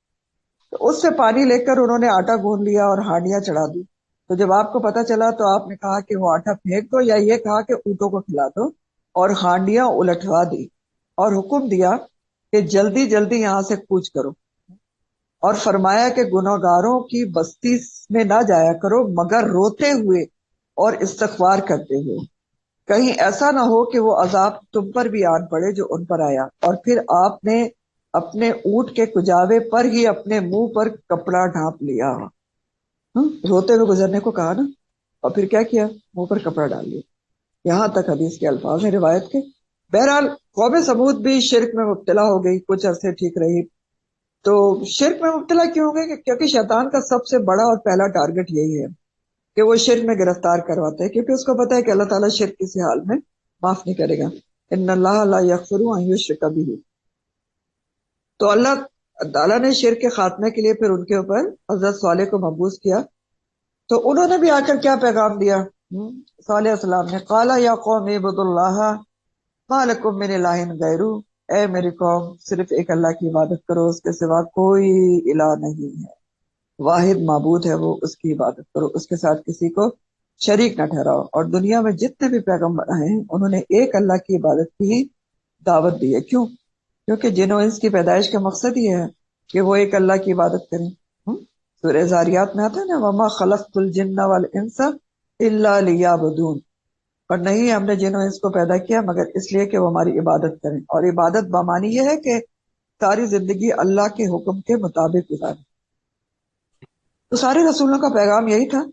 تو اس سے پانی لے کر انہوں نے آٹا گوندھ لیا اور ہانڈیاں چڑھا دی. تو جب آپ کو پتا چلا تو آپ نے کہا کہ وہ آٹا پھینک دو، یا یہ کہا کہ اونٹوں کو کھلا دو، اور ہانڈیاں الٹوا دی اور حکم دیا کہ جلدی جلدی یہاں سے کوچ کرو، اور فرمایا کہ گنہگاروں کی بستی میں نہ جایا کرو مگر روتے ہوئے اور استغفار کرتے ہوئے، کہیں ایسا نہ ہو کہ وہ عذاب تم پر بھی آن پڑے جو ان پر آیا. اور پھر آپ نے اپنے اونٹ کے کجاوے پر ہی اپنے منہ پر کپڑا ڈھانپ لیا. روتے ہوئے گزرنے کو کہا نا، اور پھر کیا کیا؟ منہ پر کپڑا ڈال لیا. یہاں تک حدیث کے الفاظ ہیں روایت کے. بہرحال قوم سمود بھی شرک میں مبتلا ہو گئی، کچھ عرصے ٹھیک رہی. تو شرک میں مبتلا کیوں ہو گئے؟ کیونکہ شیطان کا سب سے بڑا اور پہلا ٹارگٹ یہی ہے کہ وہ شرک میں گرفتار کرواتا ہے، کیونکہ اس کو پتا ہے کہ اللہ تعالیٰ شرک کسی حال میں معاف نہیں کرے گا. ان اللہ لا یغفر ان یشرک بہ. تو اللہ تعالیٰ نے شرک کے خاتمے کے لیے پھر ان کے اوپر حضرت صالح کو مبعوث کیا. تو انہوں نے بھی آ کر کیا پیغام دیا؟ صالح علیہ السلام نے قالا یا قوم اعبدوا اللہ ما لکم من الہ غیرہ، اے میری قوم صرف ایک اللہ کی عبادت کرو، اس کے سوا کوئی الہ نہیں ہے، واحد معبود ہے وہ، اس کی عبادت کرو، اس کے ساتھ کسی کو شریک نہ ٹھہراؤ. اور دنیا میں جتنے بھی پیغمبر آئے ہیں انہوں نے ایک اللہ کی عبادت کی ہی دعوت دی ہے. کیوں؟ کیونکہ جن و انس کی پیدائش کا مقصد یہ ہے کہ وہ ایک اللہ کی عبادت کریں. سورہ زاریات میں آتا ہے نا وما خلقت الجن والانس الا لیعبدون، اور نہیں ہم نے جن و انس کو پیدا کیا مگر اس لیے کہ وہ ہماری عبادت کریں. اور عبادت بمانی یہ ہے کہ ساری زندگی اللہ کے حکم کے مطابق گزاریں. تو سارے رسولوں کا پیغام یہی تھا.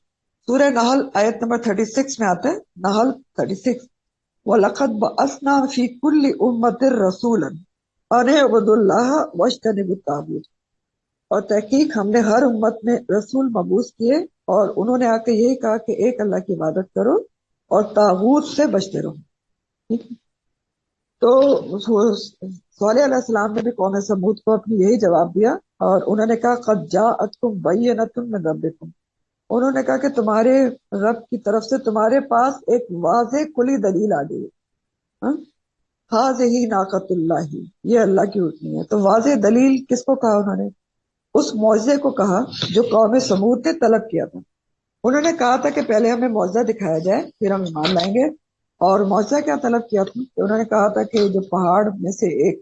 سورہ نحل آیت نمبر 36 میں آتا ہے، نحل 36، وَلَقَدْ بَعَثْنَا فِي كُلِّ أُمَّةٍ رَسُولًا أَنِ اعْبُدُوا اللَّهَ وَاجْتَنِبُوا الطَّاغُوتَ. اور تحقیق ہم نے ہر امت میں رسول مبعوث کیے اور انہوں نے آ کے یہی کہا کہ ایک اللہ کی عبادت کرو اور طاغوت سے بچتے رہو. ٹھیک ہے؟ تو صالح علیہ السلام نے بھی قوم سمود کو اپنی یہی جواب دیا، اور انہوں نے کہا قد جاءتکم بینۃ من ربکم. انہوں نے کہا کہ تمہارے رب کی طرف سے تمہارے پاس ایک واضح کھلی دلیل آ گئی ہے. ہذہ ناقۃ اللہ، یہ اللہ کی اونٹنی ہے. تو واضح دلیل کس کو کہا؟ انہوں نے اس معجزے کو کہا جو قوم سمود نے طلب کیا تھا. انہوں نے کہا تھا کہ پہلے ہمیں معجزہ دکھایا جائے پھر ہم ایمان لائیں گے. اور معجزہ کیا طلب کیا تھا؟ کہ انہوں نے کہا تھا کہ جو پہاڑ میں سے ایک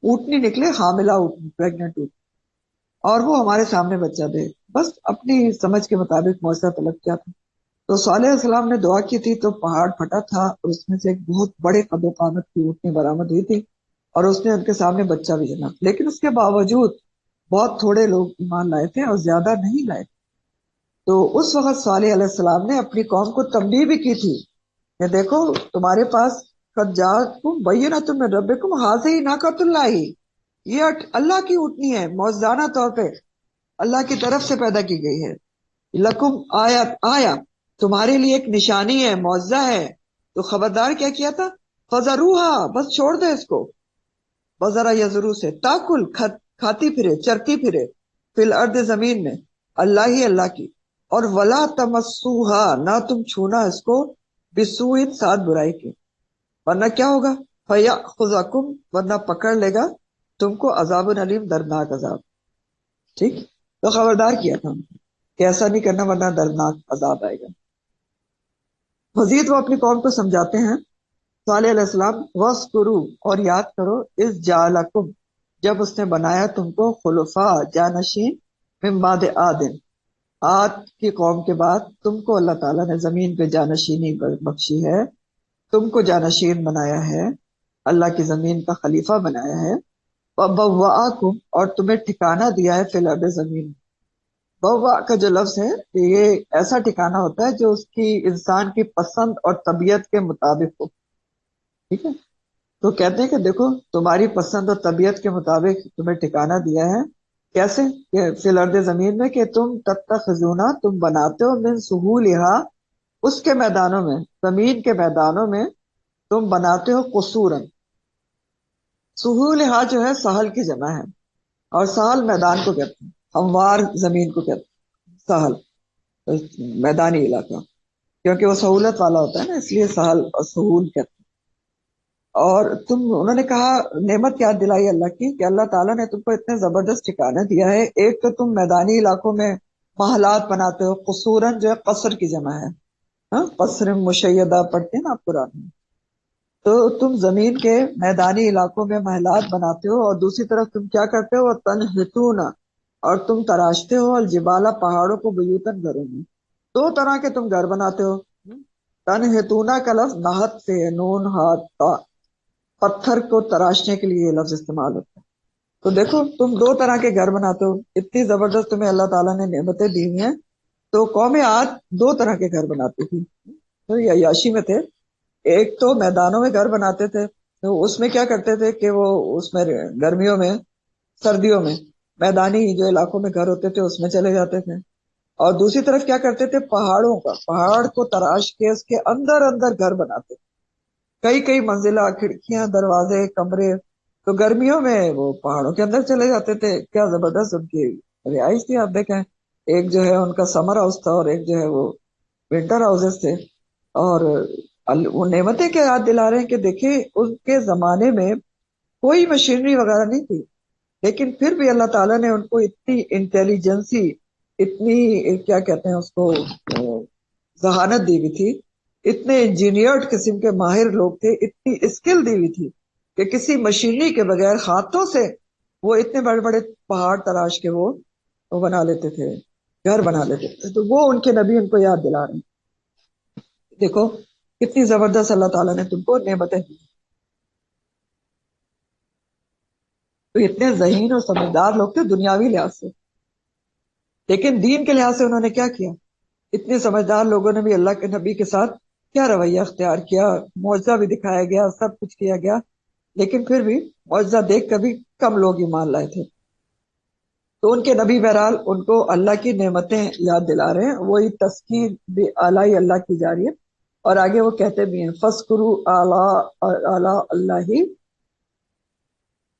اونٹنی نکلے، حاملہ اونٹنی، پریگننٹ اونٹنی، اور وہ ہمارے سامنے بچہ دے. بس اپنی سمجھ کے مطابق معجزہ طلب کیا تھا. تو صالح علیہ السلام نے دعا کی تھی تو پہاڑ پھٹا تھا اور اس میں سے ایک بہت بڑے قد و قامت کی اونٹنی برآمد ہوئی تھی، اور اس نے ان کے سامنے بچہ بھی جنا. لیکن اس کے باوجود بہت تھوڑے لوگ ایمان لائے تھے اور زیادہ نہیں لائے. تو اس وقت صالح علیہ السلام نے اپنی قوم کو تنبیہ بھی کی تھی کہ دیکھو تمہارے پاس قد جاءتکم بینۃ من ربکم ھذہ ناقۃ اللہ، یہ اللہ کی اونٹنی ہے، موزانہ طور پہ اللہ کی طرف سے پیدا کی گئی ہے. لکم آیا تمہارے لیے ایک نشانی ہے، معجزہ ہے. تو خبردار کیا کیا تھا؟ فذروہا، بس چھوڑ دے اس کو. بذرا یذرو سے تاکل، کھاتی پھرے، چرتی پھرے، فی الارض، زمین میں، اللہ ہی اللہ کی. اور ولا تمسوہا، نہ تم چھونا اس کو، بسوء، ساتھ برائی کے، ورنہ کیا ہوگا؟ فیاخذکم، ورنہ پکڑ لے گا تم کو عذاب علیم، دردناک عذاب. ٹھیک، تو خبردار کیا تھا کہ ایسا نہیں کرنا ورنہ دردناک عذاب آئے گا. مزید وہ اپنی قوم کو سمجھاتے ہیں. صالح علیہ السلام وَاذْكُرُوا، اور یاد کرو، اذ جعلکم، جب اس نے بنایا تم کو خلفاء، جانشین، من بعد عاد، عاد کی قوم کے بعد تم کو اللہ تعالیٰ نے زمین پہ جانشینی بخشی ہے، تم کو جانشین بنایا ہے، اللہ کی زمین کا خلیفہ بنایا ہے. وَبَوَّأَکُمْ، اور تمہیں ٹھکانہ دیا ہے فی الارض، زمین. بوا کا جو لفظ ہے یہ ایسا ٹھکانہ ہوتا ہے جو اس کی انسان کی پسند اور طبیعت کے مطابق ہو. ٹھیک ہے، تو کہتے ہیں کہ دیکھو تمہاری پسند اور طبیعت کے مطابق تمہیں ٹھکانہ دیا ہے. کیسے؟ کہ فی الارض، زمین میں، کہ تم تتخذونا، تم بناتے ہو، من سہولہا، اس کے میدانوں میں، زمین کے میدانوں میں تم بناتے ہو، قصورن. سہولہا جو ہے سہل کی جمع ہے، اور سہل میدان کو کہتے ہیں، ہموار زمین کو کہتے ہیں سہل، میدانی علاقہ، کیونکہ وہ سہولت والا ہوتا ہے نا، اس لیے سہل اور سہول کہتے ہیں. اور انہوں نے کہا نعمت یاد دلائی اللہ کی کہ اللہ تعالیٰ نے تم کو اتنے زبردست ٹھکانے دیا ہے. ایک تو تم میدانی علاقوں میں محلات بناتے ہو. قصوراً جو ہے قصر کی جمع ہے، ہاں قصر مشیدہ پڑھتے ہیں نا آپ قرآن میں. تو تم زمین کے میدانی علاقوں میں محلات بناتے ہو، اور دوسری طرف تم کیا کرتے ہو، تنحتون، اور تم تراشتے ہو الجبالا پہاڑوں کو بیوتن گھروں میں. دو طرح کے تم گھر بناتے ہو. تنحتونا کا لفظ نحت سے ہے، نون ہاتھ تا، پتھر کو تراشنے کے لیے یہ لفظ استعمال ہوتا ہے. تو دیکھو تم دو طرح کے گھر بناتے ہو. اتنی زبردست تمہیں اللہ تعالیٰ نے نعمتیں دی ہوئی ہیں. تو قوم عاد دو طرح کے گھر بناتی تھی، تو یہ عیاشی میں تھے. ایک تو میدانوں میں گھر بناتے تھے، تو اس میں کیا کرتے تھے کہ وہ اس میں گرمیوں میں، سردیوں میں میدانی جو علاقوں میں گھر ہوتے تھے اس میں چلے جاتے تھے. اور دوسری طرف کیا کرتے تھے، پہاڑ کو تراش کے اس کے اندر اندر گھر بناتے تھے. کئی کئی منزلہ، کھڑکیاں، دروازے، کمرے. تو گرمیوں میں وہ پہاڑوں کے اندر چلے جاتے تھے. کیا زبردست ان کی رہائش تھی. آپ دیکھیں ایک جو ہے ان کا سمر ہاؤس تھا، اور ایک جو ہے وہ ونٹر ہاؤسز تھے. اور وہ نعمتیں کیا یاد دلا رہے ہیں کہ دیکھیں ان کے زمانے میں کوئی مشینری وغیرہ نہیں تھی، لیکن پھر بھی اللہ تعالیٰ نے ان کو اتنی انٹیلیجنسی، اتنی کیا کہتے ہیں اس کو، ذہانت دی ہوئی تھی. اتنے انجینئرڈ قسم کے ماہر لوگ تھے، اتنی اسکل دی ہوئی تھی کہ کسی مشینری کے بغیر ہاتھوں سے وہ اتنے بڑے بڑے پہاڑ تراش کے وہ بنا لیتے تھے، گھر بنا لیتے تھے. تو وہ ان کے نبی ان کو یاد دلا رہے ہیں. دیکھو کتنی زبردست اللہ تعالیٰ نے تم کو نعمتیں دی. تو اتنے ذہین اور سمجھدار لوگ تھے دنیاوی لحاظ سے، لیکن دین کے لحاظ سے انہوں نے کیا کیا. اتنے سمجھدار لوگوں نے بھی اللہ کے نبی کے ساتھ کیا رویہ اختیار کیا. معجزہ بھی دکھایا گیا، سب کچھ کیا گیا، لیکن پھر بھی معجزہ دیکھ کر بھی کم لوگ ایمان لائے تھے. تو ان کے نبی بہرحال ان کو اللہ کی نعمتیں یاد دلا رہے ہیں. وہی تذکیر بھی اعلی اللہ کی جا رہی ہے. اور آگے وہ کہتے بھی ہیں فَاذْكُرُوا آلاء اللہ،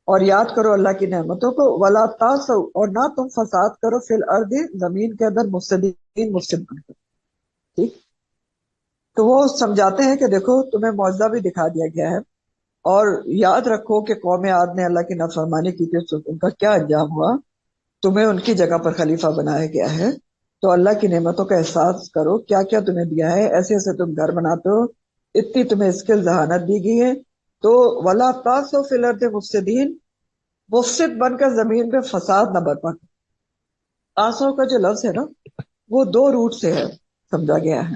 اور یاد کرو اللہ کی نعمتوں کو، وَلَا تَعْثَوْا، اور نہ تم فساد کرو، فی الارض، زمین کے اندر، مفسدین، مفسد بن کر. ٹھیک. تو وہ سمجھاتے ہیں کہ دیکھو تمہیں معجزہ بھی دکھا دیا گیا ہے، اور یاد رکھو کہ قوم عاد نے اللہ کی نافرمانی کی تھی، تو ان کا کیا انجام ہوا. تمہیں ان کی جگہ پر خلیفہ بنایا گیا ہے. تو اللہ کی نعمتوں کا احساس کرو، کیا کیا تمہیں دیا ہے. ایسے ایسے تم گھر بناتے ہو، اتنی تمہیں اسکل ذہانت دی گئی ہے. تو وَلَا تَعْثَوْا فِي الْأَرْضِ مُفْسِدِينَ، مفسد بن کر زمین پہ فساد نہ برپا. آسو کا جو لفظ ہے نا، وہ دو روٹ سے ہے سمجھا گیا ہے.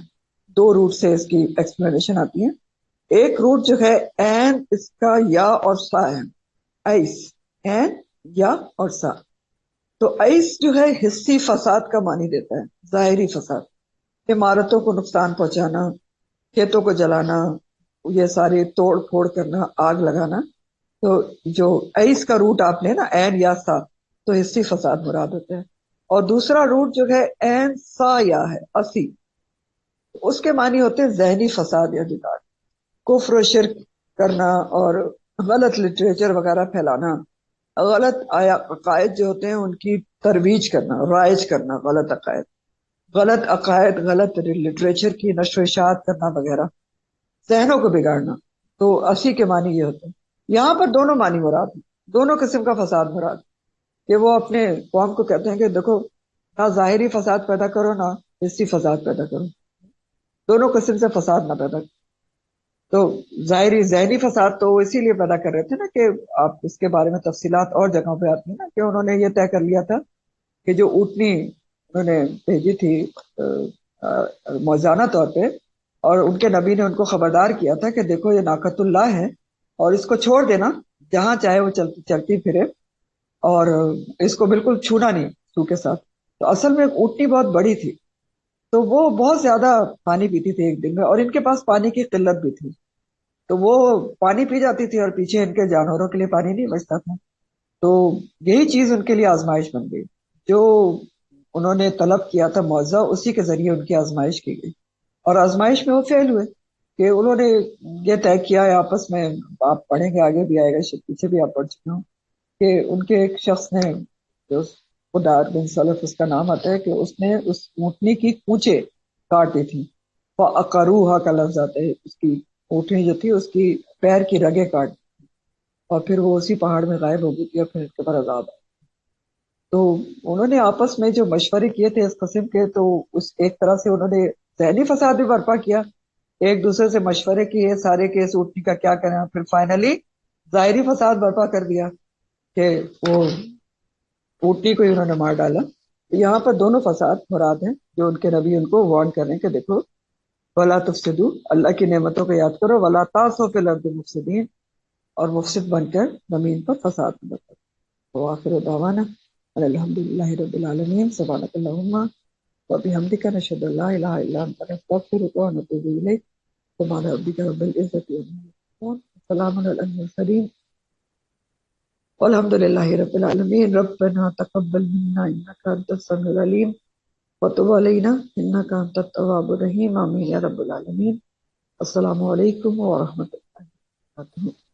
دو روٹ سے اس کی ایکسپلینیشن آتی ہے. ایک روٹ جو ہے این، اس کا یا اور سا ہے، ایس، این، یا اور سا. تو ایس جو ہے حصی فساد کا معنی دیتا ہے، ظاہری فساد، عمارتوں کو نقصان پہنچانا، کھیتوں کو جلانا، یہ سارے توڑ پھوڑ کرنا، آگ لگانا. تو جو ایس کا روٹ آپ نے نا، این یا سا، تو حصی فساد مراد ہوتا ہے. اور دوسرا روٹ جو ہے این سا یا ہے، اسی، اس کے معنی ہوتے ہیں ذہنی فساد یا بگاڑ، کفر و شرک کرنا، اور غلط لٹریچر وغیرہ پھیلانا، غلط عقائد جو ہوتے ہیں ان کی ترویج کرنا، رائج کرنا، غلط عقائد، غلط لٹریچر کی نشر و اشاعت کرنا وغیرہ، ذہنوں کو بگاڑنا. تو اسی کے معنی یہ ہوتے ہیں. یہاں پر دونوں معنی مراد ہیں، دونوں قسم کا فساد مراد، کہ وہ اپنے قوم کو کہتے ہیں کہ دیکھو نہ ظاہری فساد پیدا کرو، نہ حصی فساد پیدا کرو، دونوں قسم سے فساد نہ پیدا کرو. تو ظاہری ذہنی فساد تو وہ اسی لیے پیدا کر رہے تھے نا، کہ آپ اس کے بارے میں تفصیلات اور جگہوں پہ آتی ہیں نا، کہ انہوں نے یہ طے کر لیا تھا کہ جو اونٹنی انہوں نے بھیجی تھی موزانہ طور پہ، اور ان کے نبی نے ان کو خبردار کیا تھا کہ دیکھو یہ ناقۃ اللہ ہے، اور اس کو چھوڑ دینا، جہاں چاہے وہ چلتی پھرے، اور اس کو بالکل چھونا نہیں سو کے ساتھ. تو اصل میں اونٹنی بہت بڑی تھی، تو وہ بہت زیادہ پانی پیتی تھی ایک دن میں، اور ان کے پاس پانی کی قلت بھی تھی. تو وہ پانی پی جاتی تھی، اور پیچھے ان کے جانوروں کے لیے پانی نہیں بچتا تھا. تو یہی چیز ان کے لیے آزمائش بن گئی. جو انہوں نے طلب کیا تھا معجزہ، اسی کے ذریعے ان کی آزمائش کی گئی، اور آزمائش میں وہ فیل ہوئے. کہ انہوں نے یہ طے کیا ہے آپس میں، آپ پڑھیں گے آگے بھی آئے گا، پیچھے بھی آپ پڑھ چکے ہوں، کہ ان کے ایک شخص نے، جو خدار بن سلف اس کا نام آتا ہے، کہ اس نے اس اونٹنی کی کونچیں کاٹ دی تھی. فَأَقَرُوهَا کا لفظ آتا ہے اس کی اونٹنی جو تھی اس کی پیر کی رگیں کاٹ دی اور پھر وہ اسی پہاڑ میں غائب ہو گئی تھی اور پھر اس کے پر عذاب آیا۔ تو انہوں نے آپس میں جو مشورے کیے تھے اس قسم کے، تو اس ایک طرح سے انہوں نے ذہنی فساد بھی برپا کیا، ایک دوسرے سے مشورے کیے سارے کیس اونٹنی کا کیا کریں، پھر فائنلی ظاہری فساد برپا کر دیا کہ وہ اونٹنی کو ہی انہوں نے مار ڈالا۔ یہاں پر دونوں فساد مراد ہیں جو ان کے نبی ان کو وارن کر رہے ہیں کہ دیکھو ولا تفسدو، اللہ کی نعمتوں کو یاد کرو، ولا تعصوا فی الارض مفسدین، اور مفسد بن کر زمین پر فساد نہ کرو۔ وآخر دعوانا ان الحمد للہ رب العالمین، سبحانک اللہم وبحمدک، نشہد ان لا الہ الا انت، نستغفرک ونتوب الیک، سبحان ربک رب العزۃ عما یصفون، سلام علی المرسلین، والحمد للہ رب العالمین۔ ربنا تقبل منا انک انت السمیع العلیم وتب علینا انک انت التواب الرحیم، آمین یا رب العالمین۔ السلام علیکم ورحمۃ اللہ وبرکاتہ۔